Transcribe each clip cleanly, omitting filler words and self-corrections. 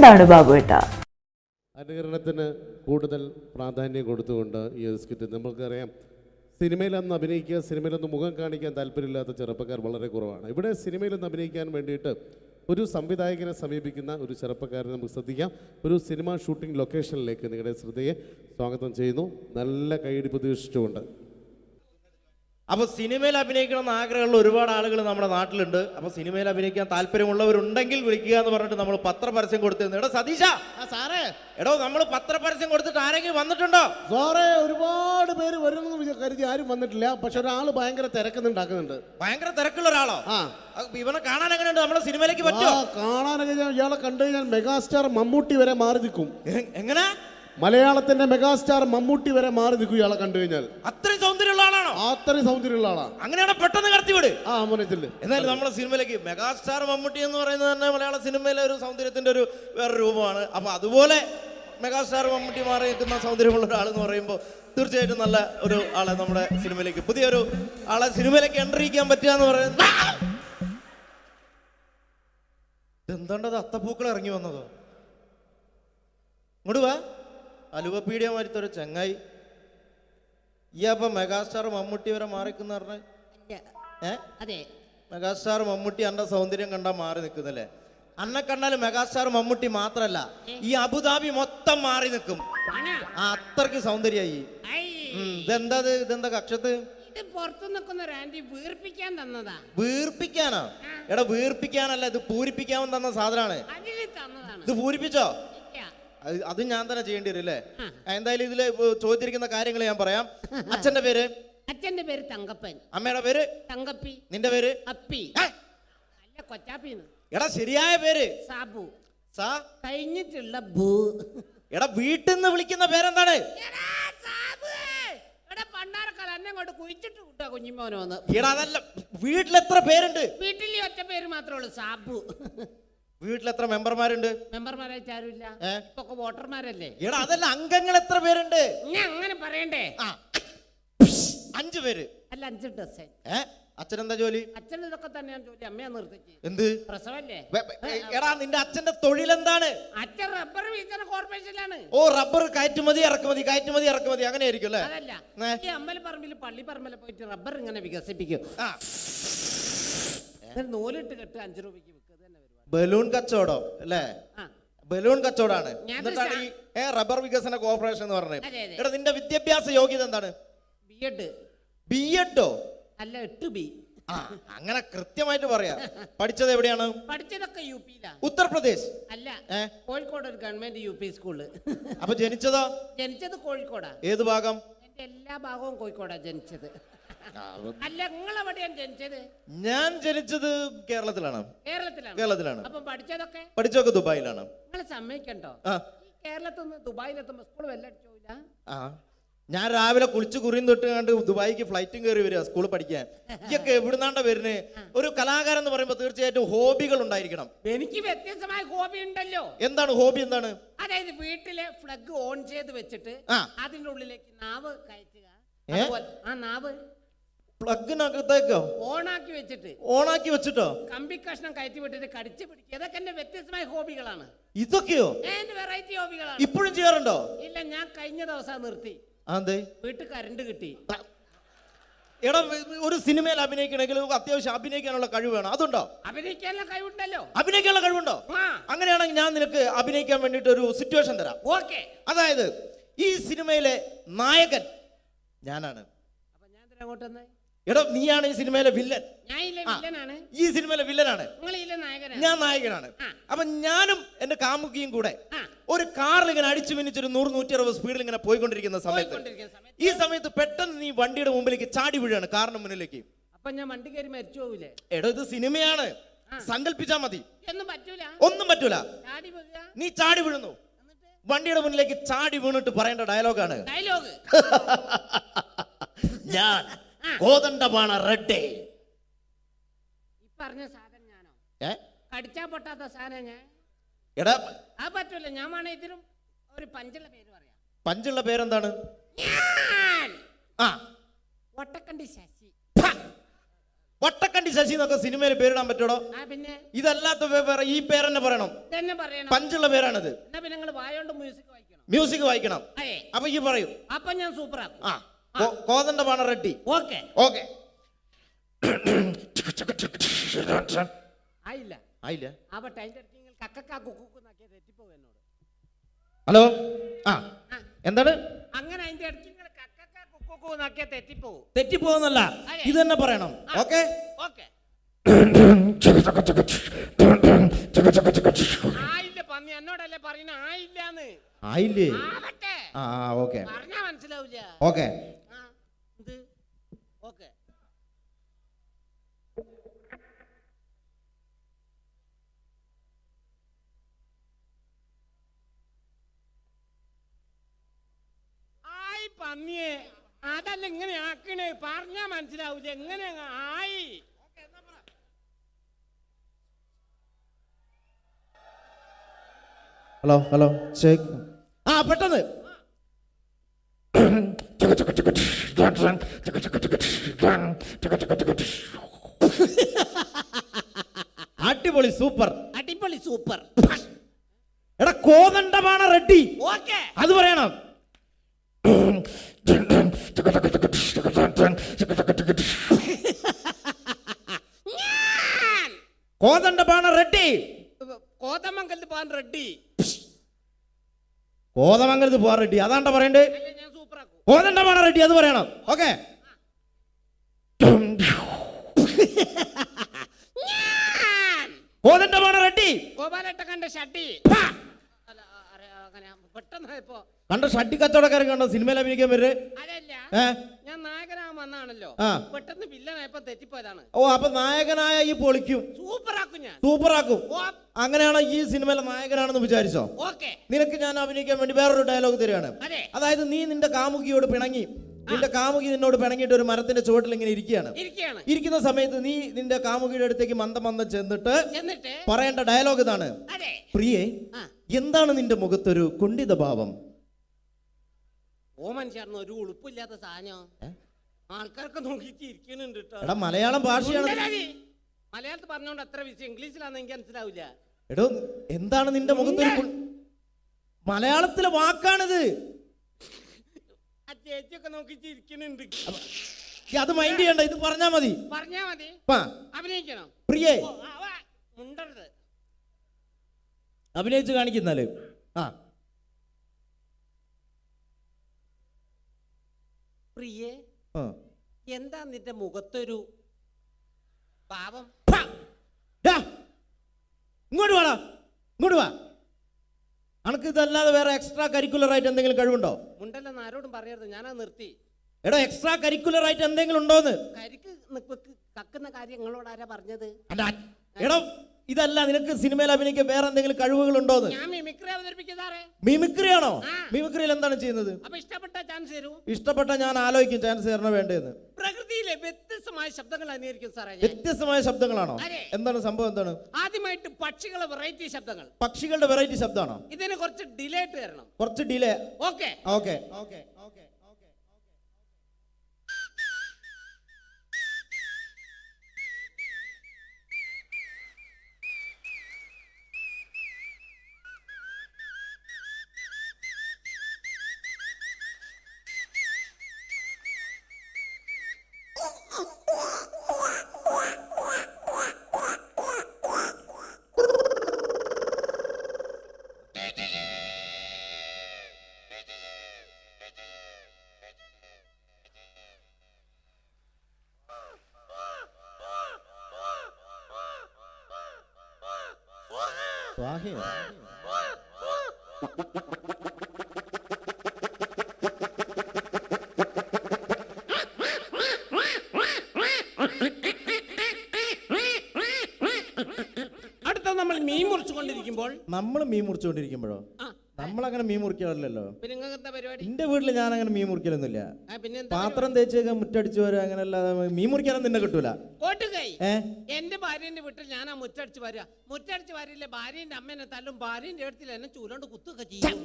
എന്താണ് ബാബുവേട്ട? അനുകരണത്തിന് കൂടുതൽ പ്രാധാന്യം കൊടുത്തുകൊണ്ട് ഈ ഒരു സ്കിറ്റ് നമുക്കറിയാം. സിനിമയിലൊന്ന് അഭിനയിക്കുക, സിനിമയിലൊന്ന് മുഖം കാണിക്കാൻ താല്പര്യമില്ലാത്ത ചെറുപ്പക്കാർ വളരെ കുറവാണ്. ഇവിടെ സിനിമയിലൊന്ന് അഭിനയിക്കാൻ വേണ്ടിയിട്ട് ഒരു സംവിധായകനെ സമീപിക്കുന്ന ഒരു ചെറുപ്പക്കാരനെ നമുക്ക് ശ്രദ്ധിക്കാം. ഒരു സിനിമ ഷൂട്ടിംഗ് ലൊക്കേഷനിലേക്ക് നിങ്ങളുടെ ശ്രദ്ധയെ സ്വാഗതം ചെയ്യുന്നു. നല്ല കൈയടി പ്രതീക്ഷിച്ചുകൊണ്ട്. അപ്പോൾ സിനിമയിൽ അഭിനയിക്കണമെന്ന് ആഗ്രഹമുള്ള ഒരുപാട് ആളുകൾ നമ്മുടെ നാട്ടിലുണ്ട്. അപ്പോൾ സിനിമയിൽ അഭിനയിക്കാൻ താല്പര്യമുള്ളവരുണ്ടെങ്കിൽ വിളിക്കുക എന്ന് പറഞ്ഞിട്ട് നമ്മൾ പത്രപരസ്യം കൊടുത്തിരുന്നു. എടോ സതീശ, സാറേ, എടോ നമ്മൾ പത്രപരസ്യം കൊടുത്തിട്ട് ആരെങ്കിലും വന്നിട്ടുണ്ടോ? സാറേ, ഒരുപാട് പേര് വരുമെന്ന് കരുതി ആരും വന്നിട്ടില്ല. പക്ഷെ ഒരാൾ ഭയങ്കര തിരക്കുന്നുണ്ടാക്കുന്നുണ്ട്. ഭയങ്കര തിരക്കുള്ള ഒരാളോ? ആ, ഇവനെ കാണാൻ എങ്ങനെയുണ്ട്? നമ്മുടെ സിനിമയിലേക്ക് പറ്റുമോ? കാണാനൊക്കെ ഇയാളെ കണ്ടു കഴിഞ്ഞാൽ മെഗാസ്റ്റാർ മമ്മൂട്ടി വരെ മാറി നിൽക്കും. എങ്ങനെ? മലയാളത്തിന്റെ മെഗാസ്റ്റാർ മമ്മൂട്ടി വരെ മാറി നിൽക്കും ഇയാളെ കണ്ടു കഴിഞ്ഞാൽ. അത്രയും സൗന്ദര്യമുള്ള ആളാണോ? അത്രയും സൗന്ദര്യമുള്ള ആളാ. അങ്ങനെയാണ് പെട്ടെന്ന് കടത്തിവിട്. മോനത്തില് എന്നാലും നമ്മുടെ സിനിമയിലേക്ക് മെഗാസ്റ്റാർ മമ്മൂട്ടി എന്ന് പറയുന്നത് തന്നെ മലയാള സിനിമയിലെ ഒരു സൗന്ദര്യത്തിന്റെ ഒരു വേറെ രൂപമാണ്. അപ്പൊ അതുപോലെ മെഗാസ്റ്റാർ മമ്മൂട്ടി മാറി നിൽക്കുന്ന സൗന്ദര്യമുള്ള ഒരാളെന്ന് പറയുമ്പോൾ തീർച്ചയായിട്ടും നല്ല ഒരു ആളെ നമ്മുടെ സിനിമയിലേക്ക്, പുതിയൊരു ആളെ സിനിമയിലേക്ക് എൻട്രി ചെയ്യാൻ പറ്റുക എന്ന് പറയുന്നത്. എന്താണ്ടത് അത്തപ്പൂക്കൾ ഇറങ്ങി വന്നതോ? ഇങ്ങോട്ട് വാ. അലുവപ്പീഡിയ മാറ്റൊരു ചെങ്ങായി. ഈ അപ്പൊ മെഗാസ്റ്റാർ മമ്മൂട്ടി വരെ മാറിക്കുന്ന പറഞ്ഞ മെഗാസ്റ്റാർ മമ്മൂട്ടി അന്റെ സൗന്ദര്യം കണ്ടാൽ മാറി നിൽക്കുന്നല്ലേ? അന്നെ കണ്ടാലും മെഗാസ്റ്റാർ മമ്മൂട്ടി മാത്രല്ല, ഈ അബുദാബി മൊത്തം മാറി നിൽക്കും. അത്രയ്ക്ക് സൗന്ദര്യായി. ഇതെന്താ കക്ഷത്ത്? പുറത്തു നിൽക്കുന്ന ഒരു ആന്റി വീർപ്പിക്കാൻ തന്നതാ. വീർപ്പിക്കാനോ? എടാ വീർപ്പിക്കാനല്ല, ഇത് പൂരിപ്പിക്കാൻ തന്ന സാധനമാണ്. ഇത് പൂരിപ്പിച്ചോ? അത് ഞാൻ തന്നെ ചെയ്യേണ്ടി വരും അല്ലേ? എന്തായാലും ഇതില് ചോദിച്ചിരിക്കുന്ന കാര്യങ്ങൾ ഞാൻ പറയാം. അച്ഛന്റെ പേര്? അച്ഛന്റെ പേര് തങ്കപ്പൻ. അമ്മയുടെ പേര്? തങ്കപ്പി. നിന്റെ പേര്? അപ്പി. അല്ല, കൊച്ചാപ്പിന്ന്. എടാ ശരിയായ പേര്? സാബു. സാ കഴിഞ്ഞിട്ടുള്ള ബൂ. എടാ വീട്ടിൽ നിന്ന് വിളിക്കുന്ന പേരെന്താണ്? പണ്ടാരക്കാലം എന്നെ കൊണ്ട് കുഴിച്ചിട്ട് വിട്ടാ കുഞ്ഞിമോനോന്ന്. എടാ അതല്ല, വീട്ടിലെത്ര പേരുണ്ട്? വീട്ടിൽ ഒറ്റ പേര് മാത്രമേ ഉള്ളൂ, സാബു. വീട്ടിലെത്ര മെമ്പർമാരുണ്ട്? മെമ്പർമാരായിട്ട് ആരുമില്ല, ഇപ്പൊ വോട്ടർമാരല്ലേ. എടാ അതല്ല, അംഗങ്ങൾ എത്ര പേരുണ്ട്? ഞാൻ അങ്ങനെ പറയണ്ടേ? 5 പേര്. അല്ല, 5 ഡസൻ. അച്ഛനെന്താ ജോലി? അച്ഛൻ ഇതൊക്കെ തന്നെയാണ് ജോലി. അമ്മയെ നിർത്തിക്ക്. എന്ത് പ്രസവല്ലേ? എടാ നിന്റെ അച്ഛന്റെ തൊഴിൽ എന്താണ്? അച്ഛൻ റബ്ബർ വികസന കോർപ്പറേഷനിലാണ്. ഓ, റബ്ബർ കയറ്റുമതി ഇറക്കുമതി, കയറ്റുമതി ഇറക്കുമതി, അങ്ങനെ ആയിരിക്കും അല്ലേ? അതല്ല, ഈ അമ്പലപ്പറമ്പിൽ പള്ളിപ്പറമ്പിൽ പോയിട്ട് റബ്ബർ ഇങ്ങനെ വികസിപ്പിക്കും. നൂലിട്ട് കെട്ട് 5 രൂപയ്ക്ക് വിൽക്കുക. ബലൂൺ കച്ചവടം അല്ലേ? ബലൂൺ കച്ചവടാണ്. എന്നിട്ടാണ് ഈ റബ്ബർ വികസന കോർപ്പറേഷൻ എന്ന് പറഞ്ഞത്. എടാ നിന്റെ വിദ്യാഭ്യാസ യോഗ്യത എന്താണ്? ബിഎഡോ? അല്ല, 8B. അങ്ങനെ കൃത്യമായിട്ട് പറയാ. പഠിച്ചത് എവിടെയാണ്? പഠിച്ചതൊക്കെ യുപിയിലാണ്. ഉത്തർപ്രദേശ്? അല്ല, കോഴിക്കോട് ഒരു ഗവൺമെന്റ് UP സ്കൂള്. അപ്പൊ ജനിച്ചതോ? ജനിച്ചത് കോഴിക്കോടാ. ഏത് ഭാഗം? എന്റെ എല്ലാ ഭാഗവും കോഴിക്കോടാ ജനിച്ചത്. അല്ല, നിങ്ങളെവിടെയാണ് ജനിച്ചത്? ഞാൻ ജനിച്ചത് കേരളത്തിലാണ്. കേരളത്തിലാണ്. അപ്പൊ പഠിച്ചതൊക്കെ ദുബായിലാണ്. നിങ്ങൾ സമ്മതിക്കണ്ടോ? കേരളത്തിൽ നിന്ന് ദുബായിലെത്തുമ്പോ സ്കൂൾ വെല്ലടിച്ചോയില്ല. ഞാൻ രാവിലെ കുളിച്ച് കുറിയും തൊട്ട് കണ്ട് ദുബായിക്ക് ഫ്ലൈറ്റും കയറി വരിക സ്കൂളിൽ പഠിക്കാൻ. ഇതൊക്കെ എവിടുന്നാണ്ട വരുന്നത്? ഒരു കലാകാരൻ എന്ന് പറയുമ്പോൾ തീർച്ചയായിട്ടും ഹോബികൾ ഉണ്ടായിരിക്കണം. എനിക്ക് വ്യത്യസ്തമായ ഹോബി ഉണ്ടല്ലോ. എന്താണ് ഹോബി? എന്താണ്? അതായത് വീട്ടിലെ ഫ്ലഗ് ഓൺ ചെയ്ത് വെച്ചിട്ട് അതിന്റെ ഉള്ളിലേക്ക് നാവ് കയറ്റുക. നാവ് പ്ലഗിനകത്തേക്കോ ഓണാക്കി വെച്ചിട്ടോ കമ്പി കഷ്ണം കയറ്റി വിട്ടിട്ട് കടിച്ചു പിടിക്കുക. ഇതൊക്കെ എന്റെ വ്യത്യസ്തമായ ഹോബികളാണ്. ഇതൊക്കെയോ? എന്റെ വെറൈറ്റി ഹോബികളാണ്. ഇപ്പോഴും ചെയ്യാറുണ്ടോ? ഇല്ല, ഞാൻ കഴിഞ്ഞ ദിവസം നിർത്തി. വീട്ടിൽ കറണ്ട് കിട്ടി. എടാ, ഒരു സിനിമയിൽ അഭിനയിക്കണമെങ്കിൽ അത്യാവശ്യം അഭിനയിക്കാനുള്ള കഴിവ് വേണം. അതുണ്ടോ? അഭിനയിക്കാനുള്ള കഴിവുണ്ടല്ലോ. അഭിനയിക്കാനുള്ള കഴിവുണ്ടോ? അങ്ങനെയാണെങ്കിൽ ഞാൻ നിനക്ക് അഭിനയിക്കാൻ വേണ്ടിട്ട് ഒരു സിറ്റുവേഷൻ തരാം. ഓക്കെ. അതായത് ഈ സിനിമയിലെ നായകൻ ഞാനാണ്. അപ്പൊ ഞാൻ അങ്ങോട്ട് എടാ, നീയാണ് ഈ സിനിമയിലെ വില്ലൻ. ഈ സിനിമയിലെ വില്ലനാണ്. ഞാൻ നായകനാണ്. അപ്പൊ ഞാനും എന്റെ കാമുകിയും കൂടെ ഒരു കാറിൽ ഇങ്ങനെ അടിച്ചു മിനിച്ചൊരു 100-160 സ്പീഡിൽ ഇങ്ങനെ പോയിക്കൊണ്ടിരിക്കുന്ന സമയത്ത് ഈ സമയത്ത് പെട്ടെന്ന് നീ വണ്ടിയുടെ മുമ്പിലേക്ക് ചാടി വീഴാണ്, കാറിന് മുന്നിലേക്ക്. അപ്പൊ ഞാൻ വണ്ടി കയറി മരിച്ചു പോവില്ലേ? എടാ, ഇത് സിനിമയാണ്, സങ്കല്പിച്ചാ മതി. ഒന്നും പറ്റൂല. നീ ചാടി വീഴുന്നു, വണ്ടിയുടെ മുന്നിലേക്ക് ചാടി വീണിട്ട് പറയേണ്ട ഡയലോഗാണ്. ഞാൻ കോതണ്ടപാണ റെഡ്ഡേ. പറഞ്ഞ സാധനം ഞാനോ? കടിച്ചാ പൊട്ടാത്ത സാധനം ഞാൻ. എടാ, ആ പറ്റൂല. ഞാൻ വേണേ ഇതിലും ഒരു പഞ്ചുള്ള പേര് പറയാം. പഞ്ചുള്ള പേരെന്താണ്? ഒട്ടക്കണ്ടി ശശി. വട്ടക്കണ്ടി ശശി എന്നൊക്കെ സിനിമയിൽ പേരിടാൻ പറ്റൂടോ? ആ പിന്നെ ഇതല്ലാത്ത വേറെ ഈ പേരെന്നെ പറയണം. തന്നെ പറയണം. പഞ്ചുള്ള പേരാണിത്. എന്നാ പിന്നെ നിങ്ങൾ വായോണ്ട് മ്യൂസിക് വായിക്കണം. മ്യൂസിക് വായിക്കണം. അതെ. അപ്പൊ ഈ പറയൂ. അപ്പൊ ഞാൻ സൂപ്പർ ആക്കും. ആ കോതണ്ഡപാണ റെഡ്ഡി. ഓക്കെ. ഓക്കെ. ആയില്ല. ആയില്ല. അപ്പൊ ടൈം കക്കക്കാ കുക്കുന്നാക്കിയ തെറ്റിപ്പോകും എന്നോട്. ഹലോ. ആ എന്താണ്? അങ്ങനെ അതിന്റെ ഇടയ്ക്ക് കക്കക്കാ കുക്കുന്നാക്കിയ തെറ്റിപ്പോകും. തെറ്റിപ്പോകുന്നല്ല, ഇത് തന്നെ പറയണം. Okay okay. ആയില്ല പന്നി, എന്നോടല്ലേ പറയുന്ന ആയില്ലാന്ന്. ആയില്ലേ? ആവട്ടെ. ആ ഓക്കെ. പറഞ്ഞാ മനസ്സിലാവില്ല. ഓക്കെ. ഇത് ഓക്കെ. ആയി പന്നിയെ, അതല്ല ഇങ്ങനെ ആക്കണേ, പറഞ്ഞാ മനസ്സിലാവൂല. എങ്ങനെ ആയി? Hello hello check. ആ പെട്ടെന്ന്. അടിപൊളി, സൂപ്പർ. അടിപൊളി, സൂപ്പർ. എടാ കോതണ്ഡപാണ റെഡ്ഡി. ഓക്കെ. അത് പറയണം. കോതണ്ഡപാണ റെഡ്ഡി. കോതമംഗലത്ത് പോകാൻ റെഡ്ഡി. കോതമംഗലത്ത് പോവാൻ റെഡ്ഡി, അതാണ്ട പറയണ്ടേ? ഞാൻ സൂപ്പർ ആക്കും. കോതണ്ഡപാണ റെഡ്ഡി, അത് പറയണം. ഓക്കെ. കോതണ്ഡപാണ റെഡ്ഡി. ഗോപാലേട്ട കണ്ട ഷഡ്ഡി. പെട്ടെന്ന് ഇപ്പോ കണ്ട ഷഡ്ഡി കച്ചവടക്കാരൻ കണ്ടോ സിനിമയിൽ അഭിനയിക്കാൻ വരുന്നത്? അതല്ല, ഞാൻ നായകനാകാൻ വന്നാണല്ലോ, പെട്ടെന്ന് വില്ലനായപ്പോ തെറ്റിപ്പോയതാണ്. ഓ അപ്പൊ നായകനായ ഈ പൊളിക്കും. സൂപ്പറാക്കും ഞാൻ. സൂപ്പറാക്കും. അങ്ങനെയാണ് ഈ സിനിമയിലെ നായകനാണെന്ന് വിചാരിച്ചോ? ഓക്കെ. നിനക്ക് ഞാൻ അഭിനയിക്കാൻ വേണ്ടി വേറൊരു ഡയലോഗ് തരികയാണ്. അതായത് നീ നിന്റെ കാമുകിയോട് പിണങ്ങി, നിന്റെ കാമുകി നിന്നോട് പിണങ്ങിയിട്ട് ഒരു മരത്തിന്റെ ചുവട്ടിൽ ഇങ്ങനെ ഇരിക്കുന്ന സമയത്ത് നീ നിന്റെ കാമുകിയുടെ അടുത്തേക്ക് മന്ദം ചെന്നിട്ട് പറയേണ്ട ഡയലോഗ് ഇതാണ്: പ്രിയേ, എന്താണ് നിന്റെ മുഖത്തൊരു കുണ്ഠിത ഭാവം? ഓമൻ ചേർന്ന് ഒരു ഉളുപ്പില്ലാത്ത സാധനം ആൾക്കാർക്ക് നോക്കിയിട്ട് ഇരിക്കുന്നുണ്ട്. എടാ മലയാളം ഭാഷയാണ്. മലയാളത്തിൽ പറഞ്ഞോണ്ട് അത്ര വിഷയം, ഇംഗ്ലീഷിലാന്ന് എനിക്ക് മനസ്സിലാവില്ല. എടോ എന്താണ് നിന്റെ മുഖത്തൊരു മലയാളത്തിലെ വാക്കാണിത്. ആ ചേച്ചിയൊക്കെ നോക്കിയിട്ട് ഇരിക്കുന്നുണ്ട്. അത് മൈൻഡ് ചെയ്യണ്ട, ഇത് പറഞ്ഞാ മതി. പറഞ്ഞാ മതി. അഭിനയിക്കണം. പ്രിയേ, മുണ്ടരുത്. അഭിനയിച്ച് കാണിക്കുന്നാല്. പ്രിയേ, എന്താ നിന്റെ മുഖത്തൊരു പാവം? ഇങ്ങോട്ട് വാടാ, ഇങ്ങോട്ട് വാ. അനക്ക് ഇതല്ലാതെ വേറെ എക്സ്ട്രാ കരിക്കുലർ ആയിട്ട് എന്തെങ്കിലും കഴിവുണ്ടോ? മുണ്ടല്ലെന്ന് ആരോടും പറയരുത്, ഞാനാ നിർത്തി. എടോ എക്സ്ട്രാ കരിക്കുലർ ആയിട്ട് എന്തെങ്കിലും ഉണ്ടോന്ന്? കരിക്ക് കക്കുന്ന കാര്യം നിങ്ങളോട് ആരാ പറഞ്ഞത്? എടോ ഇതല്ല, നിനക്ക് സിനിമയിൽ അഭിനയിക്കാൻ വേറെ എന്തെങ്കിലും കഴിവുകൾ ഉണ്ടോന്ന്? ഞാൻ മിമിക്രി അവതരിപ്പിക്കുന്നതാറേ. മിമിക്രി ആണോ? മിമിക്രിയിൽ എന്താണ് ചെയ്യുന്നത്? അപ്പൊ ഇഷ്ടപ്പെട്ട ചാൻസ് തരൂ. ഇഷ്ടപ്പെട്ട ഞാൻ ആലോചിക്കും ചാൻസ് തരണോ വേണ്ടതെന്ന്. പ്രകൃതിയിലെ വ്യത്യസ്തമായ ശബ്ദങ്ങൾ അനുകരിക്കും സാറേ. വ്യത്യസ്തമായ ശബ്ദങ്ങളാണോ? എന്താണ് സംഭവം? എന്താണ്? ആദ്യമായിട്ട് പക്ഷികളെ വെറൈറ്റി ശബ്ദങ്ങൾ. പക്ഷികളുടെ വെറൈറ്റി ശബ്ദമാണോ? ഇതിന് കുറച്ച് ഡിലേ ആയിട്ട് തരണം. കുറച്ച് delay. Okay okay okay okay. സ്വാഹിയോ? അടുത്ത നമ്മൾ മീൻ മുറിച്ചുകൊണ്ടിരിക്കുമ്പോൾ നമ്മളങ്ങനെ മീൻ മുറിക്കാറില്ലല്ലോ. പിന്നെ നിങ്ങൾക്ക് എന്താ പരിപാടി? എന്റെ വീട്ടില് ഞാൻ അങ്ങനെ മീൻ മുറിക്കലൊന്നുമില്ല. പാത്രം തേച്ചൊക്കെ മുറ്റടിച്ചു വരാ, അങ്ങനെ അല്ലാതെ മീൻ മുറിക്കാനൊന്നും നിന്നെ കിട്ടൂല. എന്റെ ഭാര്യന്റെ വീട്ടിൽ ഞാൻ ആ മുറ്റടിച്ച് വരിക. മുറ്റടിച്ച് വരില്ല, ഭാര്യന്റെ അമ്മേനെ തല്ലും, ഭാര്യന്റെ അടുത്തിൽ എന്നെ ചൂലോണ്ട് കുത്തുക ചെയ്യും.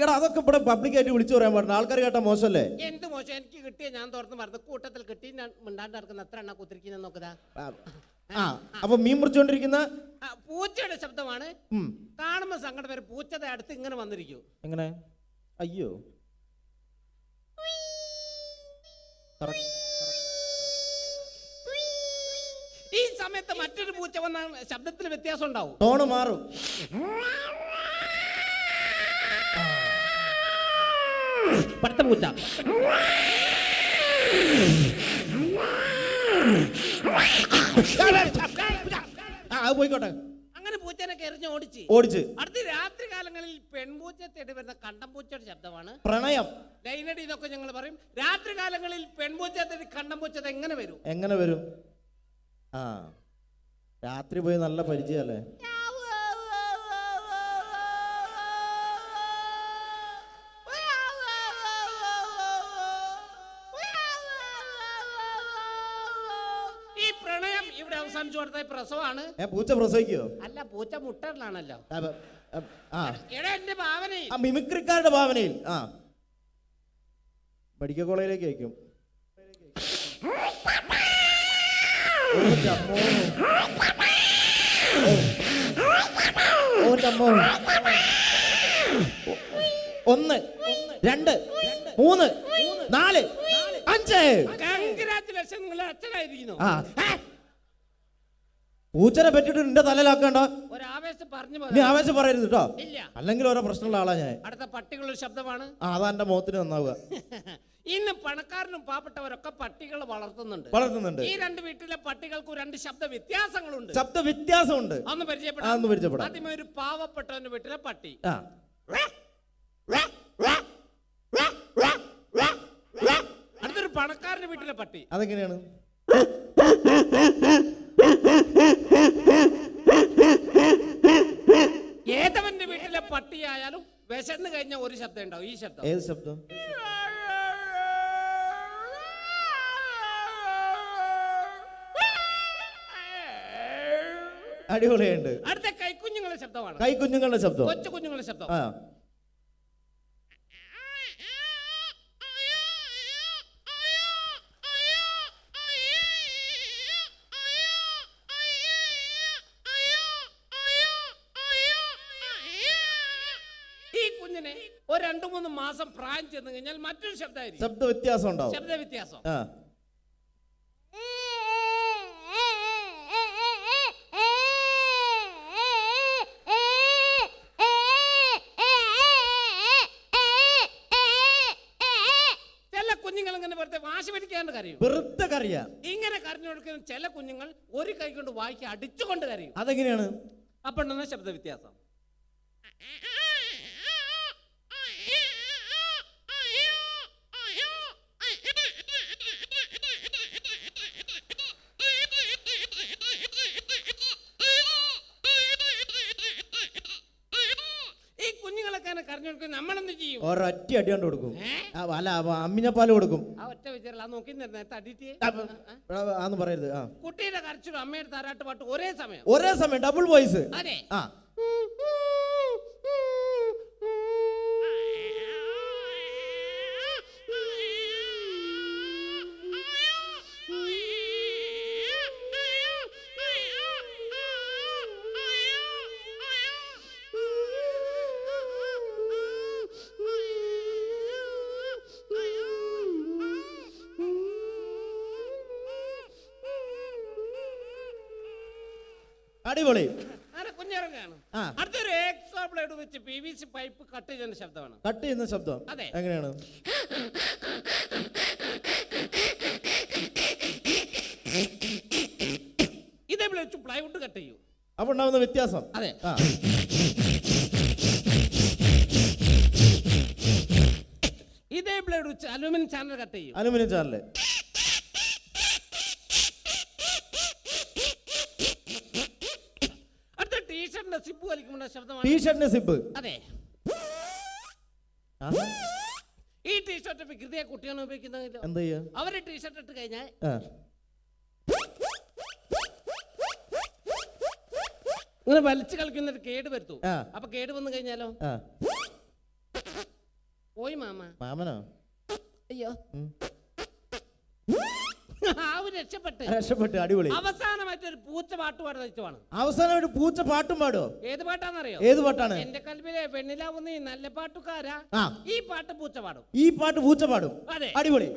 എടാ അതൊക്കെ ഇവിടെ പബ്ലിക്കായിട്ട് വിളിച്ചു പറയാൻ പാടില്ല, ആൾക്കാർ കേട്ടാ മോശമല്ലേ? എന്ത് മോശം, എനിക്ക് കിട്ടിയ ഞാൻ തുറന്ന് പറഞ്ഞു, കൂട്ടത്തിൽ കിട്ടി ഞാൻ മിണ്ടാണ്ട് നടക്കുന്ന എത്ര എണ്ണ കുത്തിരിക്കുന്ന നോക്കതാ. അപ്പൊ മീൻ മുറിച്ചോണ്ടിരിക്കുന്ന പൂച്ചയുടെ ശബ്ദമാണ്. കാണുമ്പോ സങ്കടം വരെ, പൂച്ചയുടെ അടുത്ത് ഇങ്ങനെ വന്നിരിക്കും. എങ്ങനെ? അയ്യോ, ഈ സമയത്ത് മറ്റൊരു പൂച്ച വന്ന ശബ്ദത്തിൽ വ്യത്യാസം ഉണ്ടാവും, ടോണ് മാറും. പടുത്ത പൂച്ച. പോയിക്കോട്ടെ. അങ്ങനെ പൂച്ചനെ എറിഞ്ഞ് ഓടിച്ച് അടുത്ത രാത്രി കാലങ്ങളിൽ പെൺപൂച്ച തേടി വരുന്ന കണ്ടംപൂച്ചയുടെ ശബ്ദമാണ് പ്രണയം. ലൈനടി എന്നൊക്കെ ഞങ്ങൾ പറയും. രാത്രി കാലങ്ങളിൽ പെൺപൂച്ച തേടി കണ്ടംപൂച്ച എങ്ങനെ വരും? എങ്ങനെ വരും? ആ, രാത്രി പോയി നല്ല പരിചയല്ലേ? ഈ പ്രണയം ഇവിടെ അവസാനിച്ചു കൊടുത്ത പ്രസവമാണ്. പൂച്ച പ്രസവിക്കോ? അല്ല, പൂച്ച മുട്ടലാണല്ലോ. എടാ എന്റെ ഭാവനയിൽ, മിമിക്രിക്കാരുടെ ഭാവനയിൽ മെഡിക്കൽ കോളേജിലേക്ക് അയക്കും. ഒന്ന്, രണ്ട്, മൂന്ന്, നാല്, അഞ്ച്. കൺഗ്രാറ്റുലേഷൻ, നിങ്ങൾ അച്ഛനായിരിക്കുന്നു. പൂച്ചനെ പറ്റിട്ട് നിന്റെ തലയിലാക്കണ്ട. ഒരാവേശം പറഞ്ഞു, നീ ആവേശം പറയരുത് കേട്ടോ, ഇല്ല. അല്ലെങ്കിൽ ഓരോ പ്രശ്നമുള്ള ആളാ ഞാൻ. അടുത്ത പട്ടികളുടെ ശബ്ദമാണ്. അതാ എന്റെ മുഖത്തിന് നന്നാവുക. ഇന്ന് പണക്കാരനും പാവപ്പെട്ടവരൊക്കെ പട്ടികൾ വളർത്തുന്നുണ്ട്. ഈ രണ്ട് വീട്ടിലെ പട്ടികൾക്ക് രണ്ട് ശബ്ദ വ്യത്യാസങ്ങളുണ്ട്. ശബ്ദ വ്യത്യാസമുണ്ട്. ഒന്ന് പരിചയപ്പെടാം. ആദ്യമേ ഒരു പാവപ്പെട്ടവന്റെ വീട്ടിലെ പട്ടി. അടുത്തൊരു പണക്കാരന്റെ വീട്ടിലെ പട്ടി. അതെങ്ങനെയാണ്? ഏതവന്റെ വീട്ടിലെ പട്ടിയായാലും വിശന്ന് കഴിഞ്ഞ ഒരു ശബ്ദം ഉണ്ടാവും. ഈ ശബ്ദം. ഏത് ശബ്ദം? അടിപൊളിയുണ്ട്. അടുത്ത കൈക്കുഞ്ഞുങ്ങളുടെ ശബ്ദമാണ്. കൈക്കുഞ്ഞുങ്ങളുടെ ശബ്ദം, കൊച്ചു കുഞ്ഞുങ്ങളുടെ ശബ്ദം. ഈ കുഞ്ഞിനെ ഒരു 2-3 മാസം പ്രായം ചെന്ന് കഴിഞ്ഞാൽ മറ്റൊരു ശബ്ദമായിരിക്കും. ശബ്ദ വ്യത്യാസം ഉണ്ടാവും. ശബ്ദ വ്യത്യാസം. വെറുതെ കറിയാ. ഇങ്ങനെ കരഞ്ഞു കൊടുക്കുന്ന ചില കുഞ്ഞുങ്ങൾ ഒരു കൈ കൊണ്ട് വായിക്ക് അടിച്ചുകൊണ്ട് കരയും. അതെങ്ങനെയാണ്? അപ്പൊ ശബ്ദ വ്യത്യാസം. ഈ കുഞ്ഞുങ്ങളൊക്കെ കരഞ്ഞു കൊടുക്കും. നമ്മളെന്ത് ചെയ്യും? ഒരൊറ്റ അടി കൊണ്ട് കൊടുക്കും. അല്ല, അമ്മിഞ്ഞപ്പാല് കൊടുക്കും. ആ ഒറ്റ വിചാരം നോക്കി തടിയിട്ട് ആന്ന് പറയരുത്. കുട്ടിയുടെ കരച്ചിലും അമ്മയുടെ താരാട്ട് പാട്ട് ഒരേ സമയം ഡബിൾ വോയിസ്. അതെ. അടിപൊളി. കുഞ്ഞിറങ്ങാണ്. അടുത്തൊരു എക്സോ ബ്ലേഡ് വെച്ച് PVC പൈപ്പ് കട്ട് ചെയ്യുന്ന ശബ്ദമാണ്. കട്ട് ചെയ്യുന്ന ശബ്ദം. അതെ. എങ്ങനെയാണ്? ഇതേപോലെ വെച്ച് പ്ലൈവുഡ് കട്ട് ചെയ്യും. അപ്പൊ ഉണ്ടാവുന്ന വ്യത്യാസം. അതെ. ഇതേ ബ്ലേഡ് വെച്ച് അലുമിനിയം ചാനൽ കട്ട് ചെയ്യും. Aluminium channel. സിബ് വലിക്കുമ്പോൾ ശബ്ദമാണ്. ടീഷർട്ടിന്റെ സിബ്. അതെ. ഈ ടീഷർട്ട് വികൃതിയെ കുട്ടിയാണ് ഉപയോഗിക്കുന്നത്. എന്താ ചെയ്യാ? അവര് ടീഷർട്ട് ഇട്ട് കഴിഞ്ഞാൽ ഇങ്ങനെ വലിച്ചു കളിക്കുന്നൊരു കേട് വരുത്തു. അപ്പൊ കേട് വന്നു കഴിഞ്ഞാലോ പോയി മാമ. മാമനോ? അയ്യോ രക്ഷപ്പെട്ട്. അടിപൊളി. അവസാനമായിട്ടൊരു പൂച്ച പാട്ട് പാടുന്ന ഇഷ്ടമാണ്. അവസാനമായിട്ട് പൂച്ച പാട്ടും പാടോ? ഏത് പാട്ടാന്നറിയോ? ഏത് പാട്ടാണ്? എന്റെ കൽവിലെ പെണ്ണിലാവുന്ന ഈ നല്ല പാട്ടുകാരാ. ഈ പാട്ട് പൂച്ച പാടും. ഈ പാട്ട് പൂച്ച പാടും. അതെ, അടിപൊളി.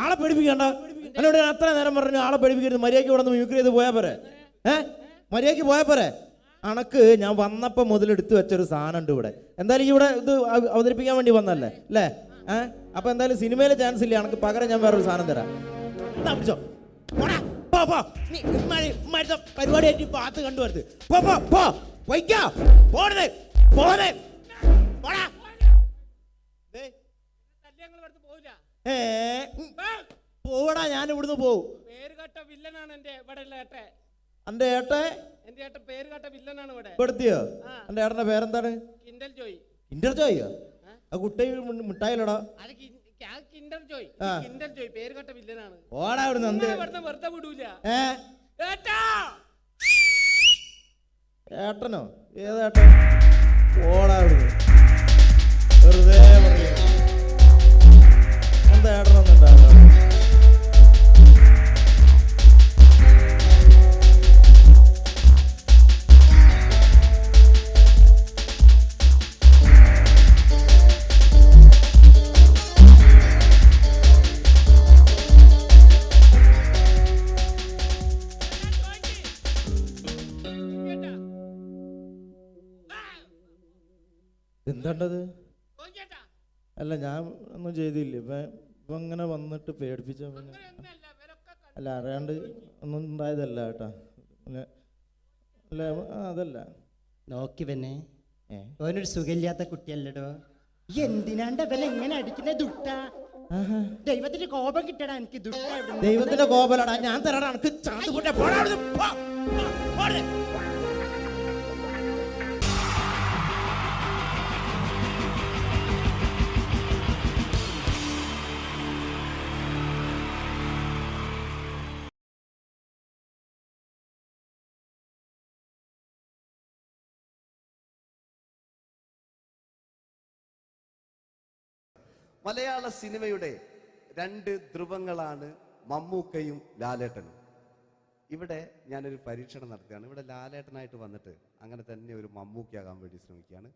ആളെ പേടിപ്പിക്കണ്ട. എന്നോട് അത്ര നേരം പറഞ്ഞു ആളെ പേടിപ്പിക്കരുത്, മര്യാദയ്ക്ക് ഇവിടെ നിന്ന് മ്യൂക്രി ചെയ്ത് പോയാ പോരെ. മര്യാദയ്ക്ക് പോയാ പോരെ. അണക്ക് ഞാൻ വന്നപ്പോ മുതൽ എടുത്തു വെച്ചൊരു സാധനം ഉണ്ട് ഇവിടെ. എന്തായാലും ഇവിടെ ഇത് അവതരിപ്പിക്കാൻ വേണ്ടി വന്നല്ലേ അല്ലേ? അപ്പൊ എന്തായാലും സിനിമയിലെ ചാൻസ് ഇല്ല. അണക്ക് പകരം ഞാൻ വേറൊരു സാധനം തരാം. പരിപാടിയായിട്ട് പാത്ത് കണ്ടുവരുത്. പോവടാ, ഞാൻ ഇവിടുന്ന് പോവും. പേരുകേട്ട വില്ലനാണ് എന്റെ ഇവിടെ ഏട്ടെ. എന്റെ ഏട്ടെ? എന്റെ ഏട്ടൻ പേരുകേട്ട വില്ലനാണ് ഇവിടെ. പെടുത്തിയോ? എന്റെ ഏട്ടന്റെ പേരെന്താണ്? Kinder Joy. കിൻഡർ ജോയോ? ആ കുട്ടി മിഠായിലടാ. Kinder Joy. കിൻഡൽ ജോയ് പേരുകേട്ട വില്ലനാണ്. ഓടാ ഇവിടുന്ന്. വെറുതെ വിടൂല. ഏട്ടനോ? ഏതേട്ടൻ? ഓടാ ഇവിടുന്ന്. വെറുതെ പറയാ. എന്താ ഏട്ടനൊന്നും ഉണ്ടാവില്ല. എന്താണ്ടത്? അല്ല ഞാൻ ഒന്നും ചെയ്തില്ല. ഇപ്പൊ ഇങ്ങനെ വന്നിട്ട് പേടിപ്പിച്ച. അല്ല അറിയാണ്ട് ഒന്നും ഉണ്ടായതല്ല കേട്ടാ. അല്ല അതല്ല. നോക്കി പിന്നെ ഓനൊരു സുഖമില്ലാത്ത കുട്ടിയല്ലടോ. എന്തിനാണ്ട് അവൻ എങ്ങനെ അടിക്കുന്ന ദുട്ട? ദൈവത്തിന്റെ കോപം കിട്ടടാ എനിക്ക്. ദുട്ട ദൈവത്തിന്റെ കോപലടാ. ഞാൻ തരാടാ എനിക്ക്. മലയാള സിനിമയുടെ രണ്ട് ധ്രുവങ്ങളാണ് മമ്മൂക്കയും ലാലേട്ടനും. ഇവിടെ ഞാനൊരു പരീക്ഷണം നടത്തുകയാണ്. ഇവിടെ ലാലേട്ടനായിട്ട് വന്നിട്ട് അങ്ങനെ തന്നെ ഒരു മമ്മൂക്കയാകാൻ വേണ്ടി ശ്രമിക്കുകയാണ്.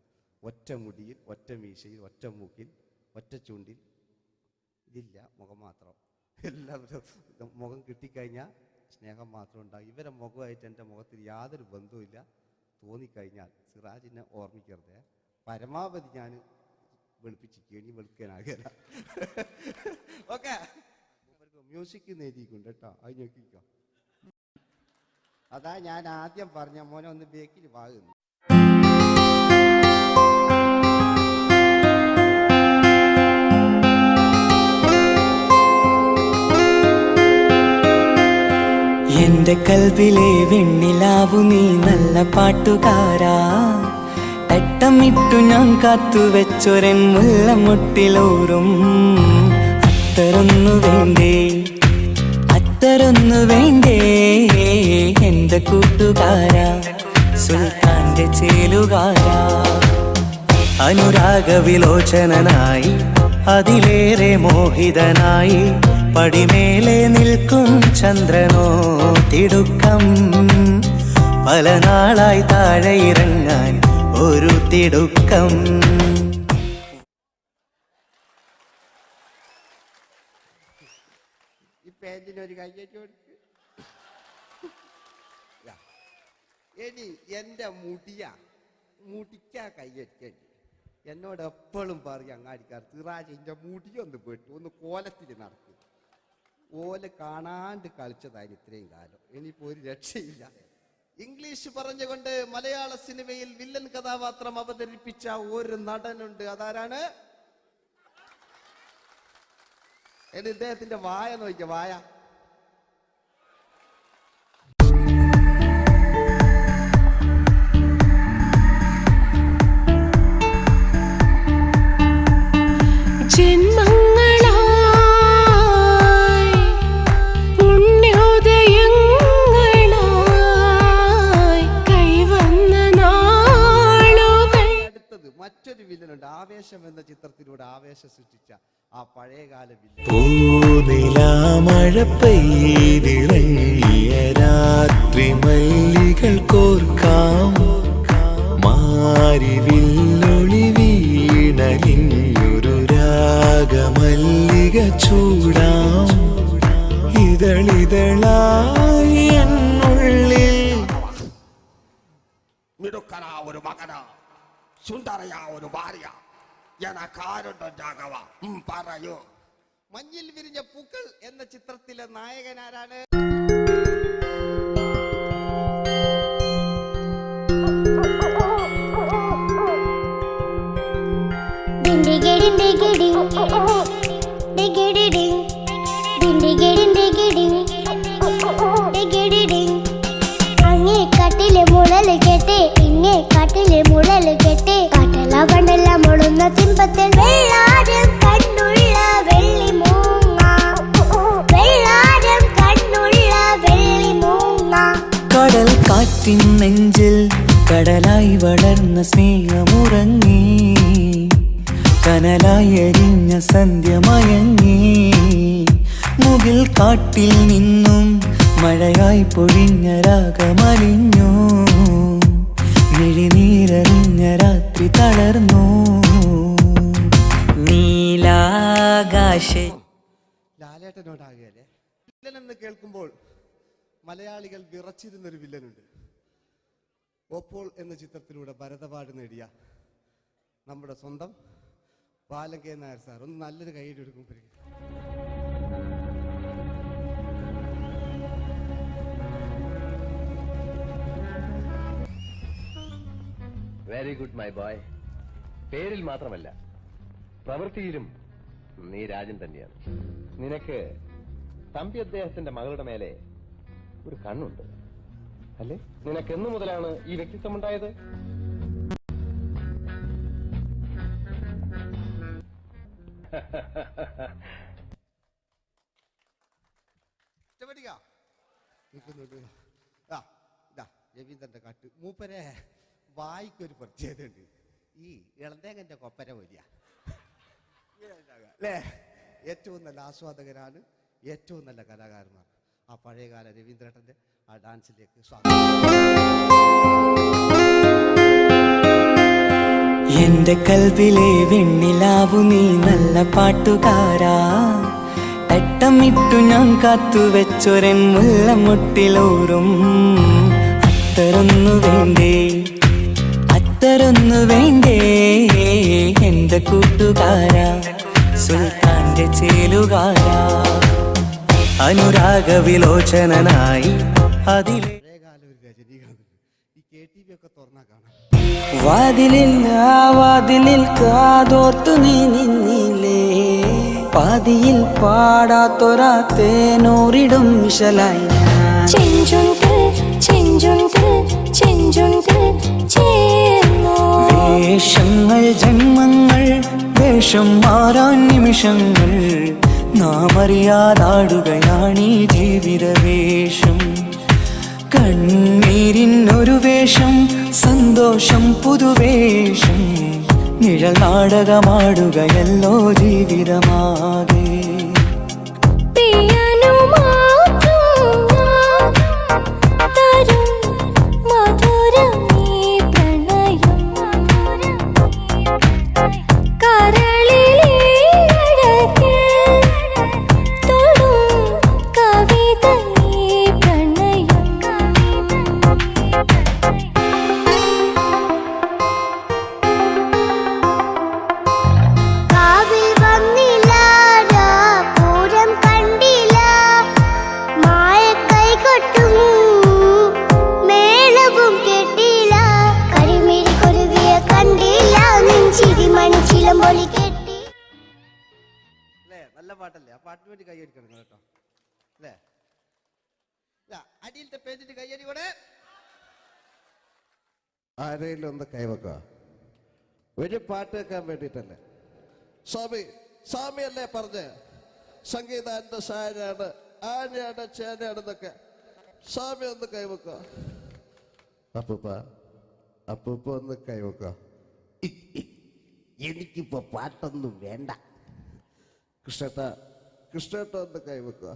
ഒറ്റ മുടിയിൽ, ഒറ്റ മീശയിൽ, ഒറ്റ മൂക്കിൽ, ഒറ്റ ചൂണ്ടിൽ. ഇതില്ല, മുഖം മാത്രം. എല്ലാവരും മുഖം കിട്ടിക്കഴിഞ്ഞാൽ സ്നേഹം മാത്രം ഉണ്ടാകും. ഇവരെ മുഖമായിട്ട് എൻ്റെ മുഖത്തിൽ യാതൊരു ബന്ധവുമില്ല. തോന്നിക്കഴിഞ്ഞാൽ സിറാജിനെ ഓർമ്മിക്കരുത്. പരമാവധി ഞാൻ വെളുപ്പിച്ചിരിക്കും. ഇനി വെളുക്കാനാകില്ല. ഓക്കെ, മ്യൂസിക് നേടിയിട്ടുണ്ട് കേട്ടോ. അത് നോക്കിക്കോ. അതാ ഞാൻ ആദ്യം പറഞ്ഞ മോനെ ഒന്ന് ബേക്കിൽ വാങ്ങുന്നു. എന്റെ കൽവിലെ വെണ്ണിലാവു നീ നല്ല പാട്ടുകാരാ. തട്ടമിട്ടു ഞാൻ കാത്തുവെച്ചൊരൻ മുല്ലമുട്ടിലോറും. അത്തരൊന്നു വേണ്ടേ, അത്തരൊന്നു വേണ്ടേ എന്റെ കൂട്ടുകാരാ, സുൽത്താന്റെ ചേലുകാരാ. അനുരാഗവിലോചനായി അതിലേറെ മോഹിതനായി പടിമേലെ നിൽക്കും ചന്ദ്രനോ തിടുക്കം. പല നാളായി താഴെ ഇറങ്ങാൻ ഒരു തിടുക്കം. ഈ പേജിനൊരു കയ്യേറ്റ് കൊടുക്ക്. എടി എൻ്റെ മുടിക്കാ കയ്യേറ്റേണ്ടി. എന്നോട് എപ്പോഴും പറയും അങ്ങാടിക്കാർ, സിറാജ് എൻ്റെ മുടിയൊന്ന് പെട്ടു, ഒന്ന് കോലത്തിൽ നടക്കും. ഓല കാണാണ്ട് കളിച്ചതായി ഇത്രയും കാലം. ഇനിയിപ്പോൾ ഒരു രക്ഷയില്ല. ഇംഗ്ലീഷ് പറഞ്ഞുകൊണ്ട് മലയാള സിനിമയിൽ വില്ലൻ കഥാപാത്രം അവതരിപ്പിച്ച ഒരു നടനുണ്ട്. അതാരാണ്? ഇദ്ദേഹത്തിന്റെ വായ നോക്കിയ വായ. ആവേശം എന്ന ചിത്രത്തിലൂടെ ആവേശം സൃഷ്ടിച്ച ആ പഴയകാല വില്ലൻ. പൂനിലാമഴ പെയ്തിറങ്ങിയ രാത്രി മല്ലികൾ കോർക്കാം, മാരിവില്ലൊളി വീണലിഞ്ഞൊരു രാഗമല്ലിക ചൂടാം, ഇതളിതളായി എന്നുള്ളിൽ. മിടുക്കനാ ഒരു മകനാ, സുന്ദരയാ ഒരു ഭാര്യ, എനക്കാരുണ്ടോ രാഘവ, പറയൂ. മഞ്ഞിൽ വിരിഞ്ഞ പൂക്കൾ എന്ന ചിത്രത്തിലെ നായകനാരാണ്? അങ്ങേ കാട്ടിലെ മുളല് കേട്ടേ, ഇങ്ങേ കാട്ടിലെ മുളല് കേട്ടേ, കാട്ടല പണ്ടല്ല മുളുന്ന സിംഹത്തിൽ വെള്ളാരം കണ്ണുള്ള വെള്ളിമൂങ്ങ, വെള്ളാരം കണ്ണുള്ള വെള്ളിമൂങ്ങ. കടൽ കാറ്റിൻ നെഞ്ചിൽ കടലായി വളർന്ന സ്നേഹമുറങ്ങി, കനലായി എരിഞ്ഞ സന്ധ്യ മയങ്ങി, മുകിൽ കാട്ടിൽ നിന്നും മഴയായി പൊഴിഞ്ഞ രാഗമലിഞ്ഞു, മിഴിനീരറിഞ്ഞ രാത്രി തളർന്നു. നീലാകാശ ലാലേട്ടനോടാകല്ലേ വില്ലൻ എന്ന് കേൾക്കുമ്പോൾ മലയാളികൾ വിറച്ചിരുന്നൊരു വില്ലനുണ്ട്. ഓപ്പോൾ എന്ന ചിത്രത്തിലൂടെ ഭരതപാട് നേടിയ നമ്മുടെ സ്വന്തം ബാലൻ കെ നായർ സാർ. ഒന്ന് നല്ലൊരു കൈയ്യടി എടുക്കുമ്പോൾ വെരി ഗുഡ് മൈ ബോയ്. പേരിൽ മാത്രമല്ല പ്രവൃത്തിയിലും നീ രാജൻ തന്നെയാണ്. നിനക്ക് തമ്പി അദ്ദേഹത്തിന്റെ മകളുടെ മേലെ ഒരു കണ്ണുണ്ട് അല്ലേ? നിനക്ക് എന്നു മുതലാണ് ഈ വ്യക്തിത്വം ഉണ്ടായത്? രവീന്ദ്രന്റെ കാട്ട് മൂപ്പരെ വായിക്കൊരു പ്രത്യേകതയുണ്ട്. ഈ ഇളന്തേങ്ങന്റെ കൊപ്പര വലിയ അല്ലേ? ഏറ്റവും നല്ല ആസ്വാദകരാണ്, ഏറ്റവും നല്ല കലാകാരന്മാർ. ആ പഴയകാല രവീന്ദ്രേട്ടന്റെ ആ ഡാൻസിലേക്ക് സ്വാഗതം. എന്റെ കൽവിലെ വെണ്ണിലാവു നീ നല്ല പാട്ടുകാരാ, തട്ടമിട്ടു ഞാൻ കാത്തു വെച്ചൊരൻ മുല്ലമുട്ടിലോറും. അത്തരൊന്നു വേണ്ടേ, അത്തരൊന്നു വേണ്ടേ എന്റെ കൂട്ടുകാരാ, സുൽത്താന്റെ ചേലുകാരാ, അനുരാഗവിലോചനായി അതിലെ പഴയകാല ഒരു രജനീകാന്ത്. ഈ KTV ഒക്കെ തുറന്നാ കാണാം. വാതിലിൽ ആ വാതിലിൽ കാതോർത്തു നീ നിന്നില്ലേ, പാതിയിൽ പാടാത്തൊരാ തേനൂറിടും മിശലായി വേഷങ്ങൾ ജന്മങ്ങൾ, വേഷം മാറാൻ നിമിഷങ്ങൾ, നാം അറിയാതാടുകയാണീ ജീവിതവേഷം. കണ്ണീരിനൊരു വേഷം, സന്തോഷം പുതുവേഷം, നിഴൽ നാടകമാടുകയല്ലോ ജീവിതമാകെ. നല്ല പാട്ടല്ലേ? ആ പാട്ടിന് വേണ്ടി കൈയടിക്കണം കേട്ടോ അല്ലേ? അടിയിലത്തെ പേജിന്റെ കൈയടി കൂടെ ആരെങ്കിലും ഒന്ന് കൈവക്കുക. ഒരു പാട്ട് വെക്കാൻ വേണ്ടിട്ടല്ലേ? സ്വാമിയല്ലേ പറഞ്ഞ് സംഗീതം എന്റെ സാരാണ്, ആനയാണ് ചേനയാണെന്നൊക്കെ. സ്വാമി ഒന്ന് കൈവക്കുക. അപ്പൂപ്പ ഒന്ന് കൈവക്കുക. എനിക്കിപ്പോ പാട്ടൊന്നും വേണ്ട. കൃഷ്ണേട്ട ഒന്ന് കൈവെക്കുക.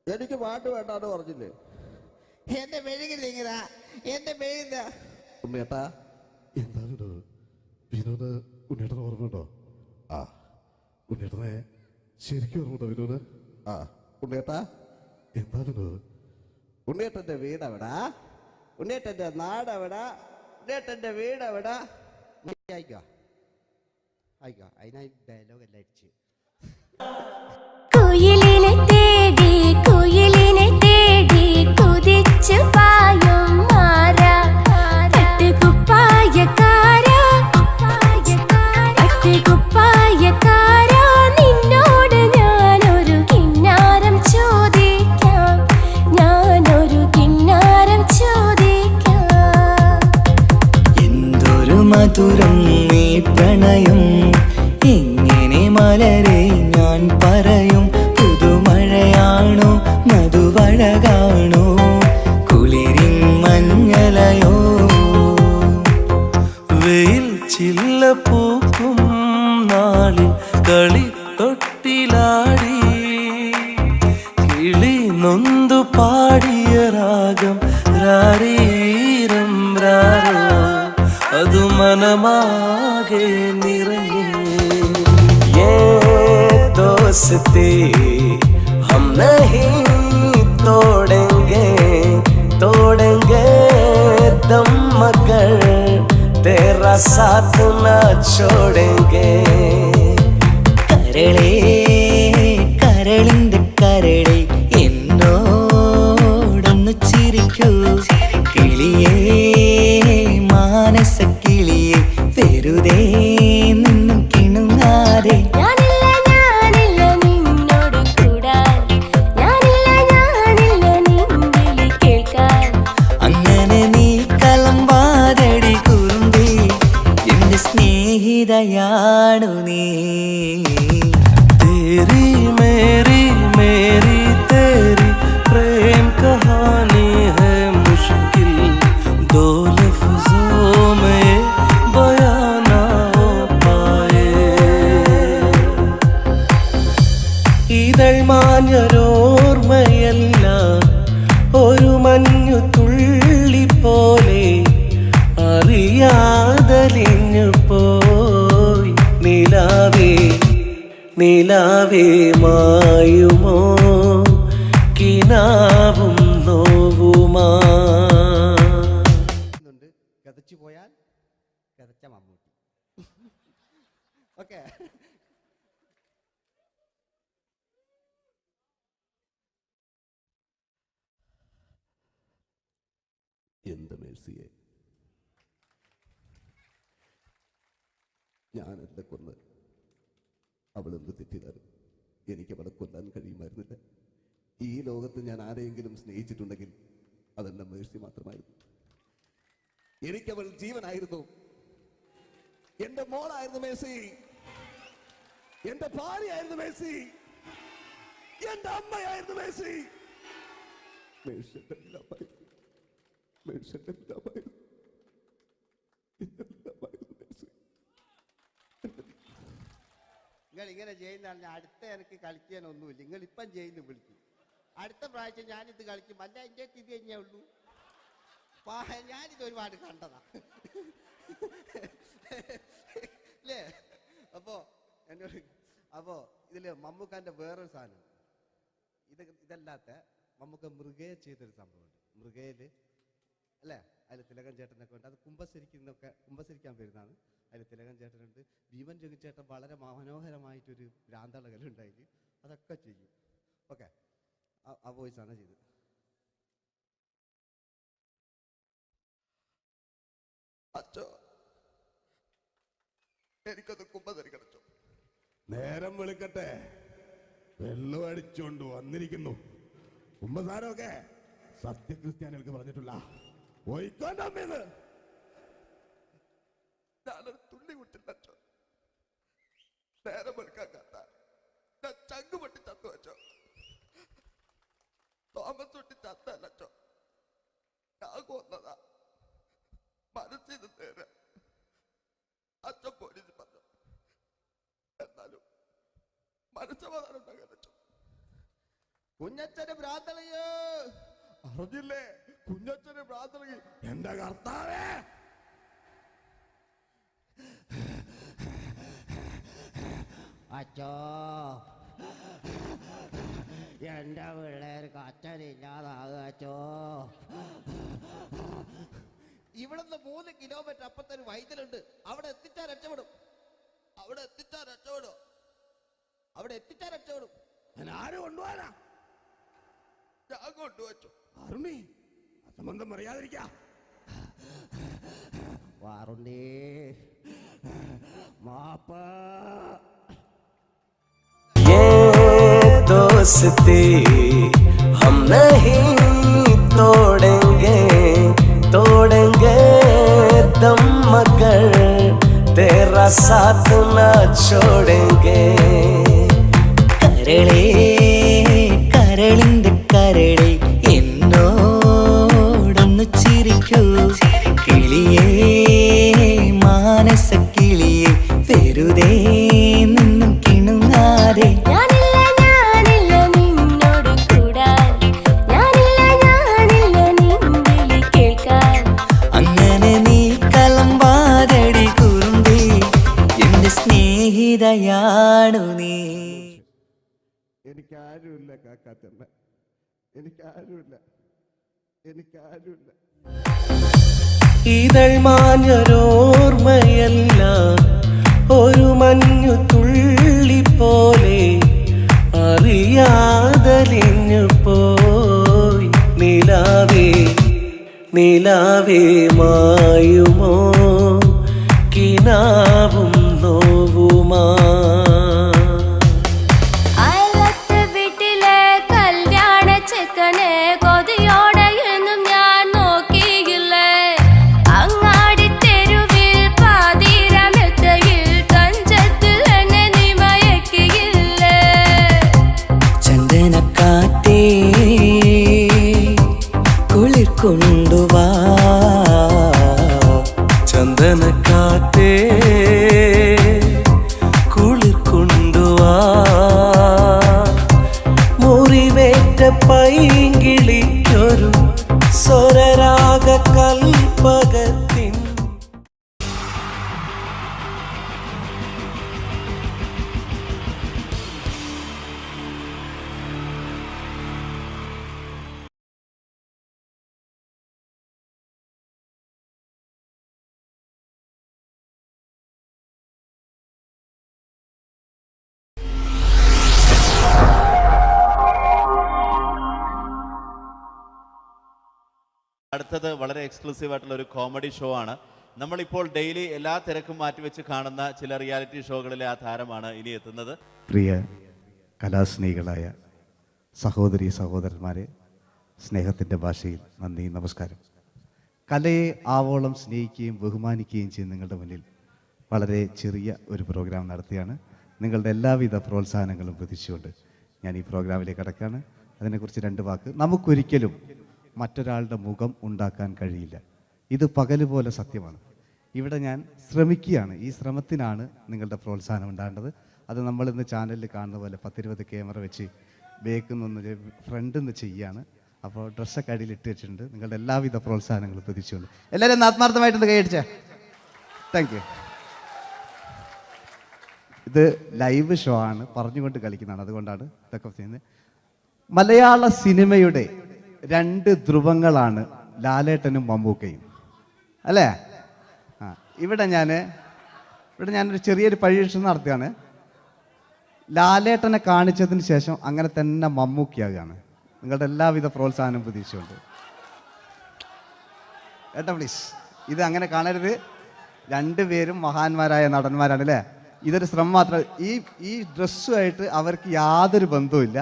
എനിക്ക് പാട്ട് വേണ്ടാന്ന് പറഞ്ഞില്ലേ? എന്റെ മെഴുകുന്നേട്ടാ ഉണ്ണേട്ടാ. എന്താണ് വിനോദ്? ഉണ്ണേട്ടന് ഓർമ്മയുണ്ടോ? ആ ഉണ്ണേട്ടനെ ശരിക്കും ഓർമ്മയുണ്ടോ വിനോദ്? ആ ഉണ്ണേട്ടാ. എന്താ വിനോദ്? ഉണ്ണേട്ടന്റെ വീടെവിടാ? ഉണ്ണേട്ടന്റെ നാടെവിടാ? ഉണ്ണേട്ടന്റെ വീടെവിടാ? അയക്കോ അതിനായി ഡയലോഗ് എല്ലാം അടിച്ച്. കുയിലിനെ തേടി കുതിച്ചു പായും മാറാ പട്ടുകുപ്പായക്കാരാ നിന്നോട് ഞാനൊരു കിന്നാരം ചോദിക്കാം. എന്തൊരു മധുരം നീ പ്രണയം, എങ്ങനെ മലരെ ഞാൻ പറയും. പുതുമഴയാണോ മധുവഴകാണോ കുളിരിൻ മഞ്ഞലയോ? വെയിൽ ചില്ല പൂക്കും നാളിൽ കളിത്തൊട്ടിലാടി കിളി നൊന്തു പാടിയ രാഗം രാരീരം രാരോ അത് മനമാകെ നിറഞ്ഞേ. दोस्ती हम नहीं तोड़ेंगे दम मगर तेरा साथ न छोड़ेंगे. കരളിന്റെ കരളെ എന്നോടൊന്നു ചിരിക്കൂ. കിളിയേ മാനസ കിളിയെ വെറുതെ നിന്നു കിണുങ്ങാതെ. അങ്ങനെ നീ കലമ്പാതടി കുറുമ്പി എന്റെ സ്നേഹിതയാണു നീ. तेरी मेरी तेरी प्रेम कहानी है मुश्किल, दो लफ्जों में बयां ना हो पाए. ഇതൾ മാഞ്ഞൊരോർമ്മയെല്ലാം ഒരു മഞ്ഞു തുള്ളി പോലെ അറിയാതലിഞ്ഞു പോയി. നിലാവേ മായുമോ കിനാവും നോവുമാ. കഥച്ചു പോയാൽ കഥച്ച മമ്മൂട്ടി. ഓക്കെ. എന്ത് മേഴ്സിയെ, ഞാനെന്നെ കൊന്ന് അവളെന്ത് തെറ്റിയതാണ്. എനിക്ക് അവളെ കൊല്ലാൻ കഴിയുമായിരുന്നില്ല. ഈ ലോകത്ത് ഞാൻ ആരെയെങ്കിലും സ്നേഹിച്ചിട്ടുണ്ടെങ്കിൽ അതെന്റെ മേഴ്സി മാത്രമായിരുന്നു. എനിക്കവൾ ജീവനായിരുന്നു. എന്റെ മോളായിരുന്നു മേഴ്സി, എന്റെ ഭാര്യയായിരുന്നു മേഴ്സി, എന്റെ അമ്മയായിരുന്നു മേഴ്സി. മേഴ്സിയുടെ എല്ലാമായിരുന്നു. നിങ്ങൾ ഇങ്ങനെ ചെയ്യുന്നതാണ്. അടുത്ത എനിക്ക് കളിക്കാനൊന്നുമില്ല. നിങ്ങൾ ഇപ്പം ചെയ്യുന്നു വിളിക്കും. അടുത്ത പ്രാവശ്യം ഞാനിത് കളിക്കും. അല്ല എൻ്റെ ഇത് കഴിഞ്ഞേ ഉള്ളൂ. ഞാനിത് ഒരുപാട് കണ്ടതാ അല്ലേ? അപ്പോ ഇതില് മമ്മൂക്കാന്റെ വേറൊരു സാധനം, ഇതല്ലാത്ത മമ്മൂക്ക മൃഗയെ ചെയ്തൊരു സംഭവമുണ്ട്. മൃഗയില് അല്ലേ, അതിൽ തിലകൻ ചേട്ടനൊക്കെ ഉണ്ട്. അത് കുമ്പസരിക്കാൻ വരുന്നതാണ്. അതിൽ തിലകൻ ചേട്ടനുണ്ട്, ഭീമൻ ജഗിച്ചേട്ടൻ വളരെ മനോഹരമായിട്ടൊരു ഭ്രാന്തളകലുണ്ടായി. അതൊക്കെ ചെയ്യും. ഓക്കെ, ആ വോയിസാണ് ചെയ്തത്. അച്ചോ, എനിക്കത് കുമ്പസരിക്കണച്ചോ. നേരം വിളിക്കട്ടെ, വെള്ളം അടിച്ചോണ്ട് വന്നിരിക്കുന്നു. കുമ്പസാരമൊക്കെ സത്യക്രിസ്ത്യാനികൾക്ക് പറഞ്ഞിട്ടുള്ള ഒയ്ക്കോണ്ടമ്മേന്ന് ഞാനൊരു തുള്ളി വിട്ടില്ലച്ചോ. നേരം വെളുക്കാൻ കത്ത ഞാൻ ചങ്ക് പൊട്ടി ചത്തു വെച്ചോ. തോമസ് തൊട്ടി ചത്തല്ലച്ചോ, ഞാൻ കൊന്നതാ. മനസ്സിന് നേരെ അച്ഛൻ പോലീസ് മനസ്സമാധാനം ഉണ്ടാകാൻ അച്ഛൻ. കുഞ്ഞച്ഛന് ഭ്രാന്തളയോ അറിഞ്ഞില്ലേ? കുഞ്ഞച്ഛന് ഭ്രാന്തളകി. എന്റെ കർത്താവേ, അച്ഛോ, എന്റെ പിള്ളേർക്ക് അച്ഛനില്ലാതാകുക അച്ഛോ. ഇവിടുന്ന് 3 കിലോമീറ്റർ അപ്പുറത്തൊരു വൈദ്യുണ്ട്. അവിടെ എത്തിച്ചാൽ രക്ഷപ്പെടും. അവിടെ എത്തിച്ചാൽ രക്ഷപ്പെടും. ഞാൻ ആരും കൊണ്ടുപോകാനാ? ഞാൻ കൊണ്ടുവച്ചു. അരുണി, അസംബന്ധം പറയാതിരിക്കാ. വാറുണ്ണി, മാപ്പ്. ये दोस्ती हम नहीं तोड़ेंगे दम मगर तेरा साथ न छोड़ेंगे കരളേ കരളിന്റെ കരളെ എന്നോടൊന്ന് ചിരിക്കൂ കിളിയേ മാനസ കിളിയെ വെറുതെ നിന്നും കിണുങ്ങാതെ ഞാനില്ല നിന്നോട് കൂടാൻ, ഞാനില്ല നിൻവിളി കേൾക്കാൻ. അങ്ങനെ നീ കലമ്പാതടി കുറുമ്പി എന്റെ സ്നേഹിതയാണു നീ. എനിക്കാരുമില്ല കാക്കാത്തമ്മ, എനിക്കാരുമില്ല. ഇതൾ മാഞ്ഞൊരോർമ്മയല്ല ഒരു മഞ്ഞു തുള്ളി പോലെ അറിയാതലിഞ്ഞു പോയി നിലാവേ മായുമോ കിനാവും നോവുമാ. അയലത്തെ വീട്ടിലെ കല്യാണ ചെക്കനെ കൊതിയോടെ എന്നും ഞാൻ നോക്കിയില്ലേ. അങ്ങാടി തെരുവിൽ പാതിരമെത്തയിൽ തഞ്ചത്തിൽ എന്നെ നീ മയക്കിയില്ലേ. ചന്ദനക്കാറ്റേ കുളിർ കൊണ്ടുവാ ചന്ദനക്കാറ്റേ കുളിർ കൊണ്ടുവാ മുറിവേറ്റ പൈങ്കിളിക്കൊരു സ്വരരാഗ കൽപ്പകത്തിൻ. അടുത്തത് വളരെ എക്സ്ക്ലൂസീവ് ആയിട്ടുള്ള ഒരു കോമഡി ഷോ ആണ്. നമ്മളിപ്പോൾ ഡെയിലി എല്ലാ തിരക്കും മാറ്റിവെച്ച് കാണുന്ന ചില റിയാലിറ്റി ഷോകളിലെ ആ താരമാണ് ഇനി എത്തുന്നത്. പ്രിയ കലാസ്നേഹികളായ സഹോദരി സഹോദരന്മാരെ, സ്നേഹത്തിൻ്റെ ഭാഷയിൽ നന്ദി, നമസ്കാരം. കലയെ ആവോളം സ്നേഹിക്കുകയും ബഹുമാനിക്കുകയും ചെയ്യുന്ന നിങ്ങളുടെ മുന്നിൽ വളരെ ചെറിയ ഒരു പ്രോഗ്രാം നടത്തിയാണ്. നിങ്ങളുടെ എല്ലാവിധ പ്രോത്സാഹനങ്ങളും പ്രതീക്ഷിച്ചുകൊണ്ട് ഞാൻ ഈ പ്രോഗ്രാമിലേക്ക് കടക്കുകയാണ്. അതിനെക്കുറിച്ച് 2 വാക്ക്. നമുക്കൊരിക്കലും മറ്റൊരാളുടെ മുഖം ഉണ്ടാക്കാൻ കഴിയില്ല. ഇത് പകല് പോലെ സത്യമാണ്. ഇവിടെ ഞാൻ ശ്രമിക്കുകയാണ്. ഈ ശ്രമത്തിനാണ് നിങ്ങളുടെ പ്രോത്സാഹനം ഉണ്ടാകേണ്ടത്. അത് നമ്മളിന്ന് ചാനലിൽ കാണുന്ന പോലെ 10-20 ക്യാമറ വെച്ച് ബേക്കിൽ നിന്ന് ഫ്രണ്ടിൽ നിന്ന് ചെയ്യുകയാണ്. അപ്പോൾ ഡ്രസ്സൊക്കെ അടിയിൽ ഇട്ട് വെച്ചിട്ടുണ്ട്. നിങ്ങളുടെ എല്ലാവിധ പ്രോത്സാഹനങ്ങളും പ്രതീക്ഷിച്ചുകൊണ്ട് എല്ലാവരും ആത്മാർത്ഥമായിട്ടൊന്ന് കൈയടിച്ചേ. Thank you. ഇത് ലൈവ് ഷോ ആണ്, പറഞ്ഞുകൊണ്ട് കളിക്കുന്നതാണ്. അതുകൊണ്ടാണ് ഇതൊക്കെ ചെയ്യുന്നത്. മലയാള സിനിമയുടെ 2 ധ്രുവങ്ങളാണ് ലാലേട്ടനും മമ്മൂക്കയും, അല്ലേ? ഇവിടെ ഞാനൊരു ചെറിയൊരു പരീക്ഷണം നടത്തുകയാണ്. ലാലേട്ടനെ കാണിച്ചതിന് ശേഷം അങ്ങനെ തന്നെ മമ്മൂക്കയാകുകയാണ്. നിങ്ങളുടെ എല്ലാവിധ പ്രോത്സാഹനം പ്രതീക്ഷിച്ചുകൊണ്ട് ഏട്ടാ പ്ലീസ്, ഇത് അങ്ങനെ കാണരുത്. 2 പേരും മഹാന്മാരായ നടന്മാരാണ്, അല്ലേ? ഇതൊരു ശ്രമം മാത്രം. ഈ ഡ്രസ്സുമായിട്ട് അവർക്ക് യാതൊരു ബന്ധവുമില്ല.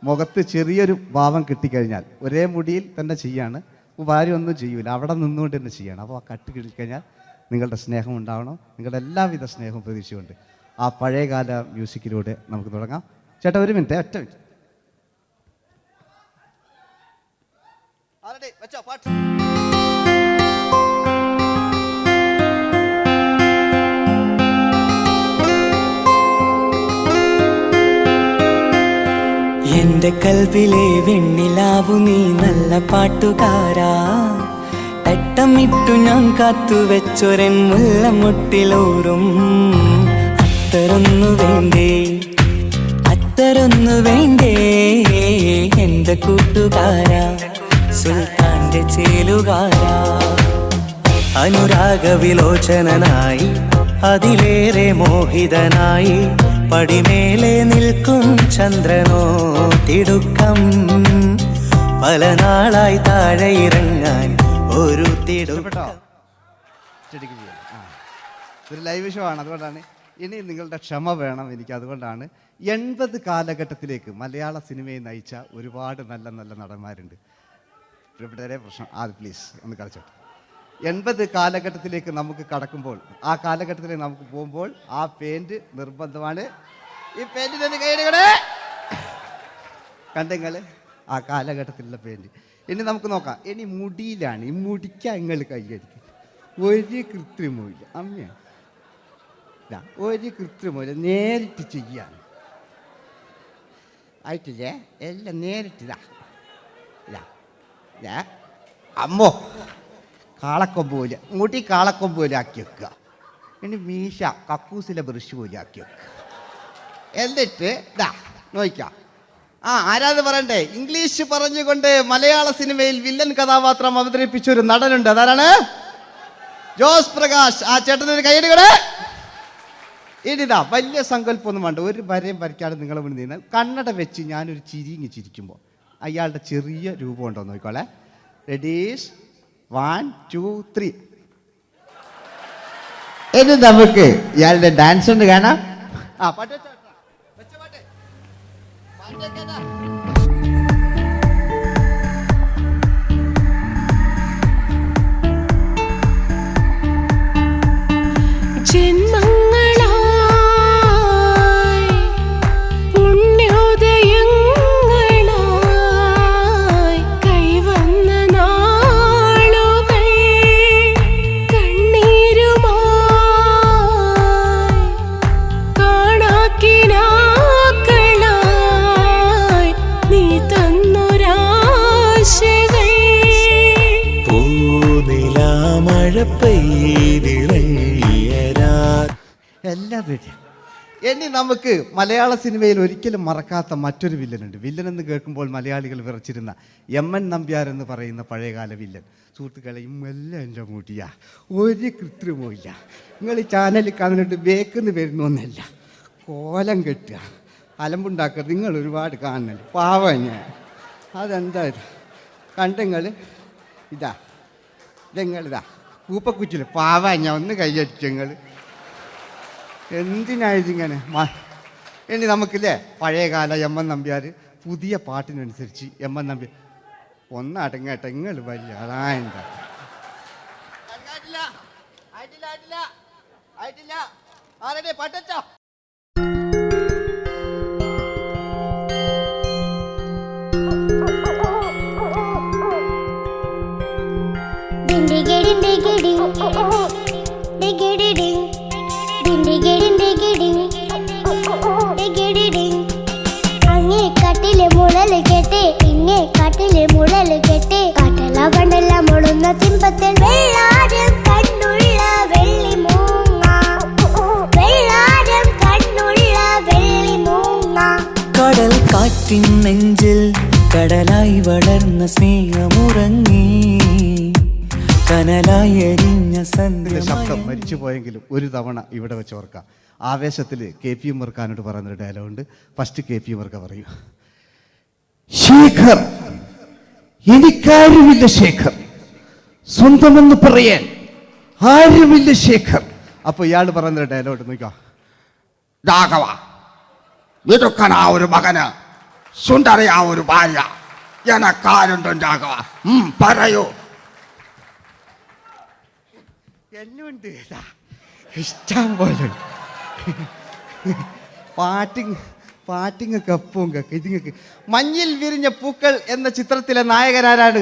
മുഖത്ത് ചെറിയൊരു ഭാവം കിട്ടിക്കഴിഞ്ഞാൽ ഒരേ മുടിയിൽ തന്നെ ചെയ്യാണ്. ഭാര്യ ഒന്നും ചെയ്യൂല, അവിടെ നിന്നുകൊണ്ട് തന്നെ ചെയ്യണം. അപ്പോൾ ആ കട്ട് കിട്ടിക്കഴിഞ്ഞാൽ നിങ്ങളുടെ സ്നേഹം ഉണ്ടാവണം. നിങ്ങളുടെ എല്ലാവിധ സ്നേഹവും പ്രതീക്ഷിച്ചുകൊണ്ട് ആ പഴയകാല മ്യൂസിക്കിലൂടെ നമുക്ക് തുടങ്ങാം. ചേട്ടാ ഒരു മിനിറ്റ്, ഒറ്റ മിനിറ്റ്. എന്റെ കൽവിലെ വെണ്ണിലാവു നീ നല്ല പാട്ടുകാരാ തട്ടമിട്ടു ഞാൻ കാത്തുവെച്ചൊരൻ മുല്ലമുട്ടിലോറും അത്തരൊന്നു വേണ്ടേ അത്തരൊന്നു വേണ്ടേ എന്റെ കൂട്ടുകാരാ സുൽത്താന്റെ ചേലുകാരാ അനുരാഗവിലോചനായി അതിലേറെ മോഹിതനായി പടിമേലെ നിൽക്കും ചന്ദ്രനോ തിടുക്കം പല നാളായി താഴെ ഇറങ്ങാൻ ഒരു തിടുക്കം. ഒരു ലൈവ് ഷോ ആണ്, അതുകൊണ്ടാണ്. ഇനി നിങ്ങളുടെ ക്ഷമ വേണം എനിക്ക്. അതുകൊണ്ടാണ് 80 കാലഘട്ടത്തിലേക്ക് മലയാള സിനിമയെ നയിച്ച ഒരുപാട് നല്ല നല്ല നടന്മാരുണ്ട്. ഇവിടെ പ്രശ്നം പ്ലീസ് ഒന്ന് കളിച്ചോട്ടെ. 80 കാലഘട്ടത്തിലേക്ക് നമുക്ക് കടക്കുമ്പോൾ, ആ കാലഘട്ടത്തിലേക്ക് നമുക്ക് പോകുമ്പോൾ ആ പെയിന്റ് നിർബന്ധമാണ്. ഈ പെയിന്റിന് കൈയിടേ കണ്ടെങ്കിൽ ആ കാലഘട്ടത്തിലുള്ള പെയിന്റ്. ഇനി നമുക്ക് നോക്കാം. ഇനി മുടിയിലാണ്. ഈ മുടിക്കാൻ നിങ്ങൾ കൈയടിക്കും. ഒരു കൃത്രിമില്ല അമ്മ, ഒരു കൃത്രിമില്ല, നേരിട്ട് ചെയ്യാണ്. ആയിട്ടില്ലേ? എല്ലാം നേരിട്ടിതാ അമ്മോ കാളക്കൊമ്പ് പോലെ മുടി കാളക്കൊമ്പ് പോലെ ആക്കി വെക്കുക. ഇനി മീശ കക്കൂസിലെ ബ്രഷ് പോലെ ആക്കി വെക്കുക. എന്നിട്ട് നോക്കാം. ആരാത് പറയണ്ടേ? ഇംഗ്ലീഷ് പറഞ്ഞുകൊണ്ട് മലയാള സിനിമയിൽ വില്ലൻ കഥാപാത്രം അവതരിപ്പിച്ച ഒരു നടനുണ്ട്. അതാരാണ്? ജോസ് പ്രകാശ്. ആ ചേട്ടനൊരു കൈയടികള്. ഇനിതാ വലിയ സങ്കല്പമൊന്നും വേണ്ട, ഒരു വരയും വരയ്ക്കാതെ നിങ്ങളെ മുന്നിൽ നിന്ന് കണ്ണട വെച്ച് ഞാനൊരു ചിരിങ്ങി ചിരിക്കുമ്പോൾ അയാളുടെ ചെറിയ രൂപം ഉണ്ടോ നോക്കോളെ. റെഡീസ് 1 2 3. ഇനി നമുക്ക് ഇയാളുടെ ഡാൻസ് ഉണ്ട് കാണാം. പാട്ട് വെച്ചോ, വെച്ച പാട്ട് കേട്ടാ. എല്ലാം റെഡി. ഇനി നമുക്ക് മലയാള സിനിമയിൽ ഒരിക്കലും മറക്കാത്ത മറ്റൊരു വില്ലനുണ്ട്. വില്ലൻ എന്ന് കേൾക്കുമ്പോൾ മലയാളികൾ വിറച്ചിരുന്ന MN നമ്പ്യാർ എന്ന് പറയുന്ന പഴയകാല വില്ലൻ. സുഹൃത്തുക്കളെ, എല്ലാം എൻ്റെ മുടിയാ, ഒരു കൃത്രിമവും ഇല്ല. നിങ്ങൾ ഈ ചാനലിൽ കാണുന്നുണ്ട് ബേക്കെന്ന് വരുന്നൊന്നല്ല, കോലം കെട്ടുക, അലമ്പുണ്ടാക്കുക. നിങ്ങൾ ഒരുപാട് കാണുന്നുണ്ട്. പാവം ഞാൻ. അതെന്താ കണ്ടെങ്കിൽ ഇതെങ്ങളിതാ കൂപ്പക്കുച്ചിൽ പാവ ഞാൻ ഒന്ന് കൈയടിച്ചങ്ങൾ. എന്തിനായതിങ്ങനെ? ഇനി നമുക്കില്ലേ പഴയകാല MN നമ്പ്യാർ, പുതിയ പാട്ടിനനുസരിച്ച് MN നമ്പ്യാർ ഒന്നടങ്ങട്ടെ. നിങ്ങൾ വലിയ ആളായില്ല. പാട്ടോ അങ്ങേ കട്ടിലെ മുളല് കെട്ടി ഇങ്ങേ കട്ടിലെ മുളല് കെട്ടി കാട്ടല കണ്ടല്ല മുളുന്ന സിംഹത്തിൽ വെള്ളാരം കണ്ണുള്ള വെള്ളി മൂങ്ങ, വെള്ളാരം കണ്ണുള്ള വെള്ളി മൂങ്ങ. കടൽ കാറ്റിൻ നെഞ്ചിൽ കടലായി വളർന്ന സ്നേഹമുറങ്ങി കനലായി എരിഞ്ഞ ശബ്ദം മരിച്ചു പോയെങ്കിലും ഒരു തവണ ഇവിടെ വെച്ച് ഓർക്കാം. ആവേശത്തിൽ KP ഉമ്മർഖാനോട് പറയുന്നൊരു ഡയലോഗുണ്ട്. ഫസ്റ്റ് KP ഉമ്മർഖ പറയൂ. ശേഖർ, എനിക്കാരുമില്ല ശേഖർ, സ്വന്തമെന്ന് പറയാൻ ആരുമില്ല ശേഖർ. അപ്പൊ ഇയാൾ പറയുന്നൊരു ഡയലോഗ് നോക്കാം. രാഘവ, മിടുക്കനാ ഒരു മകന്, സുന്ദരയാ ഒരു ഭാര്യ, എനക്കാരുണ്ടോ രാഘവ? പറയൂ. എന്നുണ്ട് ഇഷ്ടം പോലെ പാട്ടിങ്ങൊക്കെ അപ്പവും ഇതിങ്ങക്ക്. മഞ്ഞിൽ വിരിഞ്ഞ പൂക്കൾ എന്ന ചിത്രത്തിലെ നായകനാരാണ്?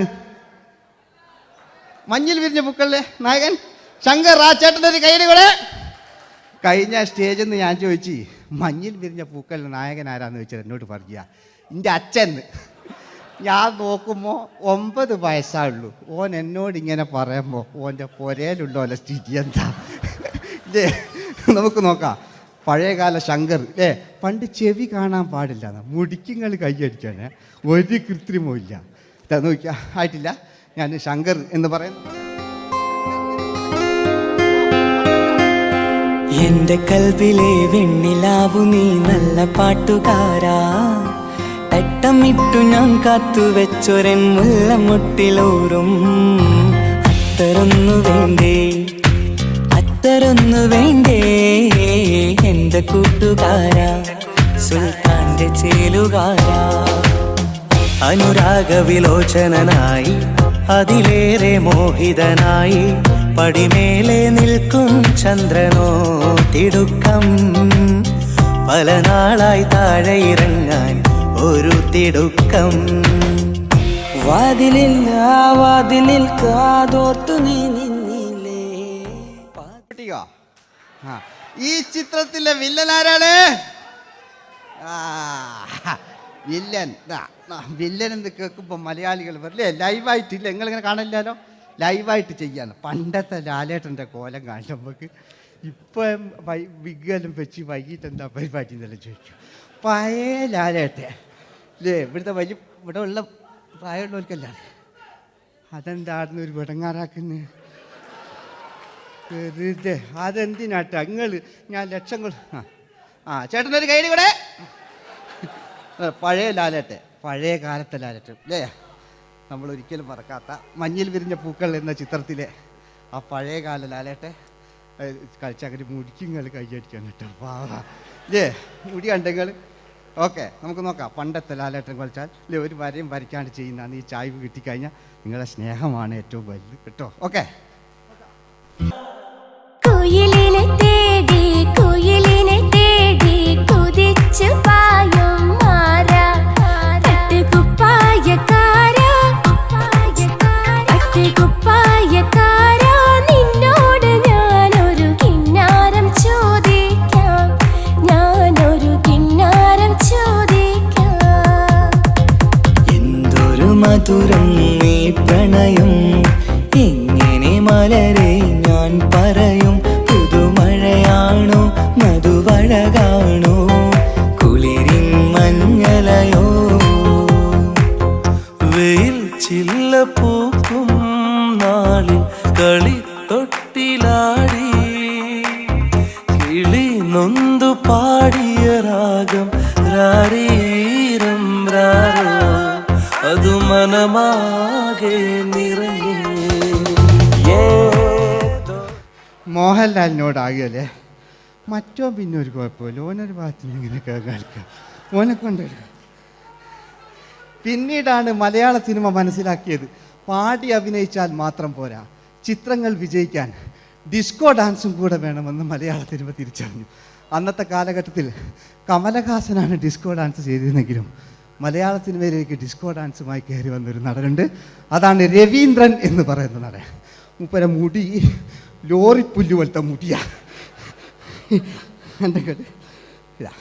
മഞ്ഞിൽ വിരിഞ്ഞ പൂക്കളിലെ നായകൻ ശങ്കർ. ആ ചേട്ടനൊരു കൈയടികളെ. കഴിഞ്ഞ സ്റ്റേജിൽ നിന്ന് ഞാൻ ചോദിച്ചു മഞ്ഞിൽ വിരിഞ്ഞ പൂക്കളിലെ നായകൻ ആരാന്ന് ചോദിച്ചാൽ എന്നോട് പറയുക എൻ്റെ അച്ഛന്ന്. ഞാൻ നോക്കുമ്പോൾ 9 വയസ്സായുള്ളൂ. ഓൻ എന്നോട് ഇങ്ങനെ പറയുമ്പോൾ ഓൻ്റെ പൊരയിലുണ്ടോ അല്ല സ്ഥിതി എന്താ ഇല്ലേ? നമുക്ക് നോക്കാം. പഴയകാല ശങ്കർ അല്ലേ, പണ്ട് ചെവി കാണാൻ പാടില്ല, മുടിക്കുങ്ങൾ കൈയടിക്കാണ്, ഒരു കൃത്രിമവും ഇല്ല. നോക്കിയാ ആയിട്ടില്ല. ഞാൻ ശങ്കർ എന്ന് പറയുന്നു. എന്റെ കൽവിലെ വെണ്ണിലാവു നീ നല്ല പാട്ടുകാരാ, തട്ടമിട്ടു ഞാൻ കാത്തുവെച്ചൊരൻ മുല്ലമുട്ടിലോറും. അത്തരൊന്നു വേണ്ടേ, അത്തരൊന്നു വേണ്ടേ എന്റെ കൂട്ടുകാരാ, സുൽത്താന്റെ ചേലുകാരാ. അനുരാഗവിലോചനായി അതിലേറെ മോഹിതനായി പടിമേലെ നിൽക്കും ചന്ദ്രനോ തിടുക്കം. പല നാളായി താഴെ ഇറങ്ങാൻ ഒരു തിടുക്കം. വാതിലിൽ ആ വാതിലിൽ കാതോർത്തു നീ നിന്നില്ലേ. ഈ ചിത്രത്തിലെ വില്ലൻ ആരാണ്? വില്ലൻ. വില്ലൻ എന്ന് കേൾക്കുമ്പോൾ മലയാളികൾ വരില്ലേ ലൈവായിട്ടില്ല, നിങ്ങളിങ്ങനെ കാണില്ലല്ലോ, ലൈവായിട്ട് ചെയ്യാന്ന്. പണ്ടത്തെ ലാലേട്ടൻ്റെ കോലം കാണും നമുക്ക്. ഇപ്പം വിഗ്ഗലും വെച്ച് വൈകിട്ട് എന്താ പരിപാടി എന്നെല്ലാം ചോദിക്കും. പഴയ ലാലേട്ടൻ അല്ലേ, ഇവിടുത്തെ ഇവിടെ ഉള്ള പ്രായമുള്ളവർക്കല്ല. അതെന്തായിരുന്നു ഒരു വിടങ്ങാറാക്കുന്നത് വെറുതെ? അതെന്തിനാട്ടാ നിങ്ങൾ? ഞാൻ ലക്ഷങ്ങൾ ചേട്ടനൊരു കൈഡി കൂടെ. പഴയ ലാലേട്ടൻ, പഴയ കാലത്തെ ലാലേട്ടൻ അല്ലേ, നമ്മളൊരിക്കലും മറക്കാത്ത മഞ്ഞിൽ വിരിഞ്ഞ പൂക്കൾ എന്ന ചിത്രത്തിലെ ആ പഴയ കാല ലാലേട്ടെ കളിച്ചങ്ങനെ മുടിക്കുങ്ങൾ കൈയടിക്കാൻ കിട്ടും. അല്ലേ, മുടി കണ്ടെങ്കിൽ ഓക്കെ. നമുക്ക് നോക്കാം. പണ്ടത്തെ ലാലേട്ടൻ കളിച്ചാൽ അല്ലേ ഒരു വരയും വരയ്ക്കാണ്ട് ചെയ്യുന്നതാണ്. ഈ ചായ്വ് കിട്ടിക്കഴിഞ്ഞാൽ നിങ്ങളുടെ സ്നേഹമാണ് ഏറ്റവും വലുത് കേട്ടോ. ഓക്കെ. കുയിലിനെ തേടി കുയിലിനെ തേടി കുതിച്ചു പായും മാറാ, തട്ടുകുപ്പായക്കാരാ തട്ടുകുപ്പായക്കാരാ, നിന്നോട് ഞാനൊരു കിന്നാരം ചോദിക്കാം, ഞാനൊരു കിന്നാരം ചോദിക്കാം. എന്തൊരു മധുരം നീ പ്രണയം, എങ്ങനെ മലരെ ഞാൻ പറയും. പുതുമഴയാണോ മധുവഴകാണോ കുളിരിൻ മഞ്ഞലയോ. വെയിൽ ചില്ല പൂക്കും നാളിൽ കളി തൊട്ടിലാടി, കിളി നൊന്തു പാടിയ രാഗം രാരീരം രാരോ, അതു മനമാകെ നിറഞ്ഞേ. മോഹൻലാലിനോടാകിയല്ലേ മറ്റോ പിന്നെ ഒരു കുഴപ്പമില്ല. ഓനൊരു ഭാഗത്ത് നിന്ന് ഇങ്ങനെ കളിക്കാം, ഓനെ കൊണ്ടൊരു. പിന്നീടാണ് മലയാള സിനിമ മനസ്സിലാക്കിയത് പാടി അഭിനയിച്ചാൽ മാത്രം പോരാ, ചിത്രങ്ങൾ വിജയിക്കാൻ ഡിസ്കോ ഡാൻസും കൂടെ വേണമെന്ന് മലയാള സിനിമ തിരിച്ചറിഞ്ഞു. അന്നത്തെ കാലഘട്ടത്തിൽ കമലഹാസനാണ് ഡിസ്കോ ഡാൻസ് ചെയ്തിരുന്നെങ്കിലും മലയാള സിനിമയിലേക്ക് ഡിസ്കോ ഡാൻസുമായി കയറി വന്നൊരു നടനുണ്ട്. അതാണ് രവീന്ദ്രൻ എന്ന് പറയുന്ന നടൻ. മൂപ്പര മുടി ലോറിപ്പുല്ല് പോലത്തെ മുടിയാ. കണ്ടേ ഇതാ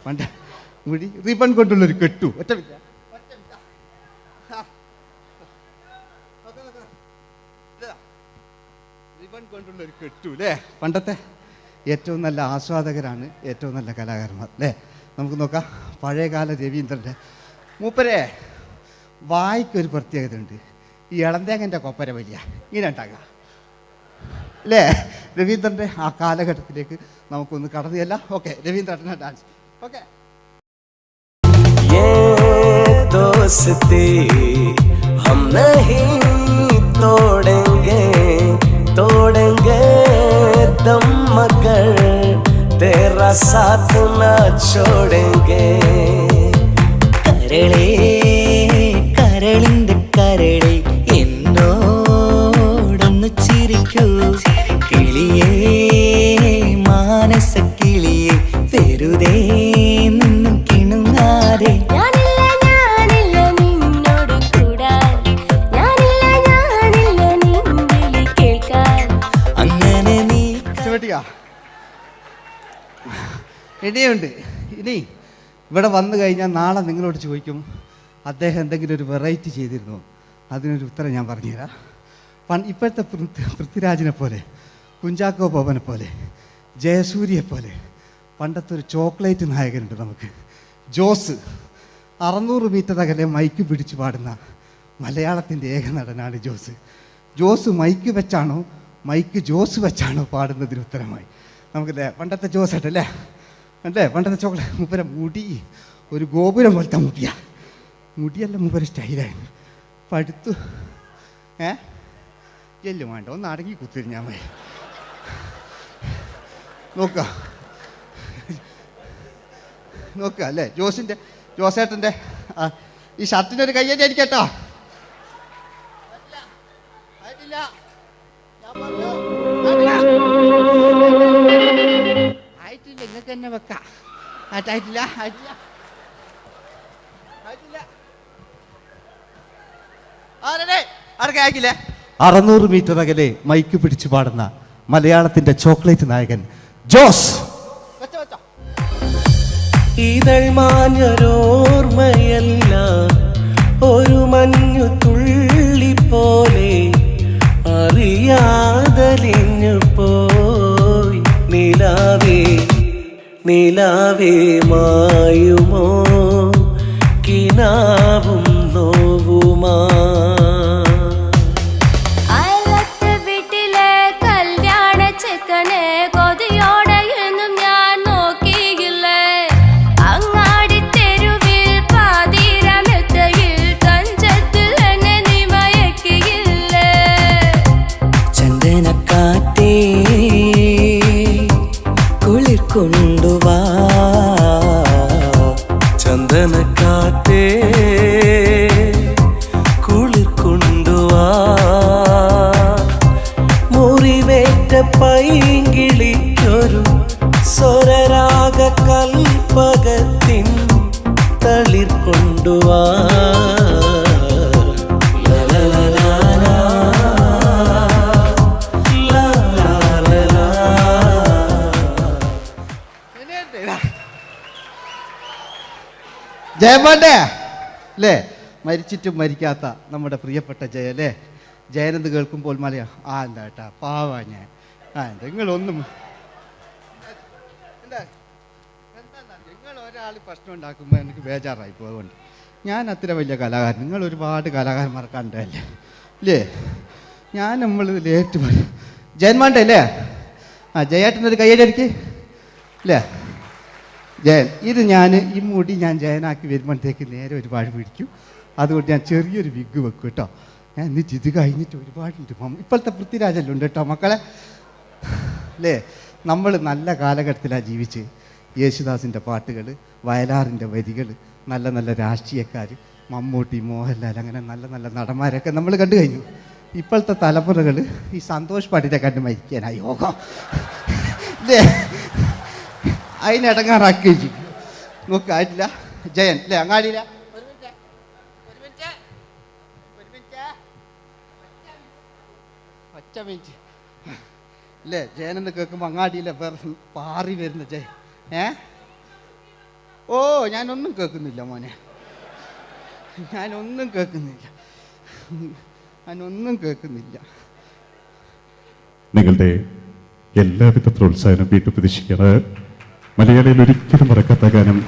പണ്ട് മുടി റിബൺ കൊണ്ടുള്ളൊരു കെട്ടു. ഒറ്റ റിബൺ കൊണ്ടുള്ളൊരു കെട്ടു അല്ലേ. പണ്ടത്തെ ഏറ്റവും നല്ല ആസ്വാദകരാണ് ഏറ്റവും നല്ല കലാകാരന്മാർ അല്ലേ. നമുക്ക് നോക്കാം പഴയകാല രവീന്ദ്രൻ്റെ. മൂപ്പരെ വായിക്കൊരു പ്രത്യേകത ഉണ്ട്. ഈ ഇളന്തേങ്ങൻ്റെ കൊപ്പര വലിയ ഇങ്ങനെ ഉണ്ടാകുക അല്ലേ. രവീന്ദ്രൻ്റെ ആ കാലഘട്ടത്തിലേക്ക് നമുക്കൊന്ന് കടന്നു ചെല്ലാം. ഓക്കെ, രവീന്ദ്രൻ്റെ ഡാൻസ്. ഓക്കെ. दोस्ती हम नहीं तोड़ेंगे, तोड़ेंगे दम मगर तेरा साथ न छोड़ेंगे. കരളേ കരളിൻ്റെ കരളേ എന്നോടൊന്ന് ചിരിക്കൂ, കിളിയേ മാനസ കിളിയേ വെറുതെ നിന്നും കിണുങ്ങാതെ. ഇനിയുണ്ട്. ഇനി ഇവിടെ വന്നു കഴിഞ്ഞാൽ നാളെ നിങ്ങളോട് ചോദിക്കും അദ്ദേഹം എന്തെങ്കിലും ഒരു വെറൈറ്റി ചെയ്തിരുന്നു. അതിനൊരു ഉത്തരം ഞാൻ പറഞ്ഞുതരാം. ഇപ്പോഴത്തെ പൃഥ്വിരാജിനെ പോലെ, കുഞ്ചാക്കോ ബോബനെ പോലെ, ജയസൂര്യയെ പോലെ പണ്ടത്തെ ഒരു ചോക്ലേറ്റ് നായകനുണ്ട് നമുക്ക്, ജോസ്. 600 മീറ്റർ അകലെ മൈക്ക് പിടിച്ച് പാടുന്ന മലയാളത്തിൻ്റെ ഏക നടനാണ് ജോസ്. ജോസ് മൈക്ക് വെച്ചാണോ മൈക്ക് ജോസ് വെച്ചാണോ പാടുന്നതിന് ഉത്തരമായി നമുക്കല്ലേ പണ്ടത്തെ ജോസ് ആയിട്ടല്ലേ അല്ലേ? പണ്ടത്തെ ചോക്ലേറ്റ് മൂപ്പര മുടി ഒരു ഗോപുരം പോലത്തെ മുടിയല്ല മൂപ്പര സ്റ്റൈലായിരുന്നു. പടുത്തു എല്ലും വേണ്ട, ഒന്ന് അടങ്ങി കുത്തിരിഞ്ഞാൽ മതി. നോക്കുക അല്ലേ ജോസേട്ടൻ്റെ ഈ ഷർട്ടിൻ്റെ ഒരു കയ്യടി അടിക്കട്ടോ. ആയിട്ടില്ല, നിങ്ങൾക്ക് തന്നെ വെക്കാം. ആയിട്ടില്ല 600 മീറ്റർ അകലെ മൈക്ക് പിടിച്ചു പാടുന്ന മലയാളത്തിന്റെ ചോക്ലേറ്റ് നായകൻ ജോസ്. ഇതൾ മാഞ്ഞൊരോർമ്മയല്ല, ഒരു മഞ്ഞു തുള്ളി പോലെ അറിയാതലിഞ്ഞു പോയി. നിലാവേ മായുമോ കിനാവും നോവുമാ. കൊണ്ടുവാ ചന്ദനക്കാറ്റേ കുളിർ കൊണ്ടുവാ. മുറിവേറ്റ പൈങ്കിളിക്കൊരു സ്വരരാഗ കൽപ്പകത്തിൻ തളിർ കൊണ്ടുവാ. ജയമോൻ്റെ അല്ലേ? മരിച്ചിട്ടും മരിക്കാത്ത നമ്മുടെ പ്രിയപ്പെട്ട ജയ അല്ലേ? ജയനെന്ന് കേൾക്കുമ്പോൾ മലയാ എന്താ കേട്ടാ പാവാ ഞാൻ. നിങ്ങളൊന്നും നിങ്ങൾ ഒരാൾ പ്രശ്നം ഉണ്ടാക്കുമ്പോൾ എനിക്ക് ബേജാറായി പോകുന്നുണ്ട്. ഞാൻ അത്ര വലിയ കലാകാരൻ, നിങ്ങൾ ഒരുപാട് കലാകാരന്മാർ കണ്ടല്ലേ അല്ലേ? നമ്മൾ ലേറ്റ് ജയന്മാൻ്റെ അല്ലേ? ജയേട്ടനൊരു കയ്യടിക്ക് അല്ലേ? ജയൻ, ഇത് ഈ മുടി ഞാൻ ജയനാക്കി വരുമ്പോഴത്തേക്ക് നേരെ ഒരുപാട് പിടിക്കും. അതുകൊണ്ട് ഞാൻ ചെറിയൊരു വിഗ് വെക്കും കേട്ടോ. ഞാൻ എന്നിട്ട് ഇത് കഴിഞ്ഞിട്ട് ഒരുപാടുണ്ട്. ഇപ്പോഴത്തെ പൃഥ്വിരാജെല്ലാം ഉണ്ട് കേട്ടോ മക്കളെ അല്ലേ? നമ്മൾ നല്ല കാലഘട്ടത്തിലാണ് ജീവിച്ച്. യേശുദാസിൻ്റെ പാട്ടുകൾ, വയലാറിൻ്റെ വരികൾ, നല്ല നല്ല രാഷ്ട്രീയക്കാർ, മമ്മൂട്ടി, മോഹൻലാൽ, അങ്ങനെ നല്ല നല്ല നടന്മാരൊക്കെ നമ്മൾ കണ്ടു കഴിഞ്ഞു. ഇപ്പോഴത്തെ തലമുറകൾ ഈ സന്തോഷ് പാട്ടിനെ കണ്ട് മരിക്കാനായി യോഗം അല്ലേ? അതിനിടങ്ങാറാക്കി നോക്കായിട്ടില്ല ജയൻ അല്ലേ? അങ്ങാടിയില്ല ഒറ്റ മിനിറ്റ് അല്ലേ? ജയനെന്ന് കേൾക്കുമ്പോൾ അങ്ങാടിയില്ല വേറെ പാറി വരുന്ന ജയൻ. ഓ ഞാനൊന്നും കേൾക്കുന്നില്ല മോനെ, ഞാനൊന്നും കേൾക്കുന്നില്ല. നിങ്ങളുടെ എല്ലാവിധ പ്രോത്സാഹനം വീട്ടു പ്രതീക്ഷിക്കാറ്. മലയാളിയിൽ ഒരിക്കലും മറക്കാത്ത ഗാനം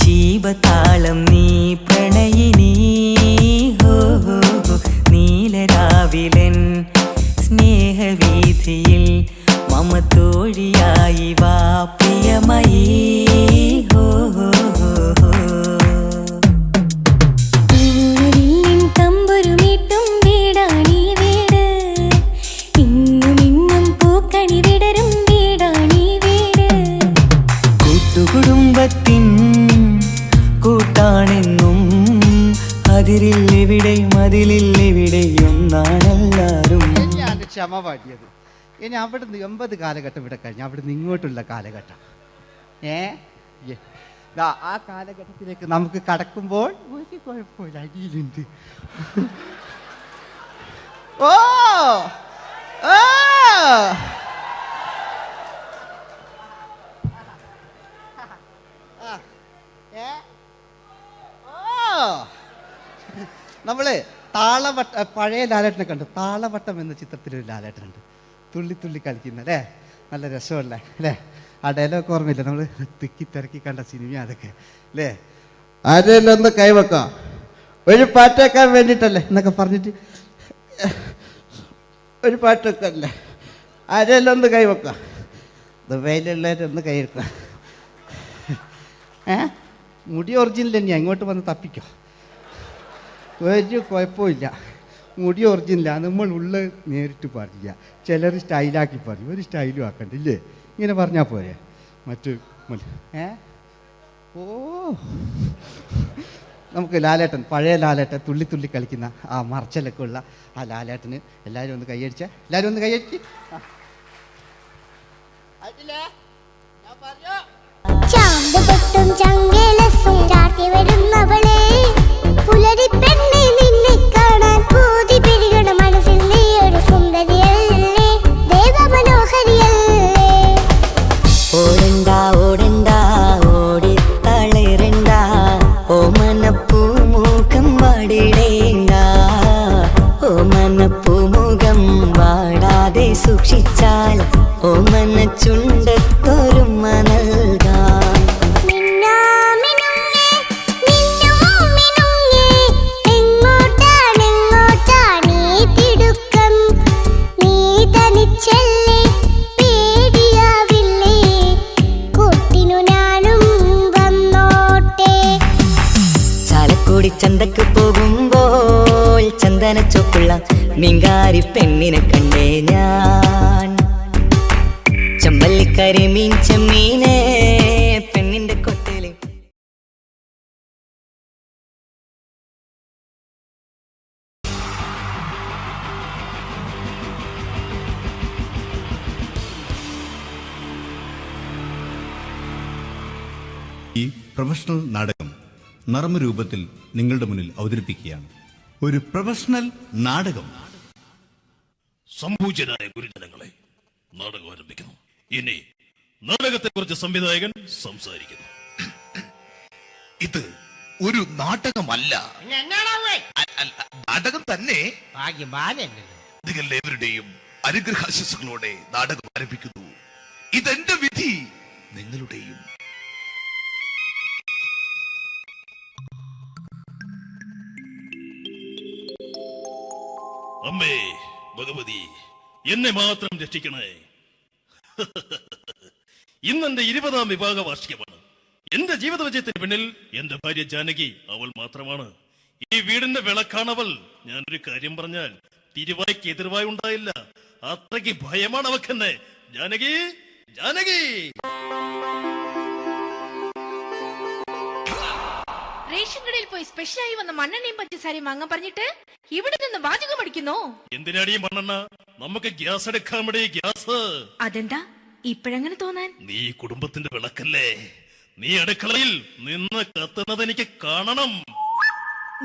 ജീവതാളം നീ പ്രണയിനി നീലരാവിലൻ സ്നേഹവീഥിയിൽ മമ തോഴിയായി വാ പ്രിയമയീ. തമ്പുരുമീട്ടും വീടാണീ വീട്, ഇന്നും ഇന്നും പൂക്കണി വിടരും വീടാണീ വീട്. കൂട്ടുകുടുംബത്തിൻ കൂട്ടാണെന്നും അതിരിൽ ക്ഷമ പാടിയത്. ഇനി അവിടുന്ന് 80 കാലഘട്ടം ഇവിടെ കഴിഞ്ഞു, അവിടുന്ന് ഇങ്ങോട്ടുള്ള കാലഘട്ടം. ആ കാലഘട്ടത്തിലേക്ക് നമുക്ക് കടക്കുമ്പോൾ ഒരു കുഴപ്പമില്ല, അടിയിലുണ്ട്. ഓ ഓ നമ്മള് താളവട്ട, പഴയ ലാലേട്ടനെ കണ്ടു, താളവട്ടം എന്ന ചിത്രത്തിലൊരു ലാലേട്ടനുണ്ട്, തുള്ളി തുള്ളി കളിക്കുന്ന അല്ലേ, നല്ല രസമല്ലേ അല്ലേ? ആ ഡയലോഗ് ഓർമ്മയില്ല, നമ്മൾ തിക്കി തിരക്കി കണ്ട സിനിമ അതൊക്കെ അല്ലേ? ആരെല്ലാം ഒന്ന് കൈവെക്കാം, ഒരു പാട്ടേക്കാൻ വേണ്ടിയിട്ടല്ലേ എന്നൊക്കെ പറഞ്ഞിട്ട് ഒരു പാട്ടൊക്കെ അല്ലേ, ആരെല്ലാം ഒന്ന് കൈവെക്കാം, ദുബൈയിലുള്ളവരൊന്ന് കൈവെക്കാം. മുടി ഒറിജിനൽ തന്നെയാണ്, ഇങ്ങോട്ട് വന്ന് തപ്പിക്കോ, ഒരു കുഴപ്പമില്ല. മുടി ഒറിജിനലാണ്, നമ്മൾ ഉള്ള നേരിട്ട് പറയില്ല, ചിലർ സ്റ്റൈലാക്കി പറയും, ഒരു സ്റ്റൈലും ആക്കണ്ടില്ലേ, ഇങ്ങനെ പറഞ്ഞാൽ പോരെ. മറ്റു ഓ നമുക്ക് ലാലേട്ടൻ, പഴയ ലാലേട്ടൻ, തുള്ളി തുള്ളി കളിക്കുന്ന ആ മറച്ചലൊക്കെ ഉള്ള ആ ലാലേട്ടന് എല്ലാവരും ഒന്ന് കൈയടിച്ചേ, എല്ലാവരും ഒന്ന് കൈയടിച്ച്. ചാമ്പുപൊട്ടും ചങ്കേലസും ചാർത്തി വരുന്നവളെ, പുലരി പെണ്ണെ നിന്നെ കാണാൻ പൂതി പിടികണ മനസ്സിൽ നീ ഒരു സുന്ദരിയല്ലേ, ദേവമനോഹരിയല്ലേ. ഓടണ്ട ഓടണ്ട ഓടിത്തളരണ്ട, ഓമനപ്പൂമുഖം വാടിടേണ്ട, ഓമനപ്പൂമുഖം വാടാതെ സൂക്ഷിച്ചാൽ ഓമന ചുണ്ടത്തൊരുമ നൽകാം. ചന്തക്ക് പോകുമ്പോൾ ചന്ദന ചോപ്പുള്ള മീൻകാരി പെണ്ണിനെ കണ്ടേ ഞാൻ, ചമ്പല്ലിക്കരി മീൻ ചെമ്മീനെ പെണ്ണിന്റെ കൊട്ടയില്. ഈ പ്രൊഫഷണൽ നാടകം നർമ്മരൂപത്തിൽ നിങ്ങളുടെ മുന്നിൽ അവതരിപ്പിക്കുകയാണ്. ഒരു പ്രൊഫഷണൽ നാടകം. സംപൂജ്യരായ ഗുരുജനങ്ങളെ, നാടകം ആരംഭിക്കുന്നു. ഇനി നാടകത്തെ കുറിച്ച് സംവിധായകൻ സംസാരിക്കുന്നു. ഇത് ഒരു നാടകമല്ല, നാടകം തന്നെ. നിങ്ങളെവരുടെയും അനുഗ്രഹാശിസുകളോടെ നാടകം ആരംഭിക്കുന്നു. ഇതെന്റെ വിധി, നിങ്ങളുടെയും. അമ്മേ ഭഗവതി, എന്നെ മാത്രം രക്ഷിക്കണേ. ഇന്നെന്റെ 20ാം വിവാഹ വാർഷികമാണ്. എന്റെ ജീവിത വിജയത്തിന് പിന്നിൽ എന്റെ ഭാര്യ ജാനകി, അവൾ മാത്രമാണ്. ഈ വീടിന്റെ വിളക്കാണവൾ. ഞാനൊരു കാര്യം പറഞ്ഞാൽ തിരുവായ്ക്ക് എതിർവായി ഉണ്ടായില്ല, അത്രയ്ക്ക് ഭയമാണ് അവക്കെന്നെ. ജാനകി, ജാനകി. റേഷൻ കടയിൽ പോയി സ്പെഷ്യലായി വന്ന മണ്ണെണ്ണയും പഞ്ചസാരയും വാങ്ങാൻ പറഞ്ഞിട്ട് ഇവിടെ നിന്ന് വാചകം അടിക്കുന്നോ? എന്തിനാടി മണ്ണെണ്ണ? നമുക്ക് ഗ്യാസ് എടുക്കാൻ വേണ്ടി ഗ്യാസ്. അതെന്താ ഇപ്പോഴങ്ങനെ തോന്നാൻ? നീ കുടുംബത്തിന്റെ വിളക്കല്ലേ, നീ അടുക്കളയിൽ നിന്ന് കത്തുന്നത് എനിക്ക് കാണണം.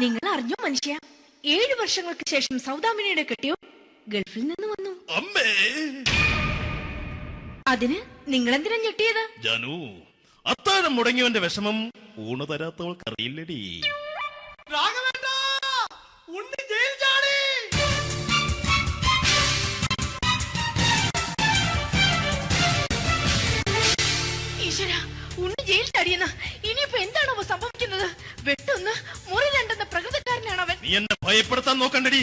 നിങ്ങൾ അറിഞ്ഞോ മനുഷ്യ, 7 വർഷങ്ങൾക്ക് ശേഷം സൗദാമിനിയുടെ കെട്ടിയോ ഗൾഫിൽ നിന്ന് വന്നു. അമ്മേ, അതിന് നിങ്ങൾ എന്തിനാ ഞെട്ടിയത്? ജാനു, അത്താഴം മുടങ്ങിയവന്റെ വിഷമം ഊണ് തരാത്തവൾക്ക് അറിയില്ലടി. ഈശ്വര, ഉണ്ണി ജയിൽ ചാടിയെന്ന. ഇനിയിപ്പോ എന്താണോ സംഭവിക്കുന്നത്? വെട്ടൊന്ന് മുറി രണ്ടെന്ന പ്രകൃതക്കാരനാണ് അവൻ. നീ എന്നെ ഭയപ്പെടുത്താൻ നോക്കണ്ടടി,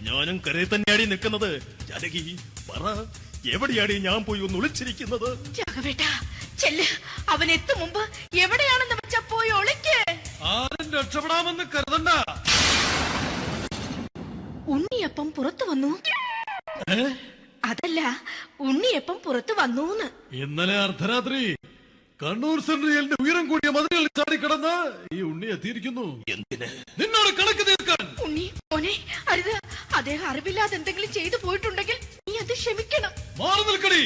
ഞാനും കരയിൽ തന്നെയാടി നിൽക്കുന്നത്. ജാനകി പറ, എവിടെയാടി ഞാൻ പോയി ഒന്ന് ഒളിച്ചിരിക്കുന്നത്? രാഘവേട്ടാ ചെല്ല്, അവൻ എത്തും മുമ്പ് എവിടെയാണെന്ന് വെച്ചാ പോയി ഒളിക്ക്. ആരും രക്ഷപ്പെടാമെന്ന് കരുതണ്ട. ഉണ്ണിയപ്പം പുറത്തു വന്നു. അതല്ല, ഉണ്ണിയപ്പം പുറത്തു വന്നൂന്ന്. ഇന്നലെ അർദ്ധരാത്രി കണ്ണൂർ സെൻട്രലിന്റെ ഉയരം കൂടിയ മതിലുകളിൽ ചാടിക്കിടന്ന് ഈ ഉണ്ണി എത്തിയിരിക്കുന്നു. എന്തിന്? നിന്നോട് കണക്ക് തീർക്കാൻ. ഉണ്ണി മോനെ, അരുത്. അദ്ദേഹം അറിവില്ലാതെ എന്തെങ്കിലും ചെയ്തു പോയിട്ടുണ്ടെങ്കിൽ നീ ക്ഷമിക്കണം. മാറി നിൽക്കടി.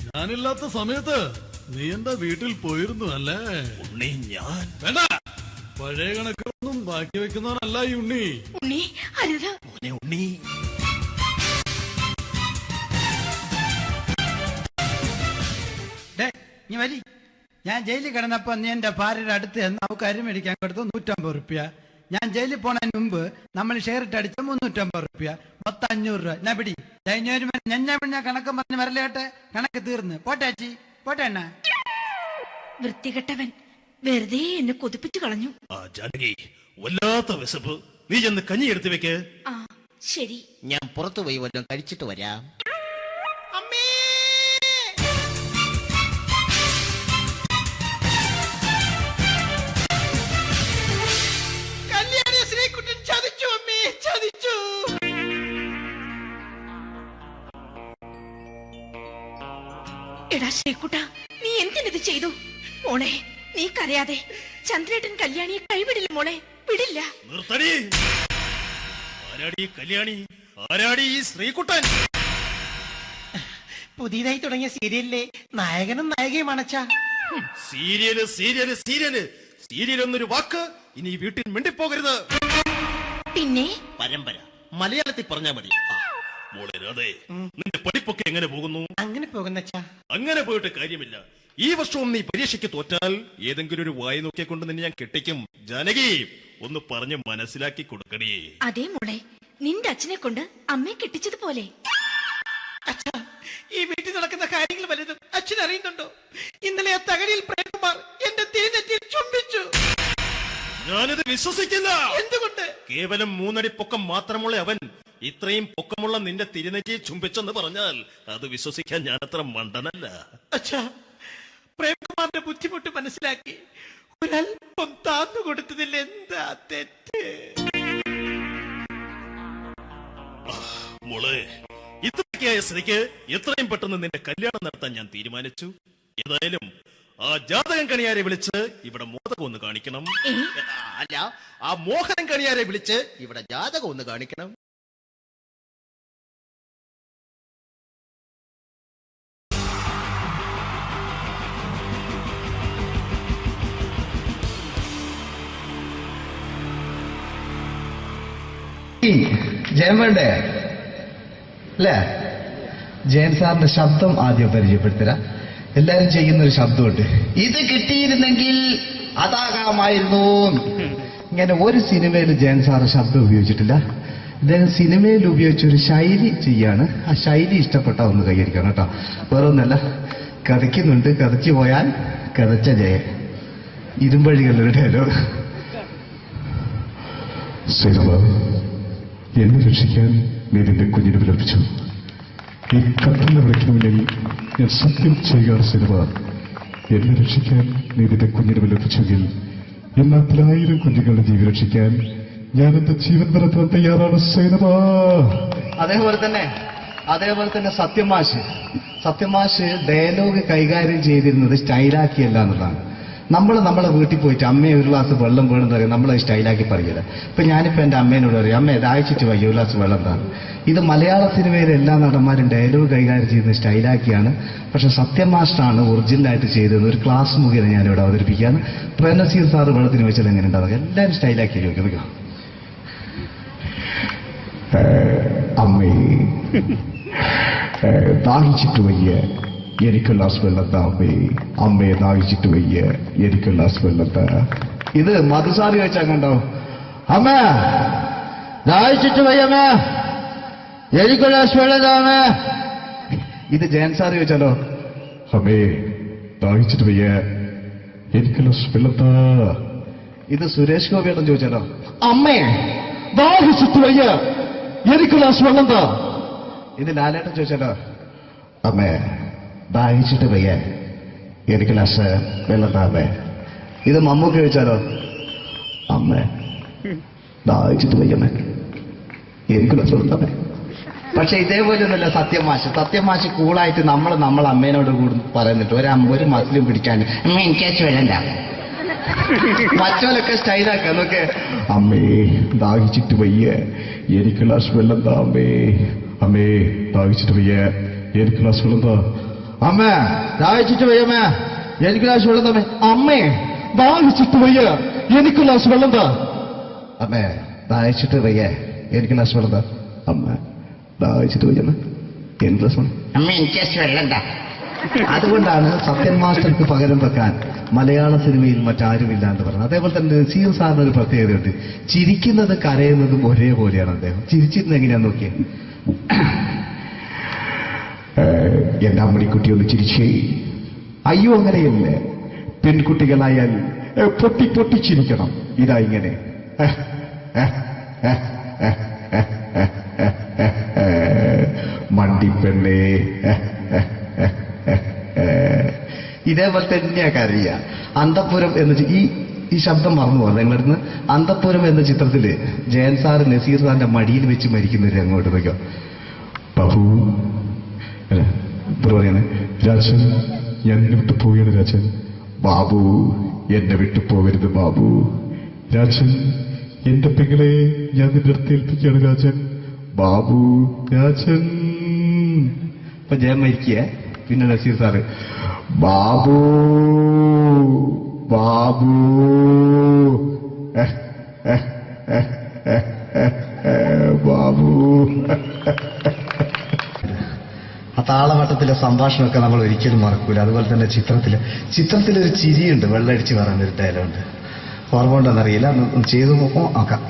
ഞാനില്ലാത്ത സമയത്ത് നീ എന്റെ വീട്ടിൽ പോയിരുന്നു അല്ലേ? ഉണ്ണി ഞാൻ വേണ്ട. പഴയ കണക്കൊന്നും ബാക്കി വെക്കുന്നവനല്ല ഈ ഉണ്ണി. ഉണ്ണി അരുത്. ഉണ്ണി നീ വരി. ഞാൻ ജയിലിൽ കിടന്നപ്പോ നീ എന്റെ ഭാര്യയുടെ അടുത്ത് നമുക്ക് അരി മേടിക്കാൻ കൊടുത്തു 150 റുപ്യ. ഞാൻ ജയിലിൽ പോണതിന് മുമ്പ് നമ്മൾ ഷെയർ ഇട്ട് അടിച്ച 350 റുപ്യ, മൊത്തം 500 രൂപ. ഞാൻ പിടി ഞാൻ കണക്ക് പറഞ്ഞ് വരലേട്ടെ. കണക്ക് തീർന്ന് പോട്ടേച്ചി, പോട്ടെ അണ്ണ. വൃത്തികെട്ടവൻ വെറുതെ എന്നെ കൊതിപ്പിച്ചു കളഞ്ഞു. ജാനകി, വല്ലാത്ത വിശപ്പ്. നീ ചെന്ന് കഞ്ഞി എടുത്തു വെക്ക്. ആ ശരി. ഞാൻ പുറത്തു പോയി വല്ലതും കഴിച്ചിട്ട് വരാം. എടാ ശ്രീകുട്ട, നീ എന്തിനിത് ചെയ്തു? മോളെ നീ കരയാതെ. ചന്ദ്രേട്ടൻ കല്യാണിയെ കൈവിടില്ല മോളെ, വിടില്ല. നിർത്തടി. ആരാടി കല്യാണി? ആരാടി ഈ ശ്രീകുട്ടൻ? പുതിയതായി തുടങ്ങിയ സീരിയലിലെ നായകനും നായികയും അണച്ചാ. സീരിയല് സീരിയല് സീരിയല് സീരിയൽ എന്നൊരു വാക്ക് ഇനി വീട്ടിൽ മിണ്ടിപ്പോകരുത്. പിന്നെ പരമ്പര മലയാളത്തിൽ പറഞ്ഞാൽ മതി. മോളെ രാധേ, നിന്റെ പഠിപ്പൊക്കെ എങ്ങനെ പോകുന്നു? അങ്ങനെ പോകുന്ന അങ്ങനെ പോയിട്ട് കാര്യമില്ല. ഈ വർഷവും നീ പരീക്ഷയ്ക്ക് തോറ്റാൽ ഏതെങ്കിലും ഒരു വായി നോക്കിക്കൊണ്ട് നിന്നെ ഞാൻ കെട്ടിക്കും. ജാനകി, ഒന്ന് പറഞ്ഞ് മനസ്സിലാക്കി കൊടുക്കണേ. അതേ മോളെ, നിന്റെ അച്ഛനെ കൊണ്ട് അമ്മയെ കെട്ടിച്ചതുപോലെ. ഈ വീട്ടിൽ നടക്കുന്ന കാര്യങ്ങൾ വലുതും അച്ഛൻ അറിയുന്നുണ്ടോ? ഇന്നലെ ആ തകഴിയിൽ പ്രേംകുമാർ എന്റെ തിരിഞ്ഞെറ്റിയിൽ ചുംബിച്ചു. ഞാനിത് വിശ്വസിക്കില്ല. എന്തുകൊണ്ട്? കേവലം 3 അടി പൊക്കം മാത്രമുള്ള അവൻ ഇത്രയും പൊക്കമുള്ള നിന്റെ തിരുനെറ്റിയെ ചുംബിച്ചെന്ന് പറഞ്ഞാൽ അത് വിശ്വസിക്കാൻ ഞാൻ അത്ര മണ്ടനല്ല. അച്ഛാ, പ്രേംകുമാറിന്റെ ബുദ്ധിമുട്ട് മനസ്സിലാക്കി ഒരല്പം താന്നു കൊടുത്തതിൽ എന്താ തെറ്റ്? മോളെ, ഇത്രയൊക്കെയായ സ്ഥിതിക്ക് എത്രയും പെട്ടെന്ന് നിന്റെ കല്യാണം നടത്താൻ ഞാൻ തീരുമാനിച്ചു. ഏതായാലും ആ ജാതകം കണിയാരെ വിളിച്ച് ഇവിടെ മോദകം ഒന്ന് കാണിക്കണം. അല്ല, ആ മോഹനം കണിയാരെ വിളിച്ച് ഇവിടെ ജാതകം ഒന്ന് കാണിക്കണം. ജയൻ വേണ്ടേ അല്ലേ? ജയൻ സാറിന്റെ ശബ്ദം ആദ്യം പരിചയപ്പെടുത്തരാ. എല്ലാരും ചെയ്യുന്ന ഒരു ശബ്ദമുണ്ട്. ഇത് കിട്ടിയിരുന്നെങ്കിൽ അതാകാമായിരുന്നു. ഇങ്ങനെ ഒരു സിനിമയിൽ ജയൻ സാറ് ശബ്ദം ഉപയോഗിച്ചിട്ടില്ല. ഇദ്ദേഹം സിനിമയിൽ ഉപയോഗിച്ച ഒരു ശൈലി ചെയ്യാണ്. ആ ശൈലി ഇഷ്ടപ്പെട്ട ഒന്ന് കൈകരിക്കണം കേട്ടോ. വേറെ ഒന്നല്ല, കഥയ്ക്കുന്നുണ്ട്. കഥയ്ക്ക് പോയാൽ കഥച്ച ജയൻ. ഇരുമ്പഴികളുടെ ഡയലോഗ്. എന്നെ രക്ഷിക്കാൻ നീ നിന്റെ കുഞ്ഞിനെ വിലപിച്ചു. ഈ കത്തുന്ന വിളക്കിന് മുന്നിൽ ഞാൻ സത്യം ചെയ്യുകയാണ് സിനിമ. എന്നെ രക്ഷിക്കാൻ നീ നിന്റെ കുഞ്ഞിനെ വിലപിച്ചെങ്കിൽ എന്നാൽ 1000 കുഞ്ഞുങ്ങളുടെ ജീവൻ രക്ഷിക്കാൻ ഞാൻ എന്റെ ജീവൻ വരത്താൻ തയ്യാറാണ് സിനിമ. അതേപോലെ തന്നെ സത്യമാഷ് ഡയലോഗ് കൈകാര്യം ചെയ്തിരുന്നത് സ്റ്റൈലാക്കിയല്ല എന്നുള്ളതാണ്. നമ്മളെ വീട്ടിൽ പോയിട്ട് അമ്മയെ ഒരു ഗ്ലാസ് വെള്ളം വേണമെന്ന് പറയും, നമ്മളത് സ്റ്റൈലാക്കി പറയില്ല. ഇപ്പൊ ഞാനിപ്പോ എന്റെ അമ്മേനോട് പറയും, അമ്മ ദാഹിച്ചിട്ട് വയ്യ ഒരു ഗ്ലാസ് വെള്ളം എന്താണ്. ഇത് മലയാള സിനിമയിലെ എല്ലാ നടന്മാരും ഡയലോഗ് കൈകാര്യം ചെയ്യുന്നത് സ്റ്റൈലാക്കിയാണ്. പക്ഷെ സത്യം മാസ്റ്ററാണ് ഒറിജിനലായിട്ട് ചെയ്തത്. ഒരു ക്ലാസ് മുഖേന ഞാനിവിടെ അവതരിപ്പിക്കുകയാണ്. പ്രേംനസീർ സാറ് വെള്ളത്തിന് വെച്ചാൽ എങ്ങനെ ഉണ്ടാവുക? എല്ലാവരും സ്റ്റൈലാക്കി ചോദിക്കുക. അമ്മേ, ദാഹിച്ചിട്ട് വയ്യ, എനിക്ക് ഗ്ലാസ് വെള്ളം താ അമ്മേ. അമ്മയെ ദാഹിച്ചിട്ട് വയ്യ, എനിക്ക് ഗ്ലാസ് വെള്ളം താ. ഇത് മധുസാറി വെച്ചാൽ കണ്ടാവും. അമ്മ ദാഹിച്ചിട്ട് വയ്യമ്മ, എനിക്ക് ഗ്ലാസ് വെള്ളം താ അമ്മ. ഇത് ജയൻ സാറി വെച്ചാലോ? അമ്മേ, ദാഹിച്ചിട്ട് വയ്യ, എനിക്ക് ഗ്ലാസ് വെള്ളം താ. ഇത് സുരേഷ് ഗോപിയോടും ചോദിച്ചാലോ? അമ്മേ, ദാഹിച്ചിട്ട് വയ്യ, എനിക്ക് ഗ്ലാസ് വെള്ളം താ. ഇത് ലാലേട്ടൻ ചോദിച്ചാലോ? അമ്മേ, ദാഹിച്ചിട്ട് വയ്യ, എനിക്ക് ഗ്ലാസ് വെള്ളം താ അമ്മേ. ഇത് മമ്മൂക്ക് ചോദിച്ചാലോ? അമ്മേ, ദാഹിച്ചിട്ട് വയ്യമ്മേ, എനിക്ക് ഗ്ലാസ് വെള്ളം താ അമ്മേ. പക്ഷെ ഇതേപോലെ ഒന്നുമല്ല സത്യമാഷ് കൂളായിട്ട് നമ്മളെ അമ്മേനോട് കൂടി പറയുന്നിട്ട് ഒരു മസിലും പിടിക്കാൻ അമ്മ എനിക്ക് വേണ്ട. മറ്റോലൊക്കെ സ്റ്റൈലാക്കാം നോക്കെ. അമ്മേ, ദാഹിച്ചിട്ട് വയ്യ, എനിക്ക് ഗ്ലാസ് വെള്ളം താ അമ്മേ. അമ്മേ, ദാഹിച്ചിട്ട് വയ്യ, എനിക്ക് ഗ്ലാസ് വെള്ളം താ. അമ്മേ ദാഹിച്ചിട്ട് വയ്യമ്മേ, എനിക്ക് ഗ്ലാസ് വെള്ളം തമ്മേ. അമ്മേ ദാഹിച്ചിട്ട് വയ്യ, എനിക്ക് ഗ്ലാസ് വെള്ളം താ. അമ്മേ ദാഹിച്ചിട്ട് വയ്യ, എനിക്ക് ഗ്ലാസ് വെള്ളം താ. അമ്മ ദാഹിച്ചിട്ട് വയ്യമ്മ, എനിക്ക് ഗ്ലാസ് വെള്ളം. അമ്മ എനിക്ക് വെള്ളം താ. അതുകൊണ്ടാണ് സത്യൻ മാസ്റ്റർക്ക് പകരം വെക്കാൻ മലയാള സിനിമയിൽ മറ്റാരുമില്ല എന്ന് പറഞ്ഞത്. അതേപോലെ തന്നെ നസീർ സാറിന് ഒരു പ്രത്യേകതയുണ്ട്. ചിരിക്കുന്നത് കരയുന്നതും ഒരേപോലെയാണ് അദ്ദേഹം. ചിരിച്ചിരുന്നത് എങ്ങനെയാന്ന് നോക്കിയേ. എന്റെ അമ്മണിക്കുട്ടി ഒന്ന് ചിരിച്ചേ. അയ്യോ അങ്ങനെയല്ലേ, പെൺകുട്ടികളായാൽ പൊട്ടി പൊട്ടിച്ചിരിക്കണം. ഇതാ ഇങ്ങനെ മണ്ടിപ്പെണ്ണേ. ഇതേപോലെ തന്നെയാ കരയ. അന്തപ്പുരം എന്ന ഈ ശബ്ദം മറന്നു പോകാം നിങ്ങളിരുന്ന്. അന്തപ്പുരം എന്ന ചിത്രത്തില് ജയൻ സാർ നസീർ സാറിന്റെ മടിയിൽ വെച്ച് മരിക്കുന്നവര് അങ്ങോട്ട് നോക്കാം. ബാബു അല്ല പറയാണ്, രാജൻ ഞാൻ എന്നെ വിട്ടു പോവുകയാണ് രാജൻ. ബാബു എന്നെ വിട്ടു പോകരുത് ബാബു. രാജൻ എന്റെ പെങ്ങളെ ഞാൻ നിന്റെ അടുത്ത് ഏൽപ്പിക്കുകയാണ് രാജൻ. ബാബു രാജൻ. ഇപ്പൊ ജയൻ മരിക്കുക. പിന്നെ നസീർ സാറ് ബാബു ബാബു ബാബു. ആ താളവട്ടത്തിലെ സംഭാഷണമൊക്കെ നമ്മൾ ഒരിക്കലും മറക്കൂല. അതുപോലെ തന്നെ ചിത്രത്തിലൊരു ചിരിയുണ്ട്, വെള്ളടിച്ച് പറയുന്നൊരു ഡയലോഗുണ്ട്. ഓർമ്മ ഉണ്ടെന്നറിയില്ല, ഒന്ന് ചെയ്തു നോക്കാം.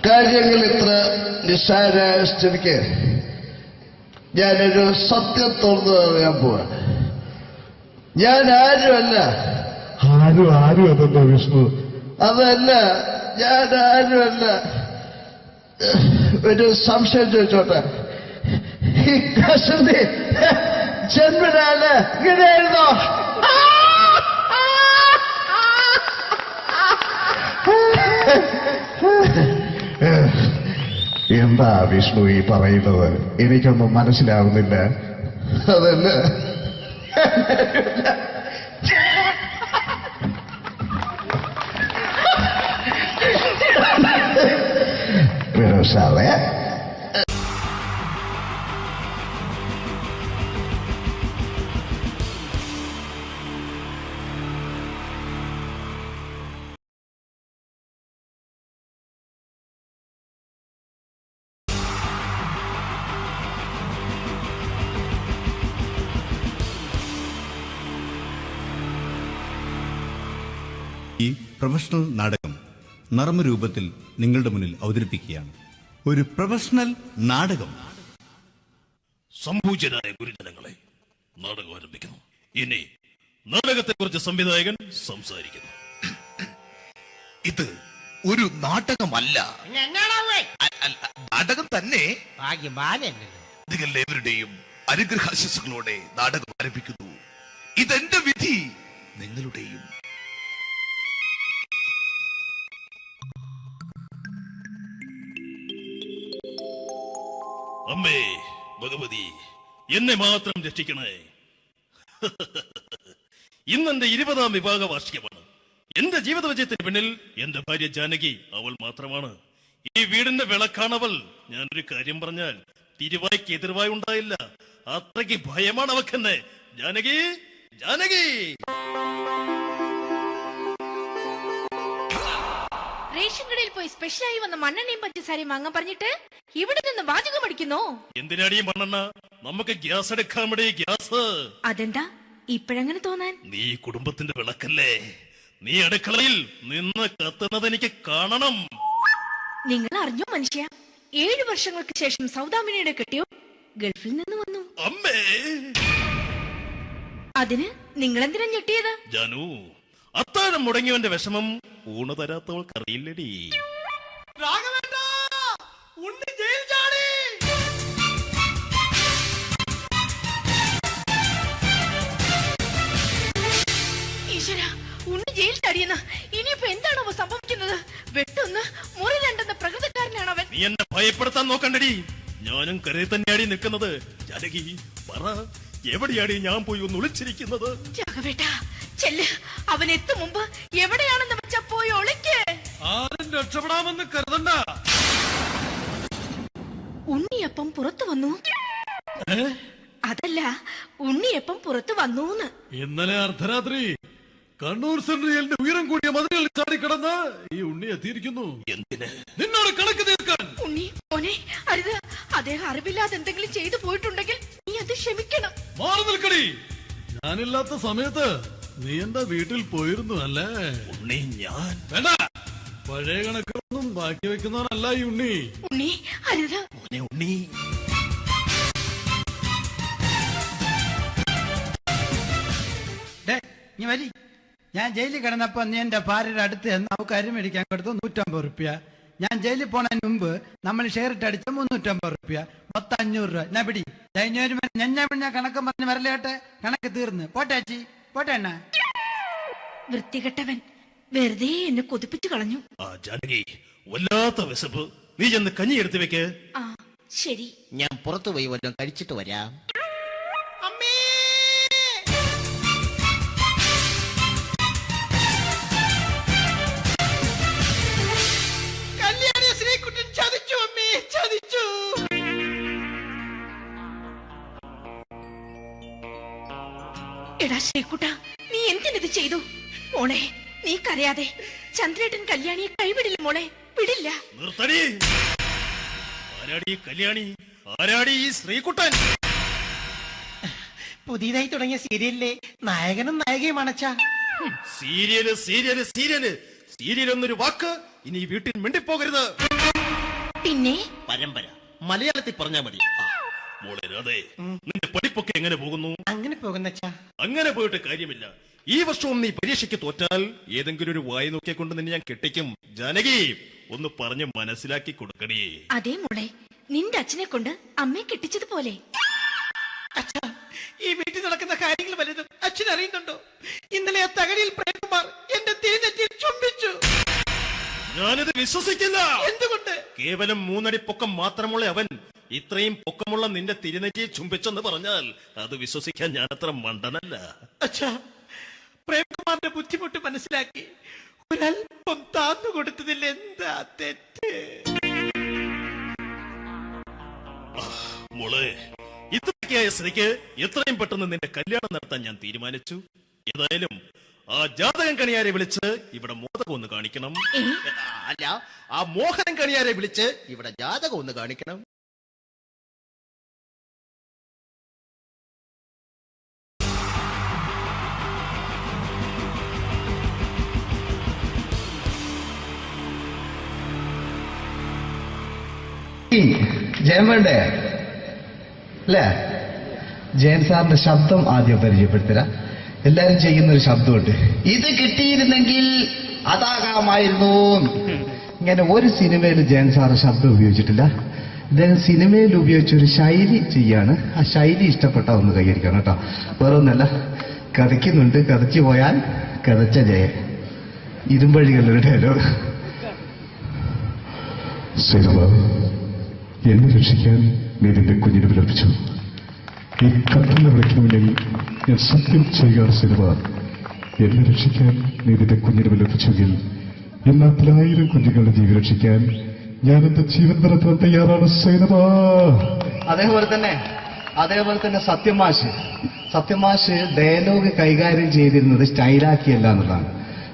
കാര്യങ്ങൾ ഇത്ര നിസ്സാരമായ സ്ഥിതിക്ക് ഞാനൊരു സത്യം തുറന്നു പറയാൻ പോവാ. ഞാൻ ആരുമല്ല. ആരും അതെന്താ വിഷ്ണു? അതല്ല, ഞാൻ ആരുമല്ല. ഒരു സംശയം ചോദിച്ചോട്ടെ, ഈ കസന്തി ജന്മനാല് ഇങ്ങനെയായിരുന്നോ? എന്താ വിഷ്ണു ഈ പറയുന്നത്? എനിക്കൊന്നും മനസ്സിലാവുന്നില്ല. അതല്ല, സാറേ ഈ പ്രൊഫഷണൽ നാടകം നർമ്മരൂപത്തിൽ നിങ്ങളുടെ മുന്നിൽ അവതരിപ്പിക്കുകയാണ്. ഒരു പ്രൊഫഷണൽ നാടകം. സംപൂജ്യരായ ഗുരുജനങ്ങളെ, നാടകം ആരംഭിക്കുന്നു. ഇനി നാടകത്തെക്കുറിച്ച് സംവിധായകൻ സംസാരിക്കുന്നു. ഇത് ഒരു നാടകമല്ല, നാടകം തന്നെ. നിങ്ങളെവരുടെയും അനുഗ്രഹാശിസുകളോടെ നാടകം ആരംഭിക്കുന്നു. ഇതെന്റെ വിധി, നിങ്ങളുടെയും. അമ്മേ ഭഗവതി, എന്നെ മാത്രം രക്ഷിക്കണേ. ഇന്നെന്റെ 20ാം വിവാഹ വാർഷികമാണ്. എന്റെ ജീവിത വിജയത്തിന് പിന്നിൽ എന്റെ ഭാര്യ ജാനകി അവൾ മാത്രമാണ്. ഈ വീടിന്റെ വിളക്കാണവൾ. ഞാനൊരു കാര്യം പറഞ്ഞാൽ തിരുവായ്ക്ക് എതിർവായി ഉണ്ടായില്ല. അത്രയ്ക്ക് ഭയമാണ് അവക്കെന്നെ. ജാനകി, ജാനകി. റേഷൻ കടയിൽ പോയി സ്പെഷ്യലായി വന്ന മണ്ണെണ്ണയും പഞ്ചസാരയും വാങ്ങാൻ പറഞ്ഞിട്ട് ഇവിടെ നിന്ന് വാചകം അടിക്കുന്നോ? എന്തിനാടി മണ്ണെണ്ണ? നമുക്ക് ഗ്യാസ് എടുക്കാൻ വേണ്ടി ഗ്യാസ്. അതെന്താ ഇപ്പഴങ്ങനെ തോന്നാൻ? നീ കുടുംബത്തിന്റെ വിളക്കല്ലേ. നീ അടുക്കളയിൽ നിന്ന് കത്തുന്നത് എനിക്ക് കാണണം. നിങ്ങൾ അറിഞ്ഞോ മനുഷ്യ, 7 വർഷങ്ങൾക്ക് ശേഷം സൗദാമിനിയുടെ കെട്ടിയോ ഗൾഫിൽ നിന്ന് വന്നു. അമ്മേ, അതിന് നിങ്ങൾ എന്തിനാ ഞെട്ടിയത്? ജാനു, അത്താഴം മുടങ്ങിയവന്റെ വിഷമം ഊണ് തരാത്തവൾക്ക് അറിയില്ലടി. ഈശ്വര, ഉണ്ണി ജയിൽ ചാടിയെന്ന്. ഇനിയിപ്പോ എന്താണോ സംഭവിക്കുന്നത്? വെട്ടൊന്ന് മുറി രണ്ടെന്ന പ്രകൃതക്കാരനാണ് അവൻ. നീ എന്നെ ഭയപ്പെടുത്താൻ നോക്കണ്ടടി. ഞാനും കരയിൽ തന്നെയാടി നിൽക്കുന്നത്. ജാനകി പറ, എവിടെയാടി ഞാൻ പോയി ഒന്ന് ഒളിച്ചിരിക്കുന്നത്? രാഘവേട്ടാ ചെല്ല്, അവൻ എത്തും മുമ്പ് എവിടെയാണെന്ന് വെച്ചാ പോയി ഒളിക്ക്. ആരും രക്ഷപ്പെടാമെന്ന് കരുതണ്ട. ഉണ്ണിയപ്പം പുറത്തു വന്നു. അതല്ല, ഉണ്ണിയപ്പം പുറത്തു വന്നൂന്ന്. ഇന്നലെ അർദ്ധരാത്രി കണ്ണൂർ സെൻട്രലിന്റെ ഉയരം കൂടിയ മതിലുകളിൽ ചാടിക്കിടന്ന് ഈ ഉണ്ണി എത്തിയിരിക്കുന്നു. എന്തിന്? നിന്നോട് കണക്ക് തീർക്കാൻ. ഉണ്ണി മോനെ, അരുത്. അദ്ദേഹം അറിവില്ലാതെ എന്തെങ്കിലും ചെയ്തു പോയിട്ടുണ്ടെങ്കിൽ നീ അത് ക്ഷമിക്കണം. മാറി നിൽക്കടി. ഞാനില്ലാത്ത സമയത്ത് നീ എന്റെ വീട്ടിൽ പോയിരുന്നു അല്ലേ? ഉണ്ണി ഞാൻ വേണ്ട. പഴയ കണക്കൊന്നും ബാക്കി വെക്കുന്നവനല്ല ഈ ഉണ്ണി. ഉണ്ണി അരുത്. മോനെ ഉണ്ണി. നീ വരി. ഞാൻ ജയിലിൽ കിടന്നപ്പോ നീ എന്റെ ഭാര്യയുടെ അടുത്ത് നമുക്ക് അരി മേടിക്കാൻ കൊടുത്തു 150 റുപ്യ. ഞാൻ ജയിലിൽ പോണതിന് മുമ്പ് നമ്മൾ ഷെയർ ഇട്ട് അടിച്ച 350 റുപ്യ, മൊത്തം 500 രൂപ. ഞാൻ പിടി. ഞാൻ കണക്കം പറഞ്ഞ് വരലേട്ടെ. കണക്ക് തീർന്ന്. പോട്ടെ അച്ചി, പോട്ടെ അണ്ണ. വൃത്തികെട്ടവൻ വെറുതെ എന്നെ കൊതിപ്പിച്ചു കളഞ്ഞു. ജാനകി, വല്ലാത്ത വിശപ്പ്. നീ ചെന്ന് കഞ്ഞി എടുത്തു വെക്ക്. ആ ശരി. ഞാൻ പുറത്തു പോയി വല്ലതും കഴിച്ചിട്ട് വരാം. എടാ ശ്രീകുട്ടാ, നീ എന്തിനിത് ചെയ്തു? മോളെ, നീ കരയാതെ. ചന്ദ്രേട്ടൻ കല്യാണിയെ കൈവിടില്ല മോളെ, വിടില്ല. നിർത്തടി. ആരാടി കല്യാണി? ആരാടി ഈ ശ്രീകുട്ടൻ? പുതിയതായി തുടങ്ങിയ സീരിയലിലെ നായകനും നായികയും അണച്ചാ. സീരിയല് സീരിയല് സീരിയല് സീരിയൽ എന്നൊരു വാക്ക് ഇനി വീട്ടിൽ മിണ്ടിപ്പോകരുത്. പിന്നെ പരമ്പര മലയാളത്തിൽ പറഞ്ഞാ മതി. മോളെ രാധേ, നിന്റെ പഠിപ്പൊക്കെ എങ്ങനെ പോകുന്നു? അങ്ങനെ പോകുന്ന അങ്ങനെ പോയിട്ട് കാര്യമില്ല. ഈ വർഷവും നീ പരീക്ഷയ്ക്ക് തോറ്റാൽ ഏതെങ്കിലും ഒരു വായി നോക്കിയെ കൊണ്ട് നിന്നെ ഞാൻ കെട്ടിക്കും. ജാനകി, ഒന്ന് പറഞ്ഞ് മനസ്സിലാക്കി കൊടുക്കണേ. അതേ മോളെ, നിന്റെ അച്ഛനെ കൊണ്ട് അമ്മയെ കെട്ടിച്ചതുപോലെ. ഈ വീട്ടിൽ നടക്കുന്ന കാര്യങ്ങൾ വലുതും അച്ഛൻ അറിയുന്നുണ്ടോ? ഇന്നലെ ആ തകഴിയിൽ പ്രേംകുമാർ എന്റെ തിരിഞ്ഞെറ്റിയിൽ ചുംബിച്ചു. ഞാനിത് വിശ്വസിക്കില്ല. എന്തുകൊണ്ട്? കേവലം 3 അടി പൊക്കം മാത്രമുള്ള അവൻ ഇത്രയും പൊക്കമുള്ള നിന്റെ തിരുനെറ്റിയെ ചുംബിച്ചെന്ന് പറഞ്ഞാൽ അത് വിശ്വസിക്കാൻ ഞാൻ അത്ര മണ്ടനല്ല. അച്ഛാ, പ്രേംകുമാറിന്റെ ബുദ്ധിമുട്ട് മനസ്സിലാക്കി ഒരല്പം താന്നു കൊടുത്തതിൽ എന്താ തെറ്റ്? മോളെ, ഇത്രയ്ക്കായ സ്ഥിതിക്ക് എത്രയും പെട്ടെന്ന് നിന്റെ കല്യാണം നടത്താൻ ഞാൻ തീരുമാനിച്ചു. ഏതായാലും ആ ജാതകം കണിയാരെ വിളിച്ച് ഇവിടെ മോദകം ഒന്ന് കാണിക്കണം. അല്ല, ആ മോഹനം കണിയാരെ വിളിച്ച് ഇവിടെ ജാതകം ഒന്ന് കാണിക്കണം. ജയൻ വേണ്ടേ അല്ലേ? ജയൻ സാറിന്റെ ശബ്ദം ആദ്യം പരിചയപ്പെടുത്തരാ. എല്ലാരും ചെയ്യുന്ന ഒരു ശബ്ദമുണ്ട്. ഇത് കിട്ടിയിരുന്നെങ്കിൽ അതാകാമായിരുന്നു. ഇങ്ങനെ ഒരു സിനിമയിൽ ജയൻ സാറ് ശബ്ദം ഉപയോഗിച്ചിട്ടില്ല. ഇദ്ദേഹം സിനിമയിൽ ഉപയോഗിച്ച ഒരു ശൈലി ചെയ്യാണ്. ആ ശൈലി ഇഷ്ടപ്പെട്ട ഒന്ന് കൈകരിക്കണം കേട്ടോ. വേറെ ഒന്നല്ല, കഥയ്ക്കുന്നുണ്ട്. കഥച്ചു പോയാൽ കഥച്ച ജയൻ. ഇരുമ്പഴികളുടെ ഡയലോഗ്. എന്നെ രക്ഷിക്കാൻ നീ നിന്റെ കുഞ്ഞിന് വിലപിച്ചു. ഈ കത്തുന്ന വിളക്കിന് മുന്നിൽ ഞാൻ സത്യം ചെയ്യുകയാണ് സിനിമ. എന്നെ രക്ഷിക്കാൻ നീ നിന്റെ കുഞ്ഞിന് വിലപിച്ചെങ്കിൽ എന്നാൽ 1000 കുഞ്ഞുങ്ങളുടെ ജീവൻ രക്ഷിക്കാൻ ഞാൻ എന്റെ ജീവൻ നടത്താൻ തയ്യാറാണ് സിനിമ. അതേപോലെ തന്നെ സത്യമാഷ് ഡയലോഗ് കൈകാര്യം ചെയ്തിരുന്നത് സ്റ്റൈലാക്കിയല്ല എന്നുള്ളതാണ്.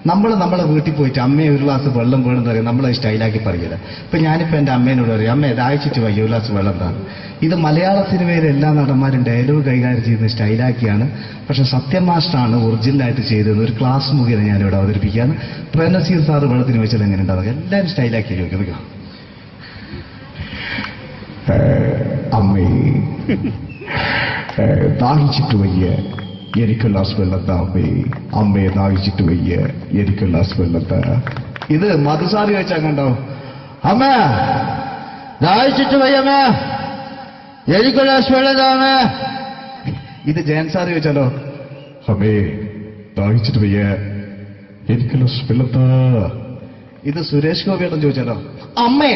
നമ്മളെ വീട്ടിൽ പോയിട്ട് അമ്മയെ ഒരു ഗ്ലാസ് വെള്ളം വേണമെന്ന് പറയും. നമ്മളത് സ്റ്റൈലാക്കി പറയില്ല. ഇപ്പൊ ഞാനിപ്പോ എന്റെ അമ്മേനോട് പറയും, അമ്മ ദാഹിച്ചിട്ട് വയ്യ ഒരു ഗ്ലാസ് വെള്ളം എന്താണ്. ഇത് മലയാള സിനിമയിലെ എല്ലാ നടന്മാരും ഡയലോഗ് കൈകാര്യം ചെയ്യുന്നത് സ്റ്റൈലാക്കിയാണ്. പക്ഷെ സത്യം മാസ്റ്ററാണ് ഒറിജിനലായിട്ട് ചെയ്തത്. ഒരു ക്ലാസ് മുഖേന ഞാനിവിടെ അവതരിപ്പിക്കുകയാണ്. പ്രേംനസീർ സാറ് വെള്ളത്തിന് വെച്ചാൽ എങ്ങനെ ഉണ്ടാവുക? എല്ലാവരും സ്റ്റൈലാക്കി ചോദിക്കുക. അമ്മേ, ദാഹിച്ചിട്ട് വയ്യ, എനിക്ക് ഗ്ലാസ് വെള്ളം താ. അമ്മയെ ദാഹിച്ചിട്ട് വയ്യ, എനിക്ക് ഗ്ലാസ് വെള്ളം താ. ഇത് മധുസാറി വെച്ചാൽ കണ്ടോ? അമ്മ ദാഹിച്ചിട്ട് വയ്യമ്മ, എനിക്ക് ഗ്ലാസ് വെള്ളം താമ. ഇത് ജയൻ സാറി വെച്ചാലോ? അമ്മേ, ദാഹിച്ചിട്ട് വയ്യ, എനിക്ക് ഗ്ലാസ് വെള്ളം താ. ഇത് സുരേഷ് ഗോപിയേട്ടൻ ചോദിച്ചാലോ? അമ്മേ,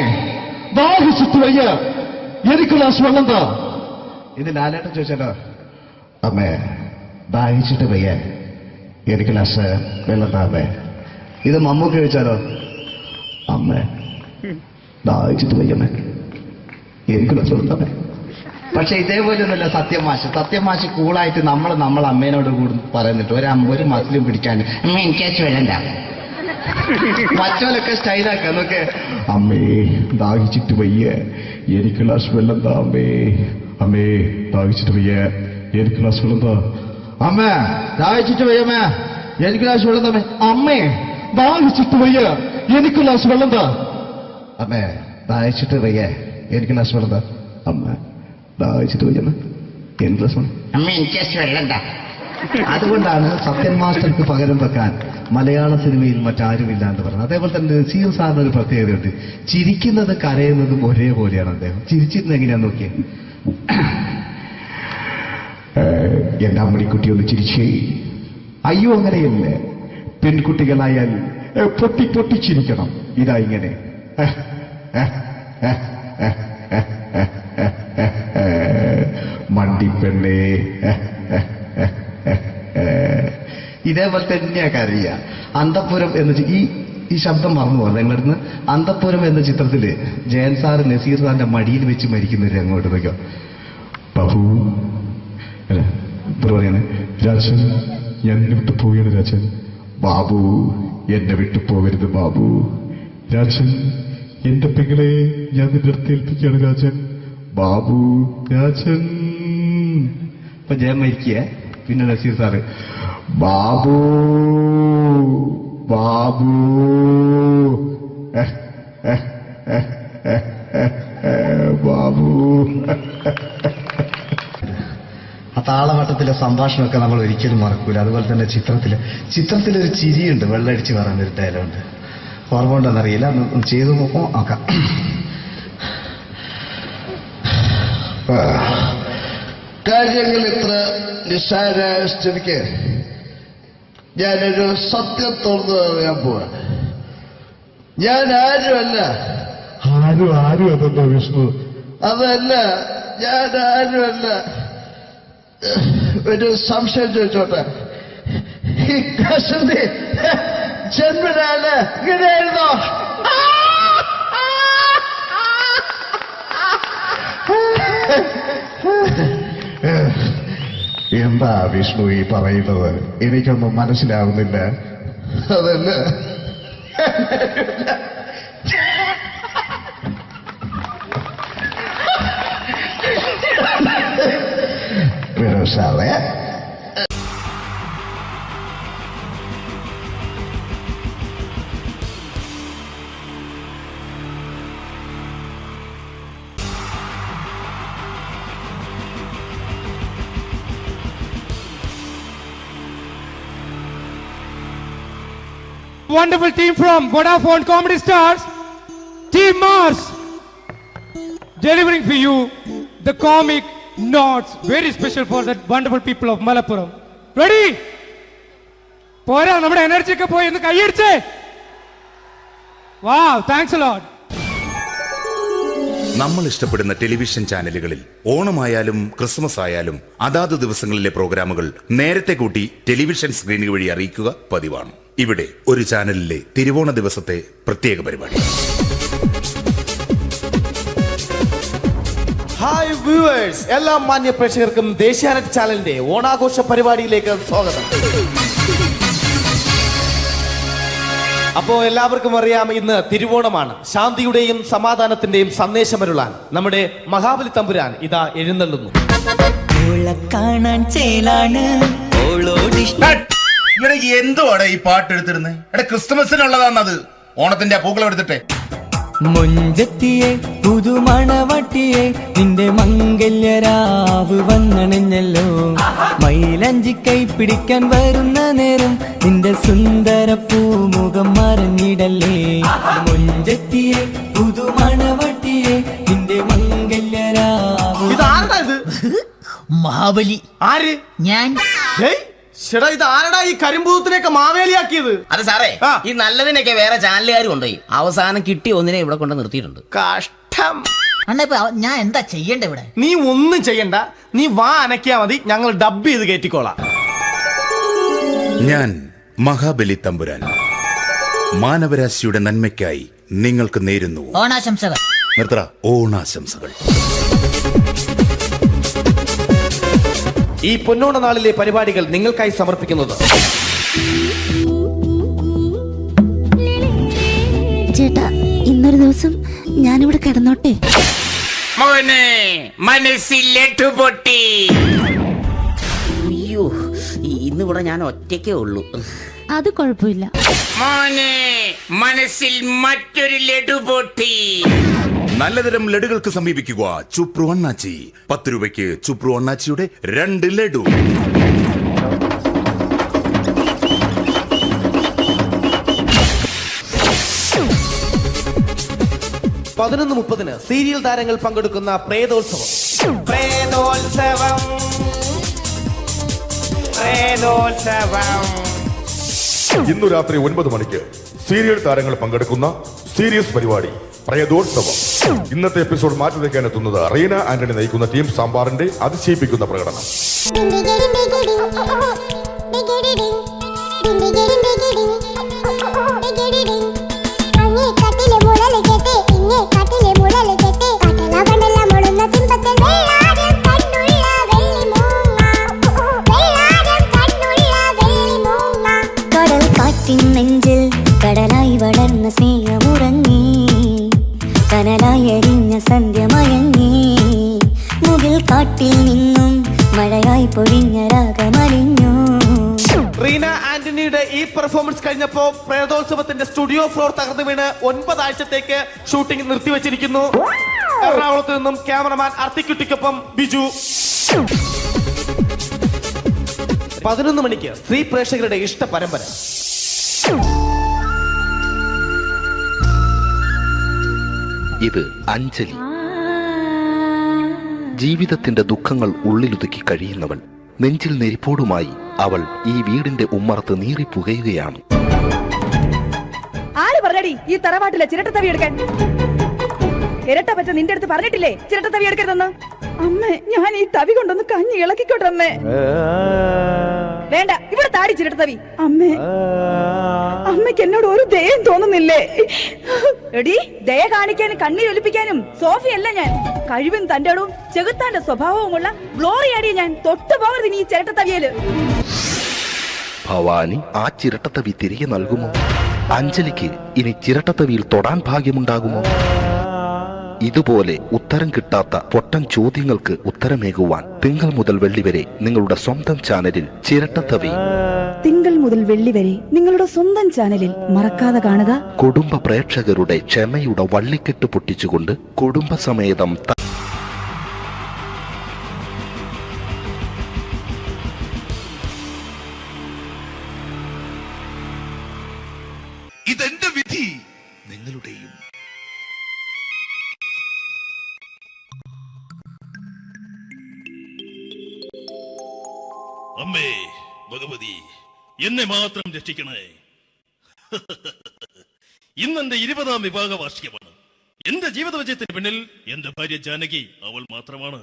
ദാഹിച്ചിട്ട് വയ്യ, എനിക്ക് ഗ്ലാസ് വെള്ളം താ. ഇത് ലാലേട്ടൻ ചോദിച്ചാലോ? അമ്മേ, ദാഹിച്ചിട്ട് വയ്യ, എനിക്ക് ഗ്ലാസ് വെള്ളം താ. അമ്മേ. ഇത് മമ്മൂക്ക് ചോദിച്ചാലോ? അമ്മേ, ദാഹിച്ചിട്ട് വയ്യമ്മേ, എനിക്ക് ഗ്ലാസ് വെള്ളം. പക്ഷെ ഇതേപോലെ ഒന്നല്ല സത്യമാശ് കൂളായിട്ട് നമ്മളെ അമ്മേനോട് കൂടി പറയുന്നിട്ട് ഒരു മസിലും പിടിക്കാൻ അമ്മ എനിക്ക് വേണ്ട. മറ്റോലൊക്കെ സ്റ്റൈലാക്കാം നോക്കെ. അമ്മേ ദാഹിച്ചിട്ട് വയ്യ, എനിക്ക് ഗ്ലാസ് വെള്ളം താ അമ്മേ. അമ്മേ ദാഹിച്ചിട്ട് വയ്യ, എനിക്ക് ഗ്ലാസ് വെള്ളം താ. അമ്മ ദാഹിച്ചിട്ട് വയ്യമ്മേ, എനിക്ക് ഗ്ലാസ് വെള്ളം താ. അമ്മേ ദാഹിച്ചിട്ട് വയ്യ, എനിക്ക് ഗ്ലാസ് വെള്ളം താ. അമ്മേ ദാഹിച്ചിട്ട് വയ്യ, എനിക്ക് ഗ്ലാസ് വെള്ളം താ. അമ്മ ദാഹിച്ചിട്ട് വയ്യമ്മ, എനിക്ക് ഗ്ലാസ് വെള്ളം. അമ്മ എനിക്ക് വെള്ളം താ. അതുകൊണ്ടാണ് സത്യൻ മാസ്റ്റർക്ക് പകരം വെക്കാൻ മലയാള സിനിമയിൽ മറ്റാരുമില്ല എന്ന് പറയുന്നത്. അതേപോലെ തന്നെ നസീർ സാറിന് ഒരു പ്രത്യേകതയുണ്ട്. ചിരിക്കുന്നത് കരയുന്നതും ഒരേപോലെയാണ് അദ്ദേഹം. ചിരിച്ചിരുന്നത് എങ്ങനെയാന്ന് നോക്കിയേ. എന്റെ അമ്മണിക്കുട്ടി ഒന്ന് ചിരിച്ചേ. അയ്യോ അങ്ങനെയല്ല, പെൺകുട്ടികളായാൽ പൊട്ടി ചിരിക്കണം. ഇതാ ഇങ്ങനെ മണ്ടിപ്പെണ്ണേ. ഇതേപോലെ തന്നെയാ കരയ. അന്തപ്പുരം എന്ന ഈ ശബ്ദം മറന്നു പോകുന്നത് നിങ്ങളടുന്ന്. അന്തപ്പുരം എന്ന ചിത്രത്തില് ജയൻ സാറ് നസീർ സാറിന്റെ മടിയിൽ വെച്ച് മരിക്കുന്നവര് അങ്ങോട്ട് നോക്കോ. ബാബു അല്ല പറയാണ്, രാജൻ ഞാൻ എന്നെ വിട്ടു പോവുകയാണ് രാജൻ. ബാബു എന്നെ വിട്ടു പോകരുത് ബാബു. രാജൻ എന്റെ പെങ്ങളെ ഞാൻ നിന്റെ അടുത്ത് ഏൽപ്പിക്കുകയാണ് രാജൻ. ബാബു രാജൻ. ഇപ്പൊ ജയൻ മരിക്കുക. പിന്നെ നസീർ സാറ് ബാബു ബാബു ബാബു. ആ താളവട്ടത്തിലെ സംഭാഷണമൊക്കെ നമ്മൾ ഒരിക്കലും മറക്കൂല. അതുപോലെ തന്നെ ചിത്രത്തിലൊരു ചിരിയുണ്ട്, വെള്ളടിച്ച് പറയുന്നൊരു ഡയലോഗുണ്ട്. ഓർമ്മ ഉണ്ടെന്നറിയില്ല, ചെയ്തു നോക്കാം. കാര്യങ്ങൾ ഇത്ര നിസ്സാരമായ സ്ഥിതിക്ക് ഞാനൊരു സത്യം തുറന്നു പറയാൻ പോവാ. ഞാൻ ആരുമല്ല. ആരും അതല്ല വിഷ്ണു. അതല്ല, ഞാൻ ആരുമല്ല. ഒരു സംശയം ചോദിച്ചോട്ടെ, ഈ കസന്തി ജന്മനാണ് ഇങ്ങനെയായിരുന്നോ? എന്താ വിഷ്ണു ഈ പറയുന്നത്? എനിക്കൊന്നും മനസ്സിലാവുന്നില്ല. അതല്ല, സാറേ wonderful team from Vodafone Comedy Stars, Team Mars, delivering for you the comic notes, very special for the wonderful people of Malappuram. Ready? Pora, nammade energy ke poi ennu kaiyediche. Wow, thanks a lot. നമ്മൾ ഇഷ്ടപ്പെടുന്ന television ചാനലുകളിൽ ഓണമായാലും Christmas ആയാലും അതാത് ദിവസങ്ങളിലെ പ്രോഗ്രാമുകൾ നേരത്തെ കൂട്ടി television സ്ക്രീനുകൾ വഴി അറിയിക്കുക പതിവാണ്. ഇവിടെ ഒരു ചാനലിലെ തിരുവോണ ദിവസത്തെ പ്രത്യേക പരിപാടി. ഹായ് വ്യൂവേഴ്സ്, എല്ലാ മാന്യ പ്രേക്ഷകർക്കും ദേശീയാനെറ്റ് ചാനലിന്റെ ഓണാഘോഷ പരിപാടിയിലേക്ക് സ്വാഗതം. അപ്പോ എല്ലാവർക്കും അറിയാം, ഇന്ന് തിരുവോണമാണ്. ശാന്തിയുടെയും സമാധാനത്തിന്റെയും സന്ദേശമരുളാൻ നമ്മുടെ മഹാബലി തമ്പുരാൻ ഇതാ എഴുന്നള്ളുന്നു. എന്തുവാടാ ഈ പാട്ട് എടുത്തിരുന്നത്? എടാ ക്രിസ്മസിനുള്ളതാണത്, ഓണത്തിന്റെ പൂക്കളം എടുത്തിട്ടെ. മൊഞ്ചത്തിയെ പുതുമണവട്ടിയെ നിന്റെ മംഗല്യരാവ് വന്നണഞ്ഞല്ലോ. മൈലഞ്ചി കൈ പിടിക്കാൻ വരുന്ന നേരം നിന്റെ സുന്ദര പൂമുഖം മറഞ്ഞിടല്ലേ. മൊഞ്ചത്തിയെ പുതുമണവട്ടിയെ നിന്റെ മംഗല്യരാവ്. മഹാബലി ആര്? ഞാൻ. ചേട്ടാ, ഇത് ആരടാ ഈ കരിമ്പൂത്തിനെയൊക്കെ മാവേലിയാക്കിയത്? അത് സാറേ, ഈ നല്ലതിനൊക്കെ വേറെ ചാനലുകാർ കൊണ്ടുപോയി അവസാനം കിട്ടി ഒന്നിനെ ഇവിടെ കൊണ്ട് നിർത്തിയിട്ടുണ്ട്. കഷ്ടം. അണ്ണ ഇപ്പൊ ഞാൻ എന്താ ചെയ്യണ്ട ഇവിടെ? നീ ഒന്നും ചെയ്യണ്ട, നീ വാ അനക്കിയാ മതി, ഞങ്ങൾ ഡബ് ചെയ്ത് കയറ്റിക്കോളാം. ഞാൻ മഹാബലി തമ്പുരാൻ മാനവരാശിയുടെ നന്മയ്ക്കായി നിങ്ങൾക്ക് നേരുന്നു ഓണാശംസകൾ. നിർത്തറ. ഓണാശംസകൾ. ഈ പൊന്നോണ നാളിലെ പരിപാടികൾ നിങ്ങൾക്കായി സമർപ്പിക്കുന്നത് ചേട്ടാ, ഇന്നൊരു ദിവസം ഞാനിവിടെ കിടന്നോട്ടെ? മോനെ മനസ്സിലെട്ടു പൊട്ടി. അയ്യോ, ഇന്നിവിടെ ഞാൻ ഒറ്റയ്ക്കേ ഉള്ളൂ. അത് കുഴപ്പമില്ല. മോനെ മനസ്സിൽ മറ്റൊരു ലഡു പൊട്ടി. നല്ലതരം ലഡുകൾക്ക് സമീപിക്കുക ചുപ്രു അണ്ണാച്ചി. 10 രൂപയ്ക്ക് ചുപ്രു അണ്ണാച്ചിയുടെ 2 ലഡു. (11:30) സീരിയൽ താരങ്ങൾ പങ്കെടുക്കുന്ന പ്രേതോത്സവം. ഇന്നു രാത്രി 9 മണിക്ക് സീരിയൽ താരങ്ങൾ പങ്കെടുക്കുന്ന സീരിയസ് പരിപാടി പ്രേതോത്സവം. ഇന്നത്തെ എപ്പിസോഡ് മാറ്റി വയ്ക്കാൻ എത്തുന്നത് റീന ആന്റണി നയിക്കുന്ന ടീം സാമ്പാറിന്റെ അതിശയിപ്പിക്കുന്ന പ്രകടനം. നെഞ്ചിൽ കടലായി വളർന്ന സ്നേഹമുറങ്ങി, കനലായി എരിഞ്ഞ സന്ധ്യ മയങ്ങി, മുകിൽ കാട്ടിൽ നിന്നും മഴയായി പൊഴിഞ്ഞ രാഗമലിഞ്ഞു. റീന ആന്റണിയുടെ ഈ പെർഫോമൻസ് കഴിഞ്ഞപ്പോ പ്രേതോത്സവത്തിന്റെ സ്റ്റുഡിയോ ഫ്ലോർ തകർന്നു വീണ് 9 ആഴ്ചത്തേക്ക് ഷൂട്ടിംഗ് നിർത്തിവെച്ചിരിക്കുന്നു. എറണാകുളത്ത് നിന്നും ക്യാമറമാൻ അർത്തിക്കുട്ടിക്കൊപ്പം ബിജു. 11 മണിക്ക് സ്ത്രീ പ്രേക്ഷകരുടെ ഇഷ്ട പരമ്പര. ഇത് അഞ്ജലി. ജീവിതത്തിന്റെ ദുഃഖങ്ങൾ ഉള്ളിലൊതുക്കി കഴിയുന്നവൾ. നെഞ്ചിൽ നെരിപ്പോടുമായി അവൾ ഈ വീടിന്റെ ഉമ്മറത്ത് നീറിപ്പുകയുകയാണ്. ആര് പറഞ്ഞടി ഈ തറവാട്ടിലെ ചിരട്ടത്തവി എടുക്കാൻ? ഇരട്ട പറ്റ നിന്റെ അടുത്ത് പറഞ്ഞിട്ടില്ലേ ചിരട്ടത്തവി എടുക്കരുതെന്ന്? അമ്മേ, ഞാൻ ഈ തവി കൊണ്ടൊന്ന് കഞ്ഞി ഇളക്കിക്കോട്ടെ അമ്മേ. വേണ്ട, ഇവിടെ താടി ചിരട്ടത്തവി. അമ്മേ, അമ്മയ്ക്ക് എന്നോട് ഒരു ദയം തോന്നുന്നില്ലേ? എടി, ദയ കാണിക്കാനും കണ്ണീരൊലിപ്പിക്കാനും സോഫിയല്ല ഞാൻ. കഴിവും തന്റെ ഇടവും ചെകുത്താന്റെ സ്വഭാവവുമുള്ള ഗ്ലോറിയാടി ഞാൻ. തൊട്ടുപോകരുത് നീ ചിരട്ടത്തവിയല്. ഭവാനി ആ ചിരട്ടത്തവി തിരികെ നൽകുമോ? അഞ്ജലിക്ക് ഇനി ചിരട്ടത്തവിയിൽ തൊടാൻ ഭാഗ്യമുണ്ടാകുമോ? ഇതുപോലെ ഉത്തരം കിട്ടാത്ത പൊട്ടൻ ചോദ്യങ്ങൾക്ക് ഉത്തരമേകുവാൻ തിങ്കൾ മുതൽ വെള്ളി വരെ നിങ്ങളുടെ സ്വന്തം ചാനലിൽ ചിരട്ടത്തവി. തിങ്കൾ മുതൽ വെള്ളി വരെ നിങ്ങളുടെ സ്വന്തം ചാനലിൽ മറക്കാതെ കാണുക. കുടുംബ പ്രേക്ഷകരുടെ ക്ഷമയുടെ വള്ളിക്കെട്ട് പൊട്ടിച്ചുകൊണ്ട് കുടുംബസമേതം ഇതെന്റെ വിധി, നിങ്ങളുടെയും. അമ്മേ ഭഗവതി, എന്നെ മാത്രം രക്ഷിക്കണേ. ഇന്നെന്റെ 20ാം വിവാഹ വാർഷികമാണ്. എന്റെ ജീവിത വിജയത്തിന് പിന്നിൽ എന്റെ ഭാര്യ ജാനകി അവൾ മാത്രമാണ്.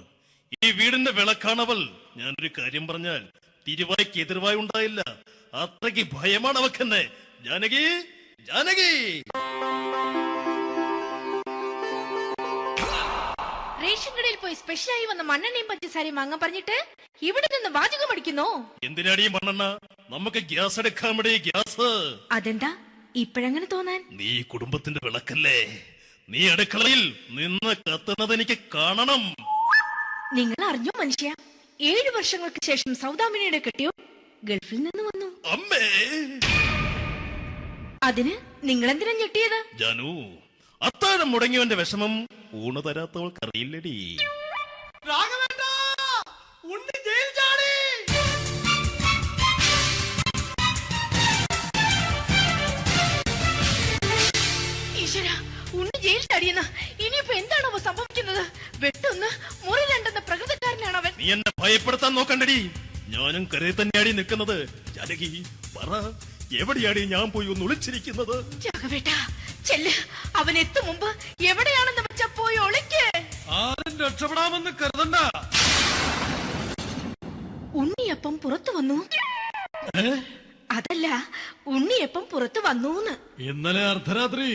ഈ വീടിന്റെ വിളക്കാണവൾ. ഞാനൊരു കാര്യം പറഞ്ഞാൽ തിരുവായ്ക്ക് എതിർവായി ഉണ്ടായില്ല. അത്രയ്ക്ക് ഭയമാണ് അവക്കെന്നെ. ജാനകി, ജാനകി. റേഷൻ കടയിൽ പോയി സ്പെഷ്യലായി വന്ന മണ്ണെണ്ണയും പഞ്ചസാരയും വാങ്ങാൻ പറഞ്ഞിട്ട് ഇവിടെ നിന്ന് വാചകം അടിക്കുന്നോ? എന്തിനാടി മണ്ണെണ്ണ? നമുക്ക് ഗ്യാസ് എടുക്കാൻ വേണ്ടി ഗ്യാസ്. അതെന്താ ഇപ്പഴങ്ങനെ തോന്നാൻ? നീ കുടുംബത്തിന്റെ വിളക്കല്ലേ. നീ അടുക്കളയിൽ നിന്ന് കത്തുന്നത് എനിക്ക് കാണണം. നിങ്ങൾ അറിഞ്ഞോ മനുഷ്യ, 7 വർഷങ്ങൾക്ക് ശേഷം സൗദാമിനിയുടെ കെട്ടിയോ ഗൾഫിൽ നിന്ന് വന്നു. അമ്മേ, അതിന് നിങ്ങൾ എന്തിനാ ഞെട്ടിയത്? ജാനു, അത്താഴം മുടങ്ങിയവന്റെ വിഷമം ഊണ് തരാത്തവൾക്ക് അറിയില്ലടി. ഈശ്വര, ഉണ്ണി ജയിൽ ചാടിയെന്ന. ഇനിയിപ്പോ എന്താണോ സംഭവിക്കുന്നത്? വെട്ടൊന്ന് മുറി രണ്ടെന്ന പ്രകൃതക്കാരനാണ് അവൻ. നീ എന്നെ ഭയപ്പെടുത്താൻ നോക്കണ്ടടി. ഞാനും കരയിൽ തന്നെയാടി നിൽക്കുന്നത്. ജാനകി പറ, എവിടെയാടി ഞാൻ പോയി ഒന്ന് ഒളിച്ചിരിക്കുന്നത്? രാഘവേട്ടാ, ചെല്ല്. അവൻ എത്തും മുമ്പ് എവിടെയാണെന്ന് വെച്ചാ പോയി ഒളിക്ക്. ആരും രക്ഷപ്പെടാമെന്ന് കരുതണ്ട. ഉണ്ണിയപ്പം പുറത്തു വന്നു. അതല്ല, ഉണ്ണിയപ്പം പുറത്തു വന്നൂന്ന്. ഇന്നലെ അർദ്ധരാത്രി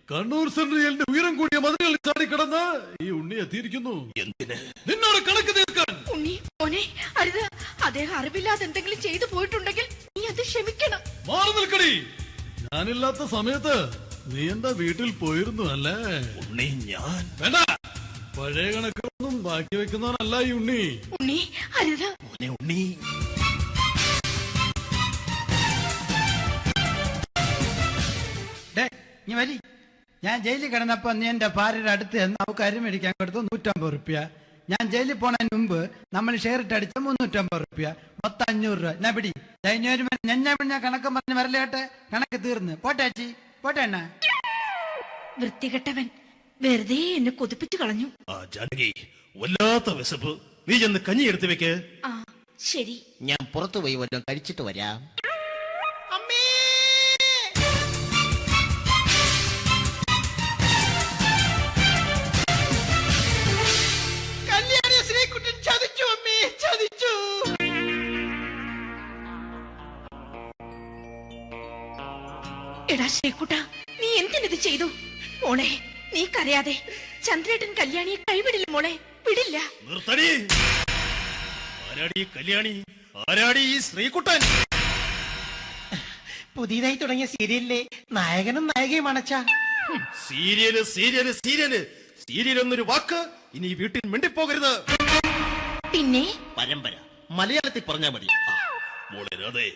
കണ്ണൂർ സെൻട്രലിന്റെ ഉയരം കൂടിയ മതിലുകളിൽ ചാടി കിടന്ന് ഈ ഉണ്ണി എത്തിയിരിക്കുന്നു. എന്തിന്? നിന്നോട് കണക്ക് തീർക്കാൻ. ഉണ്ണി മോനെ അരുത്. അദ്ദേഹം അറിവില്ലാതെ എന്തെങ്കിലും ചെയ്തു പോയിട്ടുണ്ടെങ്കിൽ നീ അത് ക്ഷമിക്കണം. മാറി നിൽക്കടി. ഞാനില്ലാത്ത സമയത്ത് നീ എന്റെ വീട്ടിൽ പോയിരുന്നു അല്ലേ? ഉണ്ണി ഞാൻ വേണ്ട. പഴയ കണക്കൊന്നും ബാക്കി വെക്കുന്നവനല്ല ഈ ഉണ്ണി. ഉണ്ണി അരുത്. ഉണ്ണി നീ വരി. ഞാൻ ജയിലിൽ കിടന്നപ്പോ നീ എന്റെ ഭാര്യയുടെ അടുത്ത് നമുക്ക് അരി മേടിക്കാൻ കൊടുത്തു 150 റുപ്യ. ഞാൻ ജയിലിൽ പോണതിന് മുമ്പ് നമ്മൾ ഷെയർ ഇട്ട് അടിച്ച 350 റുപ്യ, മൊത്തം 500 രൂപ. ഞാൻ പിടി ഞാൻ കണക്ക് പറഞ്ഞ് വരലേട്ടെ. കണക്ക് തീർന്ന് പോട്ടെ അച്ചി, പോട്ടെ അണ്ണ. വൃത്തികെട്ടവൻ വെറുതെ എന്നെ കൊതിപ്പിച്ചു കളഞ്ഞു. ജാനകി, വല്ലാത്ത വിശപ്പ്. നീ ചെന്ന് കഞ്ഞി എടുത്തു വെക്ക്. ആ ശരി. ഞാൻ പുറത്തു പോയി വല്ലതും കഴിച്ചിട്ട് വരാം. എടാ ശ്രീകുട്ട, നീ എന്തിനിത് ചെയ്തു? മോളെ നീ കരയാതെ. ചന്ദ്രേട്ടൻ കല്യാണിയെ കൈവിടില്ല മോളെ, വിടില്ല. നിർത്തടി. ആരാടി കല്യാണി? ആരാടി ഈ ശ്രീകുട്ടൻ? പുതിയതായി തുടങ്ങിയ സീരിയലിലെ നായകനും നായികയും അണച്ചാ. സീരിയല് സീരിയല് സീരിയല് സീരിയൽ എന്നൊരു വാക്ക് ഇനി വീട്ടിൽ മിണ്ടിപ്പോകരുത്. പിന്നെ പരമ്പര മലയാളത്തിൽ പറഞ്ഞാ മതി. മോളെ രാധേ,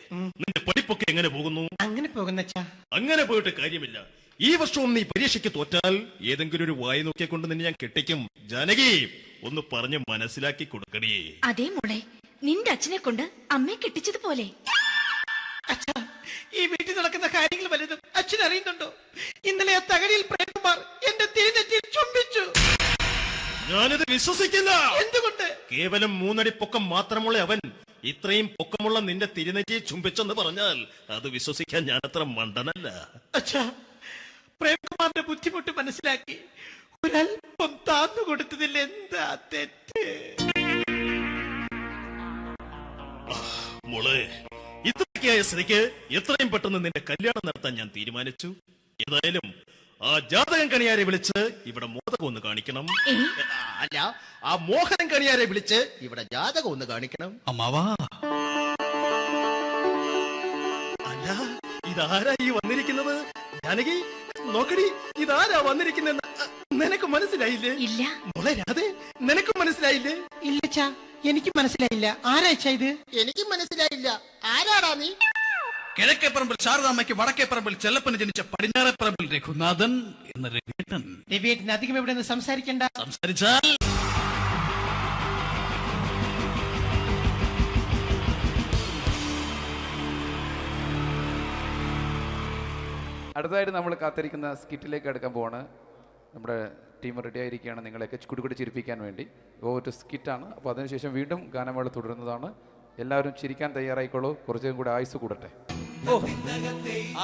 നിന്റെ പഠിപ്പൊക്കെ എങ്ങനെ പോകുന്നു? അങ്ങനെ പോകുന്നച്ചാ. അങ്ങനെ പോയിട്ട് കാര്യമില്ല. ഈ വർഷവും നീ പരീക്ഷയ്ക്ക് തോറ്റാൽ ഏതെങ്കിലും ഒരു വായി നോക്കിക്കൊണ്ട് നിന്നെ ഞാൻ കെട്ടിക്കും. ജാനകി, ഒന്ന് പറഞ്ഞ് മനസ്സിലാക്കി കൊടുക്കണേ. അതേ മോളെ, നിന്റെ അച്ഛനെ കൊണ്ട് അമ്മയെ കെട്ടിച്ചതുപോലെ. ഈ വീട്ടിൽ നടക്കുന്ന കാര്യങ്ങൾ വലുതും അച്ഛൻ അറിയുന്നുണ്ടോ? ഇന്നലെ ആ തകഴിയിൽ പ്രേംകുമാർ എന്റെ തിരുനെറ്റിയിൽ ചുംബിച്ചു. ഞാനിത് വിശ്വസിക്കില്ല. എന്തുകൊണ്ട്? കേവലം 3 അടി പൊക്കം മാത്രമുള്ള അവൻ ഇത്രയും പൊക്കമുള്ള നിന്റെ തിരുനെറ്റിയെ ചുംബിച്ചെന്ന് പറഞ്ഞാൽ അത് വിശ്വസിക്കാൻ ഞാൻ അത്ര മണ്ടനല്ല. അച്ഛാ, പ്രേംകുമാറിന്റെ ബുദ്ധിമുട്ട് മനസ്സിലാക്കി ഒരല്പം താന്നു കൊടുത്തതിൽ എന്താ തെറ്റ്? മോളെ, ഇത്രയ്ക്കായ സ്ഥിതിക്ക് എത്രയും പെട്ടെന്ന് നിന്റെ കല്യാണം നടത്താൻ ഞാൻ തീരുമാനിച്ചു. ഏതായാലും ആ ജാതകം കണിയാരെ വിളിച്ച് ഇവിടെ മോദകം ഒന്ന് കാണിക്കണം. അല്ല, ആ മോഹനം കണിയാരെ വിളിച്ച് ഇവിടെ ജാതകം ഒന്ന് കാണിക്കണം. അമ്മാവാ, അല്ല ഇതാരാ ഈ വന്നിരിക്കുന്നത്? ജാനകി നോക്കടി, ഇതാരാ വന്നിരിക്കുന്നെന്ന് നിനക്ക് മനസ്സിലായില്ലേ? ഇല്ല. മോളെ രാധേ, നിനക്ക് മനസ്സിലായില്ലേ? ഇല്ലച്ചാ, എനിക്ക് മനസ്സിലായില്ല. ആരാച്ചാ ഇത്? എനിക്കും മനസ്സിലായില്ല. ആരാടാ നീ? കിഴക്കേപ്പറമ്പിൽ ശാരദാമ്മയ്ക്ക് വടക്കേപ്പറമ്പിൽ ചെല്ലപ്പന് ജനിച്ച പടിഞ്ഞാറേപ്പറമ്പിൽ രഘുനാഥൻ എന്ന രവിയേട്ടൻ. രവിയേട്ടൻ അധികം ഇവിടെ നിന്ന് സംസാരിക്കണ്ട. സംസാരിച്ചാൽ അടുത്തതായിട്ട് നമ്മൾ കാത്തിരിക്കുന്ന സ്കിറ്റിലേക്ക് അടുക്കാൻ പോവാണ്. നമ്മുടെ ടീം റെഡി ആയിരിക്കുകയാണ് നിങ്ങളെയൊക്കെ കുടുകുടി ചിരിപ്പിക്കാൻ വേണ്ടി. ഒരു സ്കിറ്റാണ്. അപ്പോൾ അതിനുശേഷം വീണ്ടും ഗാനമേള തുടരുന്നതാണ്. എല്ലാവരും ചിരിക്കാൻ തയ്യാറായിക്കോളൂ. കുറച്ചും കൂടെ ആയുസ് കൂടട്ടെ.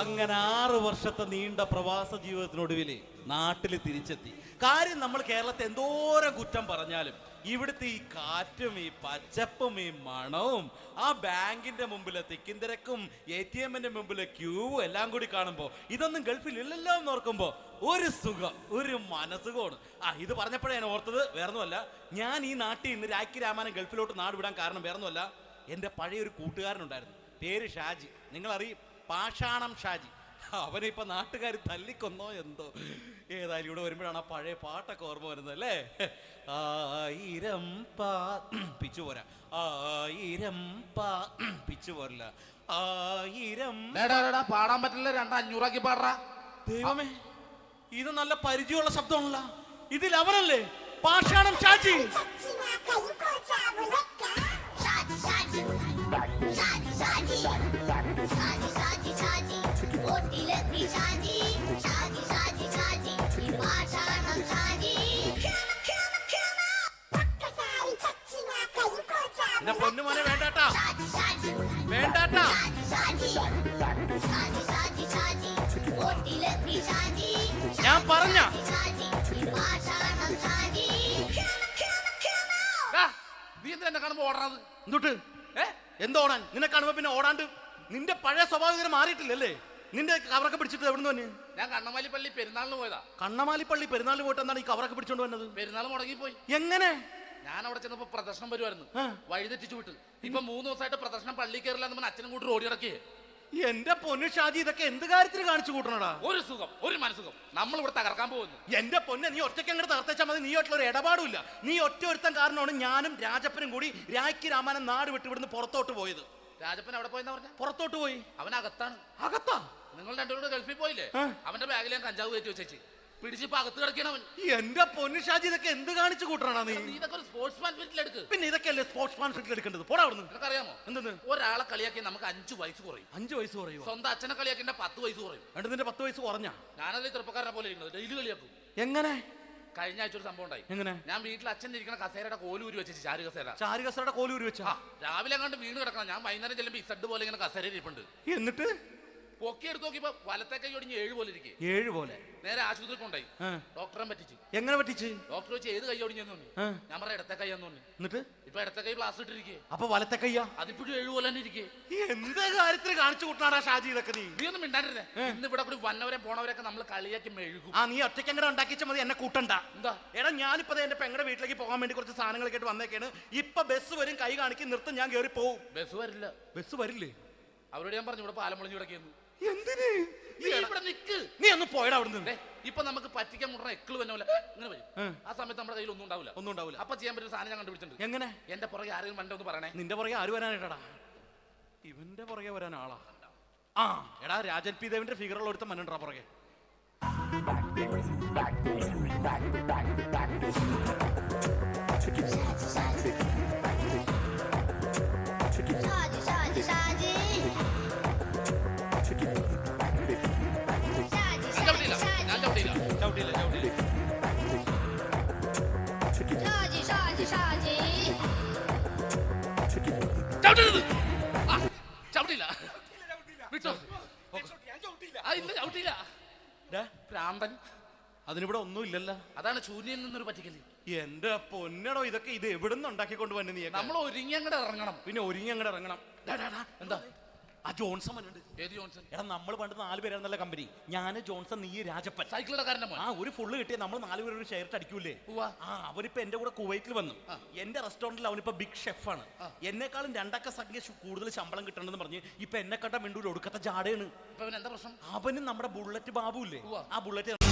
അങ്ങനെ 6 വർഷത്തെ നീണ്ട പ്രവാസ ജീവിതത്തിനൊടുവിൽ നാട്ടിൽ തിരിച്ചെത്തി. കാര്യം നമ്മൾ കേരളത്തെ എന്തോരം കുറ്റം പറഞ്ഞാലും ഇവിടുത്തെ ഈ കാറ്റും ഈ പച്ചപ്പും ഈ മണവും ആ ബാങ്കിന്റെ മുമ്പിലെ തിക്കും തിരക്കും ATM-ന്റെ മുമ്പിലെ ക്യൂവും എല്ലാം കൂടി കാണുമ്പോൾ ഇതൊന്നും ഗൾഫിൽ ഇല്ലല്ലോ എന്ന് ഓർക്കുമ്പോൾ ഒരു സുഖം, ഒരു മനസുഖമാണ്. ഇത് പറഞ്ഞപ്പോഴേ ഞാൻ ഓർത്തത് വേറൊന്നുമല്ല, ഞാൻ ഈ നാട്ടിൽ നിന്ന് രാഖി രാമാനം ഗൾഫിലോട്ട് നാട് വിടാൻ കാരണം വേറൊന്നുമല്ല, എൻ്റെ പഴയൊരു കൂട്ടുകാരനുണ്ടായിരുന്നു, പേര് ഷാജി. നിങ്ങളറിയും, പാഷാണം ഷാജി. അവനിപ്പോ നാട്ടുകാർ തല്ലിക്കൊന്നോ എന്തോ. ഏതായാലും ഇവിടെ വരുമ്പോഴാണ് ആ പഴയ പാട്ടൊക്കെ ഓർമ്മ വരുന്നത് അല്ലേ? 1000 പിച്ചു പോരാ, 1000 പിച്ചു പോരില്ല, 1000 പാടാൻ പറ്റില്ല. 200 പാടാ. ദൈവമേ, ഇത് നല്ല പരിചയമുള്ള ശബ്ദമാണല്ലോ. ഇതിൽ അവനല്ലേ പാഷാണം ഷാജി? പൊന്നുമോനെ വേണ്ടാട്ടാ, വേണ്ടാട്ടാ. ഞാൻ പറഞ്ഞ നീ എന്തിനാ കാണുമ്പോ ഓടാത്? എന്തൊട്ട് എന്തോടാൻ? നിന്നെ കാണുമ്പോ പിന്നെ ഓടാണ്ട്? നിന്റെ പഴയ സ്വഭാവം ഇങ്ങനെ മാറിയിട്ടില്ലല്ലേ? നിന്റെ കവറൊക്കെ പിടിച്ചിട്ട് എവിടെ നിന്ന് വന്നു? ഞാൻ കണ്ണമാലി പള്ളി പെരുന്നാളിന് പോയതാ. കണ്ണമാലിപ്പള്ളി പെരുന്നാളിന് പോയിട്ട് എന്താണ് ഈ കവറൊക്കെ പിടിച്ചോണ്ട് വന്നത്? പെരുന്നാൾ മുടങ്ങിപ്പോയി. എങ്ങനെ? ഞാൻ അവിടെ ചെന്നപ്പോ പ്രദർശനം വരുമായിരുന്നു, വഴിതെറ്റിച്ചു വിട്ട്. ഇപ്പൊ 3 ദിവസമായിട്ട് പ്രദർശനം പള്ളി കയറില്ല എന്ന് അച്ഛനും കൂട്ടി ഓടി ഇറക്കിയേ. എന്റെ പൊന്നു ഷാജി, ഇതൊക്കെ എന്ത് കാര്യത്തിന് കാണിച്ചു കൂട്ടണടാ? ഒരു സുഖം, ഒരു മനസുഖം. നമ്മൾ ഇവിടെ തകർക്കാൻ പോകുന്നു. എന്റെ പൊന്നെ, നീ ഒറ്റയ്ക്ക് അങ്ങോട്ട് തകർത്തേച്ചാൽ മതി. നീ ആയിട്ടുള്ള ഒരു ഇടപാടുമില്ല. നീ ഒറ്റ ഒരുത്തൻ കാരണമാണ് ഞാനും രാജപ്പനും കൂടി രാഖി രാമായണം നാട് വിട്ട് ഇവിടുന്ന് പുറത്തോട്ട് പോയത്. രാജപ്പൻ എവിടെ പോയെന്നാ പറഞ്ഞ? പുറത്തോട്ട് പോയി. അവനകത്താണ്. അകത്താ? നിങ്ങൾ രണ്ടുപേരും ഗൾഫിൽ പോയില്ലേ? അവന്റെ ബാഗിൽ ഞാൻ കഞ്ചാവ് കയറ്റി വെച്ചേച്ച് പിടിച്ചിപ്പോ അകത്ത് കിടക്കണം. എന്റെ പൊന്നു ഷാജി, ഇതൊക്കെ എന്ത് കാണിച്ചു കൂട്ടണ നീ? ഇതൊക്കെ ഒരു സ്പോർട്സ്മാൻ സ്പിരിറ്റിലെടുക്ക്. പിന്നെ ഇതൊക്കെയല്ലേ സ്പോർട്സ്മാൻ സ്പിരിറ്റിൽ എടുക്കേണ്ടത്? പോടാ അവിടുന്ന്. നിനക്കറിയാമോ എന്തെന്ന്? ഒരാളെ കളിയാക്കി നമുക്ക് 5 വയസ്സ് കുറയും. 5 വയസ്സ് കുറയും? സ്വന്തം അച്ഛനെ കളിയാക്കി 10 വയസ്സ് കുറയും. എന്നിട്ട് നിന്റെ 10 വയസ്സ് കുറഞ്ഞ? ഞാനതിൽ ചെറുപ്പക്കാരനെ പോലെ ഇരിക്കുന്നത് ഡെയിലി കളിയാക്കും. എങ്ങനെ? കഴിഞ്ഞ ആഴ്ച ഒരു സംഭവം ഉണ്ടായി. എങ്ങനെ? ഞാൻ വീട്ടിൽ അച്ഛൻ ഇരിക്കുന്ന കസേരയുടെ കോലൂരി വെച്ചു. ചാരു കസേരയുടെ കോലൂരി വെച്ചാ? രാവിലെ കണ്ട് വീണ് കിടക്കണം. ഞാൻ വൈകുന്നേരം ചെല്ലുമ്പോ ഇസഡ് പോലെ ഇങ്ങനെ കസേര ഇരിപ്പുണ്ട്. എന്നിട്ട് പൊക്കി എടുത്ത് നോക്കിയപ്പോ വലത്തെ കൈ ഒടിഞ്ഞ് 7 പോലെ ഇരിക്കും. 7 പോലെ? നേരെ ആശുപത്രി കൊണ്ടായി. ഡോക്ടറെ പറ്റിച്ചു. എങ്ങനെ പറ്റിച്ച്? ഡോക്ടർ വെച്ച് ഏത് കൈ ഒടിഞ്ഞെന്ന് തോന്നി. ഞാൻ പറയാം ഇടത്തെ കൈ എന്ന് തോന്നി. എന്നിട്ട് ഇപ്പൊ ഇടത്തെ കൈ പ്ലാസ്റ്റർ ഇട്ടിരിക്കേ. അപ്പൊ വലത്തെ കയ്യാ? അതിപ്പോഴും 7 പോലെ തന്നെ ഇരിക്കേ. എന്ത് കാര്യത്തിന് കാണിച്ചു കൂട്ടാടാ ഷാജി ഇതൊക്കെ? നീ ഒന്നും മിണ്ടാണ്ടിരുന്നേ. ഇന്ന് ഇവിടെ കൂടി വന്നവരെ പോണവരൊക്കെ നമ്മൾ കളിയാക്കി മെഴുകും. നീ ഒറ്റയ്ക്ക് അങ്ങോട്ട് ഉണ്ടാക്കിച്ചാൽ മതി, എന്നെ കൂട്ടണ്ട. എന്താ? എടാ, ഞാനിപ്പോ എന്റെ പെങ്ങളുടെ വീട്ടിലേക്ക് പോകാൻ വേണ്ടി കുറച്ച് സാധനങ്ങളൊക്കെ ആയിട്ട് വന്നേക്കാണ്. ഇപ്പൊ ബസ് വരും, കൈ കാണിക്കും, നിർത്തും, ഞാൻ കയറി പോവും. ബസ് വരില്ല. ബസ് വരില്ലേ? അവരോട് ഞാൻ പറഞ്ഞു ഇവിടെ പാലം പൊളിഞ്ഞു കിടക്കുന്നു. എന്തിന്? നീ ഇവിടെ നിക്ക്. നീ ഒന്ന് പോയടാ അവിടുന്ന്. ഇപ്പൊ നമുക്ക് പറ്റിക്കാൻ മുട്ട എക്കിള് വന്ന പോലെ ഇങ്ങനെ വരും. ആ സമയത്ത് നമ്മുടെ കയ്യിൽ ഒന്നും ഉണ്ടാവില്ല. അപ്പൊ ചെയ്യാൻ പറ്റുന്ന സാധനം ഞാൻ കണ്ടുപിടിച്ചിട്ടുണ്ട്. എങ്ങനെ? എന്റെ പുറകെ ആരെങ്കിലും വണ്ടി ഒന്ന് പറയണേ. നിന്റെ പുറകെ ആര് വരാനായിട്ടാ? ഇവന്റെ പുറകെ വരാൻ ആളാ? എടാ, രാജൻ പി ദേവിന്റെ ഫിഗറുള്ള ഒരുത്ത മനുണ്ടാ പുറകെ. അതിനിവിടെ ഒന്നും ഇല്ലല്ലോ. അതാണ് ശൂന്യയിൽ നിന്നൊരു പറ്റിക്കല്. എന്റെ പൊന്നടോ, ഇതൊക്കെ ഇത് എവിടുന്ന് ഉണ്ടാക്കിക്കൊണ്ട് വന്നെ നീ? നമ്മൾ ഒരുങ്ങി അങ്ങോട്ട് ഇറങ്ങണം. പിന്നെ ഒരുങ്ങി അങ്ങോട്ട് ഇറങ്ങണം. എന്താ? ആ ജോൺസൺ വന്നുണ്ട്. ഏത് ജോൺസൺ? എടാ, നമ്മൾ പണ്ട് 4 പേരായിരുന്നല്ല കമ്പനി. ഞാന്, ജോൺസൺ, നീ, രാജപ്പൻ. സൈക്കിളുടെ കാരന്റെ മോൻ. ഒരു ഫുള്ള് കിട്ടിയ നമ്മൾ 4 പേര് ഒരു ഷെയർ അടിക്കൂലേ? അവനിപ്പോ എന്റെ കൂടെ കുവൈറ്റിൽ വന്നു. എന്റെ റെസ്റ്റോറന്റിൽ അവനിപ്പോ ബിഗ് ഷെഫാണ്. എന്നെക്കാളും 2 അക്ക സംഖ്യ കൂടുതൽ ശമ്പളം കിട്ടണമെന്ന് പറഞ്ഞ് ഇപ്പൊ എന്നെ കണ്ട മിണ്ടൂര് ഒടുക്കത്തെ ജാടയാണ്. എന്താ പ്രശ്നം? അവന് നമ്മുടെ ബുള്ളറ്റ് ബാബു ഇല്ലേ, ആ ബുള്ളറ്റ്